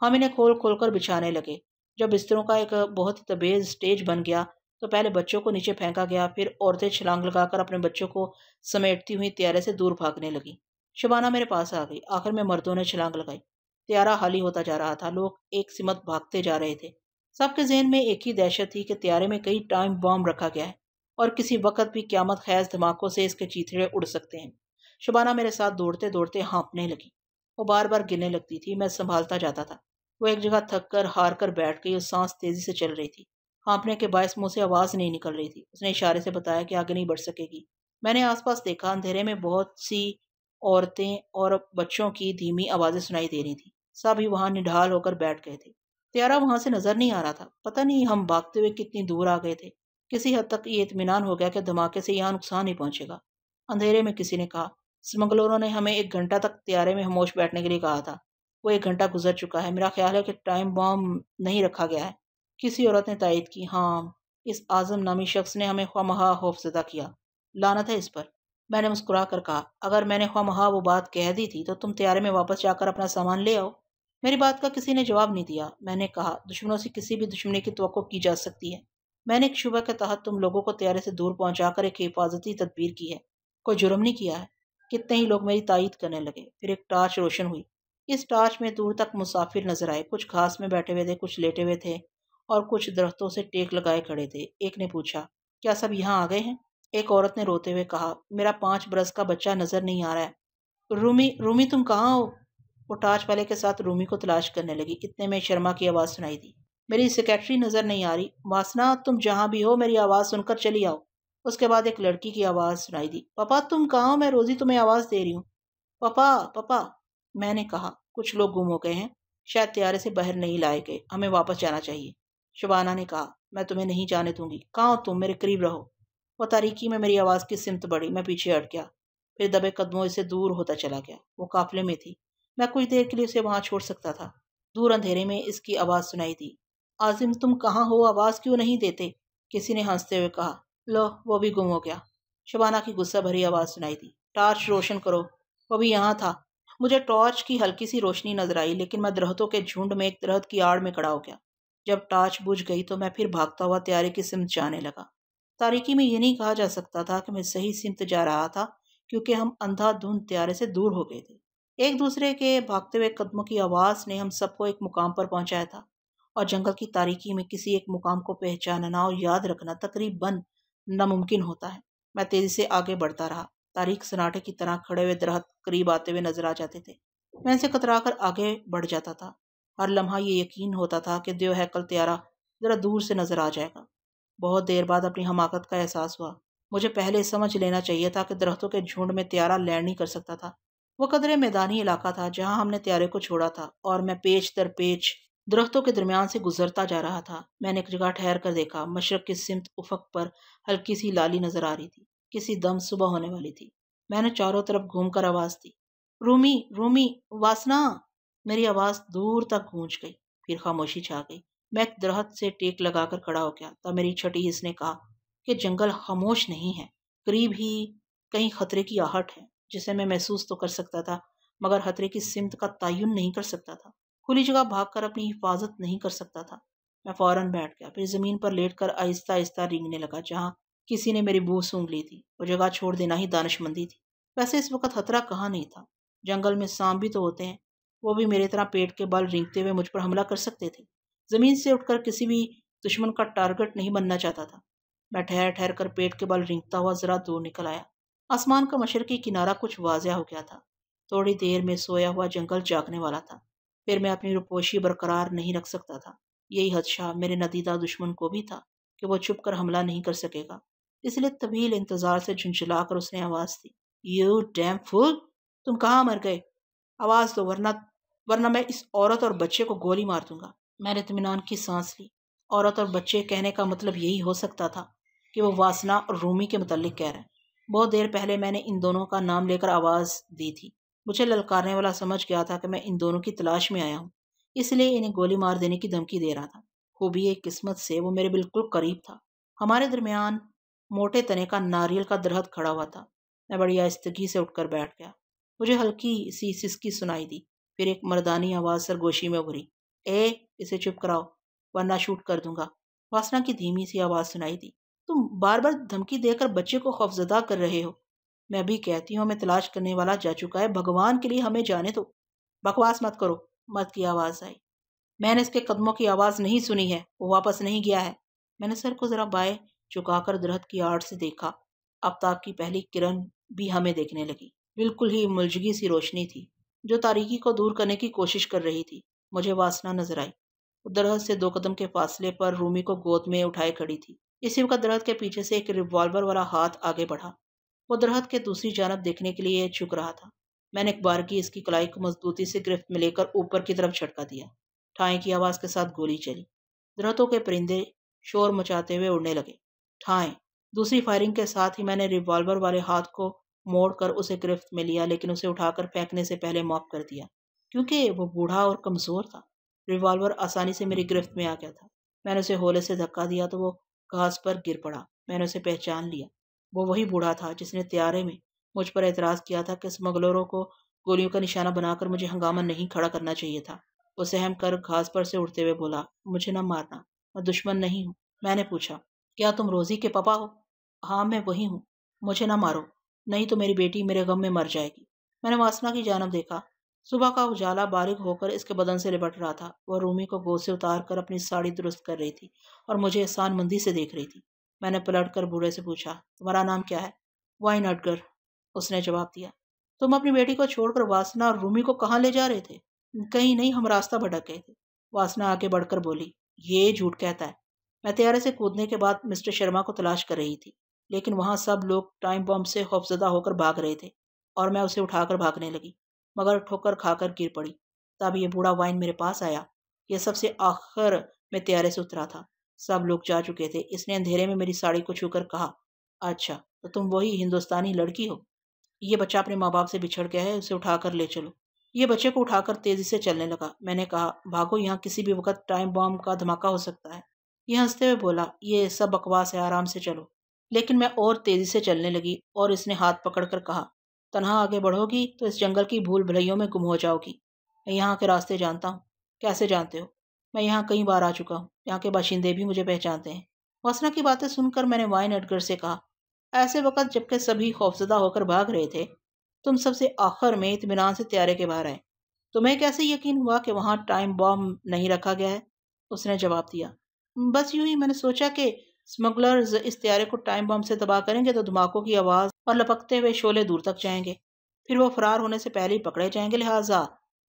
[SPEAKER 1] ہم انہیں کھول کھول کر بچھانے لگے۔ جب بستروں کا ایک بہت ہی تیز اسٹیج بن گیا تو پہلے بچوں کو نیچے پھینکا گیا، پھر عورتیں چھلانگ لگا کر اپنے بچوں کو سمیٹتی ہوئی طیارے سے دور بھاگنے لگی۔ شبانہ میرے پاس آ گئی۔ آخر میں مردوں نے چھلانگ لگائی۔ طیارہ خالی ہوتا جا رہا تھا۔ لوگ ایک سمت بھاگتے جا رہے تھے۔ سب کے ذہن میں ایک ہی دہشت تھی کہ طیارے میں کئی ٹائم بام رکھا گیا ہے اور کسی وقت بھی قیامت خیز دھماکوں سے اس کے چیتھڑے اڑ سکتے ہیں۔ شبانہ میرے ساتھ دوڑتے دوڑتے ہانپنے لگی۔ وہ بار بار گرنے لگتی تھی، میں سنبھالتا جاتا تھا۔ وہ ایک جگہ تھک کر ہار کر بیٹھ گئی اور سانس تیزی سے چل رہی تھی۔ ہانپنے کے باعث منہ سے آواز نہیں نکل رہی تھی۔ اس نے اشارے سے بتایا کہ آگے نہیں بڑھ سکے گی۔ میں نے آس پاس دیکھا، اندھیرے میں بہت سی عورتیں اور بچوں کی دھیمی آوازیں سنائی دے رہی تھیں۔ سبھی وہاں نڈھال ہو کر بیٹھ گئے تھے۔ طیارہ وہاں سے نظر نہیں آ رہا تھا۔ پتہ نہیں ہم بھاگتے ہوئے کتنی دور آ گئے تھے۔ کسی حد تک یہ اطمینان ہو گیا کہ دھماکے سے یہاں نقصان نہیں پہنچے گا۔ اندھیرے میں کسی نے کہا، اسمگلروں نے ہمیں 1 گھنٹہ تک طیارے میں خاموش بیٹھنے کے لیے کہا تھا۔ وہ 1 گھنٹہ گزر چکا ہے۔ میرا خیال ہے کہ ٹائم بام نہیں رکھا گیا ہے۔ کسی عورت نے تائید کی، ہاں، اس اعظم نامی شخص نے ہمیں خواہ خوفزدہ کیا۔ لعنت ہے اس پر۔ میں نے مسکرا کر کہا، اگر میں نے خواہ وہ بات کہہ دی تھی تو تم طیارے میں واپس جا کر اپنا سامان لے آؤ۔ میری بات کا کسی نے جواب نہیں دیا۔ میں نے کہا، دشمنوں سے کسی بھی دشمنی کی توقع کی جا سکتی ہے۔ میں نے ایک شبہ کے تحت تم لوگوں کو طیارے سے دور پہنچا کر ایک حفاظتی تدبیر کی ہے۔ کوئی جرم نہیں کیا ہے۔ کتنے ہی لوگ میری تائید کرنے لگے۔ پھر ایک ٹارچ روشن ہوئی۔ اس ٹارچ میں دور تک مسافر نظر آئے۔ کچھ گھاس میں بیٹھے ہوئے تھے، کچھ لیٹے ہوئے تھے اور کچھ درختوں سے ٹیک لگائے کھڑے تھے۔ ایک نے پوچھا، کیا سب یہاں آ گئے ہیں؟ ایک عورت نے روتے ہوئے کہا، میرا 5 برس کا بچہ نظر نہیں آ رہا ہے۔ رومی تم کہاں ہو؟ وہ ٹارچ والے کے ساتھ رومی کو تلاش کرنے لگی۔ اتنے میں شرما کی آواز سنائی دی، میری سیکریٹری نظر نہیں آ رہی، واسنا تم جہاں بھی ہو میری آواز سن کر چلی آؤ۔ اس کے بعد ایک لڑکی کی آواز سنائی دی، پاپا تم کہاں ہو؟ میں روزی تمہیں آواز دے رہی ہوں۔ پاپا پاپا، میں نے کہا، کچھ لوگ گم ہو گئے ہیں، شاید طیارے سے باہر نہیں لائے گئے، ہمیں واپس جانا چاہیے۔ شبانہ نے کہا، میں تمہیں نہیں جانے دوں گی، کہاں ہو تم؟ میرے قریب رہو۔ وہ تاریکی میں میری آواز کی سمت بڑھی، میں پیچھے ہٹ گیا، پھر دبے قدموں سے دور ہوتا چلا گیا۔ وہ قافلے میں تھی، میں کچھ دیر کے لیے اسے وہاں چھوڑ سکتا تھا۔ دور اندھیرے میں اس کی آواز سنائی دی، عاظم تم کہاں ہو؟ آواز کیوں نہیں دیتے؟ کسی نے ہنستے ہوئے کہا، لو وہ بھی گم ہو گیا۔ شبانہ کی غصہ بھری آواز سنائی دی، ٹارچ روشن کرو۔ وہ بھی یہاں تھا۔ مجھے ٹارچ کی ہلکی سی روشنی نظر آئی، لیکن میں درختوں کے جھنڈ میں ایک درخت کی آڑ میں کھڑا ہو گیا۔ جب ٹارچ بجھ گئی تو میں پھر بھاگتا ہوا طیارے کی سمت جانے لگا۔ تاریکی میں یہ نہیں کہا جا سکتا تھا کہ میں صحیح سمت جا رہا تھا، کیونکہ ہم اندھا دھند طیارے سے دور ہو گئے تھے۔ ایک دوسرے کے بھاگتے ہوئے قدموں کی آواز نے ہم سب کو ایک مقام پر پہنچایا تھا، اور جنگل کی تاریکی میں کسی ایک مقام کو پہچاننا اور یاد رکھنا تقریباً ناممکن ہوتا ہے۔ میں تیزی سے آگے بڑھتا رہا۔ تاریک سناٹے کی طرح کھڑے ہوئے درخت قریب آتے ہوئے نظر آ جاتے تھے۔ میں ان سے کترا کر آگے بڑھ جاتا تھا۔ ہر لمحہ یہ یقین ہوتا تھا کہ دیو ہیکل طیارہ ذرا دور سے نظر آ جائے گا۔ بہت دیر بعد اپنی حماقت کا احساس ہوا۔ مجھے پہلے سمجھ لینا چاہیے تھا کہ درختوں کے جھنڈ میں طیارہ لینڈ نہیں کر سکتا تھا۔ وہ قدرے میدانی علاقہ تھا جہاں ہم نے طیارے کو چھوڑا تھا، اور میں پیچ در پیچ درختوں کے درمیان سے گزرتا جا رہا تھا۔ میں نے ایک جگہ ٹھہر کر دیکھا، مشرق کی سمت افق پر ہلکی سی لالی نظر آ رہی تھی۔ کسی دم صبح ہونے والی تھی۔ میں نے چاروں طرف گھوم کر آواز دی، رومی رومی، واسنا۔ میری آواز دور تک گونج گئی، پھر خاموشی چھا گئی۔ میں ایک درخت سے ٹیک لگا کر کھڑا ہو گیا، تب میری چھٹی حس نے کہا کہ جنگل خاموش نہیں ہے، قریب ہی کہیں خطرے کی آہٹ ہے، جسے میں محسوس تو کر سکتا تھا مگر خطرے کی سمت کا تعین نہیں کر سکتا تھا۔ کھلی جگہ بھاگ کر اپنی حفاظت نہیں کر سکتا تھا۔ میں فوراً بیٹھ گیا، پھر زمین پر لیٹ کر آہستہ آہستہ رینگنے لگا جہاں کسی نے میری بو سونگھ لی تھی۔ وہ جگہ چھوڑ دینا ہی دانش مندی تھی۔ ویسے اس وقت خطرہ کہاں نہیں تھا۔ جنگل میں سانپ بھی تو ہوتے ہیں، وہ بھی میرے طرح پیٹ کے بل رینگتے ہوئے مجھ پر حملہ کر سکتے تھے۔ زمین سے اٹھ کر کسی بھی دشمن کا ٹارگٹ نہیں بننا چاہتا تھا۔ میں ٹھہر ٹھہر کر پیٹ کے بل رینگتا ہوا ذرا دور نکل آیا۔ آسمان کا مشرقی کنارہ کچھ واضح ہو گیا تھا۔ تھوڑی دیر میں سویا ہوا جنگل جاگنے والا تھا۔ پھر میں اپنی روپوشی برقرار نہیں رکھ سکتا تھا۔ یہی خدشہ میرے ندیدہ دشمن کو بھی تھا کہ وہ چھپ کر حملہ نہیں کر سکے گا۔ اس لیے طویل انتظار سے جھنجھلا کر اس نے آواز دی، "یو ڈیم فول! تم کہاں مر گئے؟ آواز دو ورنہ میں اس عورت اور بچے کو گولی مار دوں گا۔" میں نے اطمینان کی سانس لی۔ عورت اور بچے کہنے کا مطلب یہی ہو سکتا تھا کہ وہ واسنا اور رومی کے متعلق کہہ رہے ہیں۔ بہت دیر پہلے میں نے ان دونوں کا نام لے کر آواز دی تھی۔ مجھے للکارنے والا سمجھ گیا تھا کہ میں ان دونوں کی تلاش میں آیا ہوں، اس لیے انہیں گولی مار دینے کی دھمکی دے رہا تھا۔ خوبی ایک قسمت سے وہ میرے بالکل قریب تھا۔ ہمارے درمیان موٹے تنے کا ناریل کا درخت کھڑا ہوا تھا۔ میں بڑی آہستگی سے اٹھ کر بیٹھ گیا۔ مجھے ہلکی سی سسکی سنائی دی، پھر ایک مردانی آواز سرگوشی میں ابھری، اسے چپ کراؤ ورنہ شوٹ کر دوں گا۔ واسنا کی دھیمی سی آواز سنائی دی، تم بار بار دھمکی دے کر بچے کو خوفزدہ کر رہے ہو۔ میں بھی کہتی ہوں ہمیں تلاش کرنے والا جا چکا ہے، بھگوان کے لیے ہمیں جانے دو۔ بکواس مت کرو، مرد کی آواز آئی۔ میں نے اس کے قدموں کی آواز نہیں سنی ہے، وہ واپس نہیں گیا ہے۔ میں نے سر کو ذرا بائیں جھکا کر درخت کی آڑ سے دیکھا۔ آفتاب کی پہلی کرن بھی ہمیں دیکھنے لگی۔ بالکل ہی ملجگی سی روشنی تھی جو تاریکی کو دور کرنے کی کوشش کر رہی تھی۔ مجھے واسنا نظر آئی۔ وہ درخت سے 2 قدم کے فاصلے پر رومی کو گود میں اٹھائے کھڑی تھی۔ اسی وقت درخت کے پیچھے سے ایک ریوالور والا ہاتھ آگے بڑھا۔ وہ درخت کے دوسری جانب دیکھنے کے لیے جھک رہا تھا۔ میں نے ایک بارگی اس کی کلائی کو مضبوطی سے گرفت میں لے کر اوپر کی طرف جھٹکا دیا۔ ٹھائیں کی آواز کے ساتھ گولی چلی۔ درختوں کے پرندے شور مچاتے ہوئے اڑنے لگے۔ ٹھائیں! دوسری فائرنگ کے ساتھ ہی میں نے ریوالور والے ہاتھ کو موڑ کر اسے گرفت میں لیا، لیکن اسے اٹھا کر پھینکنے سے پہلے معاف کر دیا کیونکہ وہ بوڑھا اور کمزور تھا۔ ریوالور آسانی سے میری گرفت میں آ گیا تھا۔ میں نے اسے ہولے سے دھکا دیا تو وہ گھاس پر گر پڑا۔ میں نے اسے پہچان لیا۔ وہ وہی بوڑھا تھا جس نے طیارے میں مجھ پر اعتراض کیا تھا کہ اسمگلروں کو گولیوں کا نشانہ بنا کر مجھے ہنگامہ نہیں کھڑا کرنا چاہیے تھا۔ وہ سہم کر گھاس پر سے اٹھتے ہوئے بولا، "مجھے نہ مارنا، میں دشمن نہیں ہوں۔" میں نے پوچھا، "کیا تم روزی کے پاپا ہو؟" "ہاں، میں وہی ہوں۔ مجھے نہ مارو، نہیں تو میری بیٹی میرے غم میں مر جائے گی۔" میں نے واسنا کی جانب دیکھا۔ صبح کا اجالا باریک ہو کر اس کے بدن سے لپٹ رہا تھا۔ وہ رومی کو گود سے اتار کر اپنی ساڑی درست کر رہی تھی اور مجھے احسان مندی سے دیکھ رہی تھی۔ میں نے پلٹ کر بوڑھے سے پوچھا، "تمہارا نام کیا ہے؟" "وائن ایڈگر۔" اس نے جواب دیا۔ "تم اپنی بیٹی کو چھوڑ کر واسنا اور رومی کو کہاں لے جا رہے تھے؟" "کہیں نہیں، ہم راستہ بھٹک گئے تھے۔" واسنا آگے بڑھ کر بولی، "یہ جھوٹ کہتا ہے۔ میں طیارے سے کودنے کے بعد مسٹر شرما کو تلاش کر رہی تھی، لیکن وہاں سب لوگ ٹائم بم سے خوفزدہ ہو کر بھاگ رہے تھے اور میں اسے اٹھا کر بھاگنے لگی، مگر ٹھوکر کھا کر گر پڑی۔ تب یہ بوڑھا وائن میرے پاس آیا۔ یہ سب سے آخر میں طیارے سے اترا تھا۔ سب لوگ جا چکے تھے۔ اس نے اندھیرے میں میری ساڑی کو چھو کر کہا، "اچھا، تو تم وہی ہندوستانی لڑکی ہو؟ یہ بچہ اپنے ماں باپ سے بچھڑ گیا ہے، اسے اٹھا کر لے چلو۔" یہ بچے کو اٹھا کر تیزی سے چلنے لگا۔ میں نے کہا، "بھاگو، یہاں کسی بھی وقت ٹائم بم کا دھماکہ ہو سکتا ہے۔" یہ ہنستے ہوئے بولا، "یہ سب بکواس ہے، آرام سے چلو۔" لیکن میں اور تیزی سے چلنے لگی اور اس نے ہاتھ پکڑ کر کہا، "تنہا آگے بڑھو گی تو اس جنگل کی بھول بھلیوں میں گم ہو جاؤ گی۔ میں یہاں کے راستے جانتا ہوں۔" "کیسے جانتے ہو؟" "میں یہاں کئی بار آ چکا ہوں، یہاں کے باشندے بھی مجھے پہچانتے ہیں۔" واسنا کی باتیں سن کر میں نے وائن ایڈگر سے کہا، "ایسے وقت جبکہ سبھی خوفزدہ ہو کر بھاگ رہے تھے، تم سب سے آخر میں اطمینان سے طیارے کے باہر آئے۔ تمہیں کیسے یقین ہوا کہ وہاں ٹائم بم نہیں رکھا گیا ہے؟" اس نے جواب دیا، "بس یوں ہی، میں نے سوچا کہ اسمگلرز اس طیارے کو ٹائم بم سے تباہ کریں گے تو دھماکوں کی آواز اور لپکتے ہوئے شعلے دور تک جائیں گے، پھر وہ فرار ہونے سے پہلے ہی پکڑے جائیں گے، لہٰذا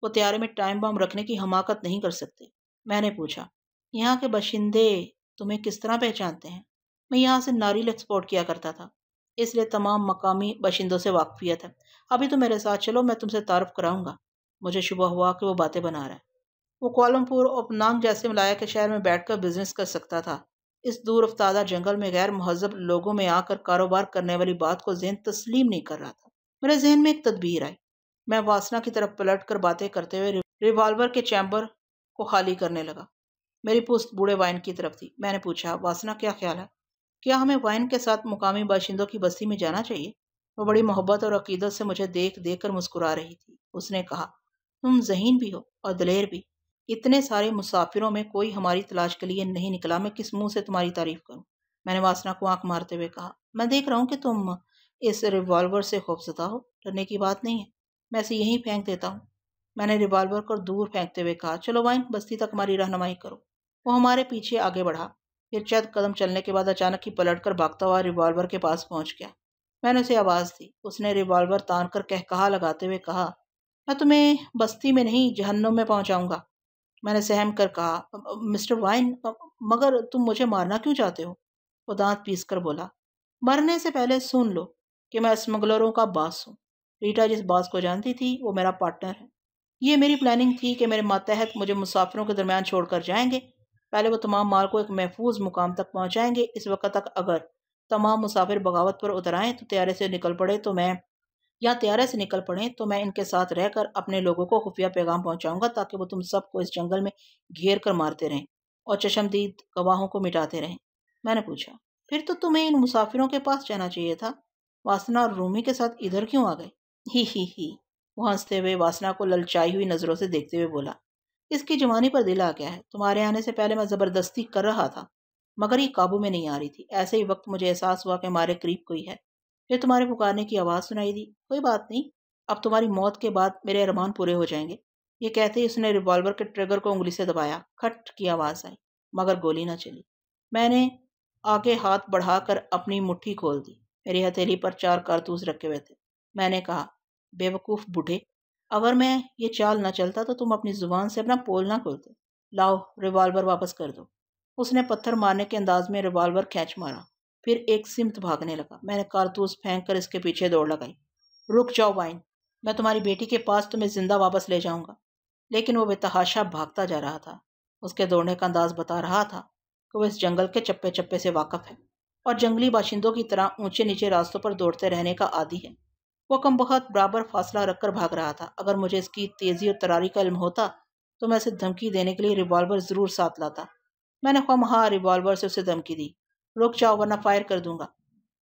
[SPEAKER 1] وہ طیارے میں ٹائم بم رکھنے کی حماقت نہیں کر سکتے۔" میں نے پوچھا، "یہاں کے باشندے تمہیں کس طرح پہچانتے ہیں؟" "میں یہاں سے ناریل ایکسپورٹ کیا کرتا تھا، اس لیے تمام مقامی باشندوں سے واقفیت ہے۔ ابھی تو میرے ساتھ چلو، میں تم سے تعارف کراؤں گا۔" مجھے شبہ ہوا کہ وہ باتیں بنا رہا ہے۔ وہ کوالمپور اور پنانگ جیسے ملائکہ شہر میں بیٹھ کر بزنس کر سکتا تھا، اس دور افتادہ جنگل میں غیر مہذب لوگوں میں آ کر کاروبار کرنے والی بات کو ذہن تسلیم نہیں کر رہا تھا۔ میرے ذہن میں ایک تدبیر آئی۔ میں واسنا کی طرف پلٹ کر باتیں کرتے ہوئے ریوالور کے چیمبر کو خالی کرنے لگا۔ میری پشت بوڑھے وائن کی طرف تھی۔ میں نے پوچھا، "واسنا، کیا خیال ہے؟ کیا ہمیں وائن کے ساتھ مقامی باشندوں کی بستی میں جانا چاہیے؟" وہ بڑی محبت اور عقیدت سے مجھے دیکھ دیکھ کر مسکرا رہی تھی۔ اس نے کہا، "تم ذہین بھی ہو اور دلیر بھی۔ اتنے سارے مسافروں میں کوئی ہماری تلاش کے لیے نہیں نکلا، میں کس منہ سے تمہاری تعریف کروں؟" میں نے واسنا کو آنکھ مارتے ہوئے کہا، "میں دیکھ رہا ہوں کہ تم اس ریوالور سے خوفزدہ ہو، ڈرنے کی بات نہیں ہے، میں اسے یہیں پھینک دیتا ہوں۔" میں نے ریوالور کو دور پھینکتے ہوئے کہا، "چلو وائن، بستی تک ہماری رہنمائی کرو۔" وہ ہمارے پیچھے آگے بڑھا۔ پھر چند قدم چلنے کے بعد اچانک ہی پلٹ کر بھاگتا ہوا ریوالور کے پاس پہنچ گیا۔ میں نے اسے آواز دی۔ اس نے ریوالور تان کر کہا لگاتے ہوئے کہا، میں تمہیں بستی میں نہیں جہنم میں پہنچاؤں گا۔ میں نے سہم کر کہا، مسٹر وائن، مگر تم مجھے مارنا کیوں چاہتے ہو؟ وہ دانت پیس کر بولا، مرنے سے پہلے سن لو کہ میں اسمگلروں کا باس ہوں۔ ریٹا جس باس کو جانتی تھی وہ میرا پارٹنر ہے۔ یہ میری پلاننگ تھی کہ میرے ماتحت مجھے مسافروں کے درمیان چھوڑ کر جائیں گے۔ پہلے وہ تمام مال کو ایک محفوظ مقام تک پہنچائیں گے۔ اس وقت تک اگر تمام مسافر بغاوت پر اتر آئیں تو طیارے سے نکل پڑیں تو میں ان کے ساتھ رہ کر اپنے لوگوں کو خفیہ پیغام پہنچاؤں گا تاکہ وہ تم سب کو اس جنگل میں گھیر کر مارتے رہیں اور چشمدید گواہوں کو مٹاتے رہیں۔ میں نے پوچھا، پھر تو تمہیں ان مسافروں کے پاس جانا چاہیے تھا۔ واسنا اور رومی کے ساتھ ادھر کیوں آ گئے؟ ہی وہ ہنستے ہوئے واسنا کو للچائی ہوئی نظروں سے دیکھتے ہوئے بولا، اس کی جوانی پر دل آ گیا ہے۔ تمہارے آنے سے پہلے میں زبردستی کر رہا تھا مگر یہ قابو میں نہیں آ رہی تھی۔ ایسے ہی وقت مجھے احساس ہوا کہ ہمارے قریب کوئی ہے۔ پھر تمہارے پکارنے کی آواز سنائی دی۔ کوئی بات نہیں، اب تمہاری موت کے بعد میرے ارمان پورے ہو جائیں گے۔ یہ کہتے ہی اس نے ریوالور کے ٹریگر کو انگلی سے دبایا۔ کھٹ کی آواز آئی مگر گولی نہ چلی۔ میں نے آگے ہاتھ بڑھا کر اپنی مٹھی کھول دی۔ میری ہتھیلی پر 4 کارتوس رکھے ہوئے تھے۔ میں نے کہا، بے وقوف بوڑھے، اگر میں یہ چال نہ چلتا تو تم اپنی زبان سے اپنا پول نہ کھولتے۔ لاؤ ریوالور واپس کر دو۔ اس نے پتھر مارنے کے انداز میں ریوالور کھینچ مارا، پھر ایک سمت بھاگنے لگا۔ میں نے کارتوس پھینک کر اس کے پیچھے دوڑ لگائی۔ رک جاؤ وائن، میں تمہاری بیٹی کے پاس تمہیں زندہ واپس لے جاؤں گا۔ لیکن وہ بے تحاشا بھاگتا جا رہا تھا۔ اس کے دوڑنے کا انداز بتا رہا تھا کہ وہ اس جنگل کے چپے چپے سے واقف ہے اور جنگلی باشندوں کی طرح اونچے نیچے راستوں پر دوڑتے رہنے کا عادی ہے۔ وہ کم بہت برابر فاصلہ رکھ کر بھاگ رہا تھا۔ اگر مجھے اس کی تیزی اور تراری کا علم ہوتا تو میں اسے دھمکی دینے کے لیے ریوالور ضرور ساتھ لاتا۔ میں نے خواہ ریوالور سے اسے دھمکی دی، رک جاؤ ورنہ فائر کر دوں گا۔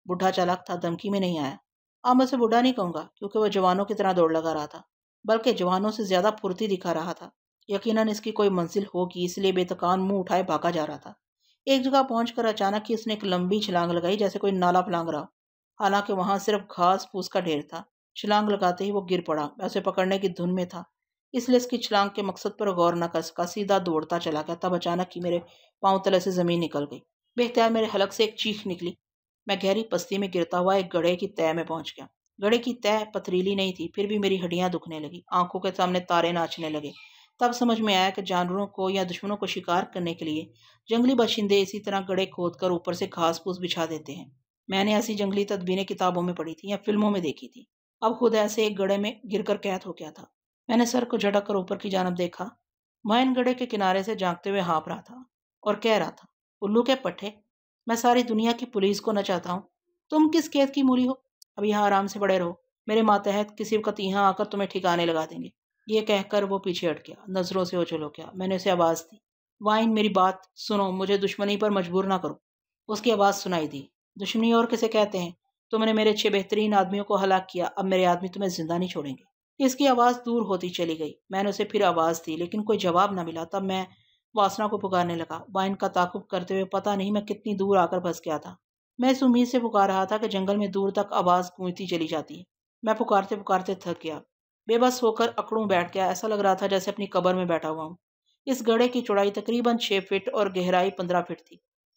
[SPEAKER 1] بڈھا چالاک تھا، دھمکی میں نہیں آیا۔ اب میں اسے بڈھا نہیں کہوں گا کیونکہ وہ جوانوں کی طرح دوڑ لگا رہا تھا، بلکہ جوانوں سے زیادہ پھرتی دکھا رہا تھا۔ یقیناً اس کی کوئی منزل ہوگی، اس لیے بے تکان منہ اٹھائے بھاگا جا رہا تھا۔ ایک جگہ پہنچ کر اچانک ہی اس نے ایک لمبی چھلانگ لگائی جیسے کوئی نالا پھلانگ رہا، حالانکہ وہاں صرف گھاس پھوس کا ڈھیر تھا۔ چھلانگ لگاتے ہی وہ گر پڑا۔ میں اسے پکڑنے کی دھن میں تھا، اس لیے اس کی چھلانگ کے مقصد پر غور نہ کر سکا، سیدھا دوڑتا چلا گیا۔ تب اچانک ہی میرے پاؤں تلے سے زمین نکل گئی۔ بے اختیار میرے حلق سے ایک چیخ نکلی۔ میں گہری پستی میں گرتا ہوا ایک گڑھے کی تہہ میں پہنچ گیا۔ گڑھے کی تہہ پتھریلی نہیں تھی، پھر بھی میری ہڈیاں دکھنے لگی، آنکھوں کے سامنے تارے ناچنے لگے۔ تب سمجھ میں آیا کہ جانوروں کو یا دشمنوں کو شکار کرنے کے لیے جنگلی باشندے اسی طرح گڑھے کھود کر اوپر سے گھاس پھوس بچھا دیتے ہیں۔ میں نے ایسی جنگلی تدبیریں کتابوں میں پڑھی تھی یا فلموں میں دیکھی تھی۔ اب خود ایسے ایک گڑھے میں گر کر قید ہو گیا تھا۔ میں نے سر کو جھٹک کر اوپر کی جانب دیکھا۔ مائن گڑھے کے کنارے سے جھانکتے ہوئے ہانپ رہا تھا اور کہہ رہا تھا، الو کے پٹھے، میں ساری دنیا کی پولیس کو نہ چاہتا ہوں، تم کس قید کی مولی ہو؟ اب یہاں آرام سے پڑے رہو، میرے ماتحت کسی وقت یہاں آ کر تمہیں ٹھکانے لگا دیں گے۔ یہ کہہ کر وہ پیچھے ہٹ گیا، نظروں سے اوجھل ہو گیا۔ میں نے اسے آواز دی، وائن میری بات سنو، مجھے دشمنی پر مجبور نہ کرو۔ اس کی آواز سنائی دی، دشمنی اور کسے کہتے ہیں؟ تم نے میرے 6 بہترین آدمیوں کو ہلاک کیا، اب میرے آدمی تمہیں زندہ نہیں چھوڑیں گے۔ اس کی آواز دور ہوتی چلی گئی۔ میں نے اسے پھر آواز دی لیکن کوئی جواب نہ ملا۔ تب میں واسنا کو پکارنے لگا، وائن کا تعاقب کرتے ہوئے پتہ نہیں میں کتنی دور آ کر پھنس گیا تھا۔ میں اس امید سے پکار رہا تھا کہ جنگل میں دور تک آواز گونجتی چلی جاتی ہے۔ میں پکارتے پکارتے تھک گیا، بے بس ہو کر اکڑوں بیٹھ گیا، ایسا لگ رہا تھا جیسے اپنی قبر میں بیٹھا ہوا ہوں۔ اس گڑھے کی چوڑائی تقریباً 6 فٹ اور گہرائی 15 فٹ تھی۔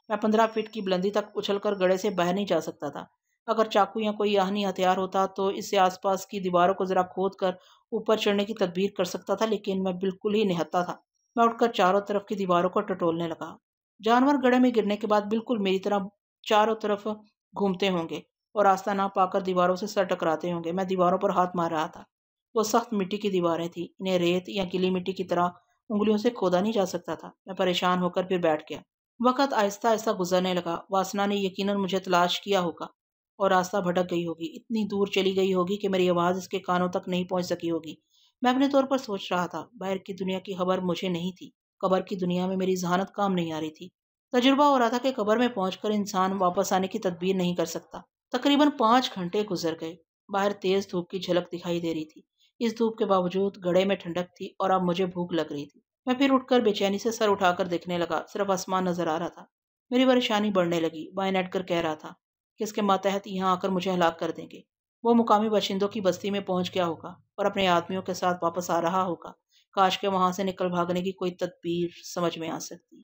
[SPEAKER 1] میں 15 فٹ کی بلندی تک اچھل کر گڑھے سے باہر نہیں جا سکتا تھا۔ اگر چاقو یا کوئی آہنی ہتھیار ہوتا تو اس سے آس پاس کی دیواروں کو ذرا کھود کر اوپر چڑھنے کی تدبیر کر سکتا تھا، لیکن میں بالکل ہی نہتا تھا۔ میں اٹھ کر چاروں طرف کی دیواروں کو ٹٹولنے لگا۔ جانور گڑھے میں گرنے کے بعد بالکل میری طرح چاروں طرف گھومتے ہوں گے اور راستہ نہ پا کر دیواروں سے سر ٹکراتے ہوں گے۔ میں دیواروں پر ہاتھ مار رہا تھا۔ وہ سخت مٹی کی دیواریں تھیں، انہیں ریت یا گیلی مٹی کی طرح انگلیوں سے کھودا نہیں جا سکتا تھا۔ میں پریشان ہو کر پھر بیٹھ گیا۔ وقت آہستہ آہستہ گزرنے لگا۔ واسنا نے یقیناً مجھے تلاش کیا ہوگا اور راستہ بھٹک گئی ہوگی، اتنی دور چلی گئی ہوگی کہ میری آواز اس کے کانوں تک نہیں پہنچ سکی ہوگی۔ میں اپنے طور پر سوچ رہا تھا، باہر کی دنیا کی خبر مجھے نہیں تھی، قبر کی دنیا میں میری ذہانت کام نہیں آ رہی تھی۔ تجربہ ہو رہا تھا کہ قبر میں پہنچ کر انسان واپس آنے کی تدبیر نہیں کر سکتا۔ تقریباً 5 گھنٹے گزر گئے۔ باہر تیز دھوپ کی جھلک دکھائی دے رہی تھی۔ اس دھوپ کے باوجود گڑھے میں ٹھنڈک تھی اور اب مجھے بھوک لگ رہی تھی۔ میں پھر اٹھ کر بے چینی سے سر اٹھا کر دیکھنے لگا، صرف آسمان نظر آ رہا تھا۔ میری پریشانی بڑھنے لگی۔ وائن ایڈگر کہہ رہا تھا کہ اس کے ماتحت یہاں آ کر مجھے ہلاک کر دیں گے۔ وہ مقامی باشندوں کی بستی میں پہنچ گیا ہوگا اور اپنے آدمیوں کے ساتھ واپس آ رہا ہوگا۔ کاش کہ وہاں سے نکل بھاگنے کی کوئی تدبیر سمجھ میں آ سکتی۔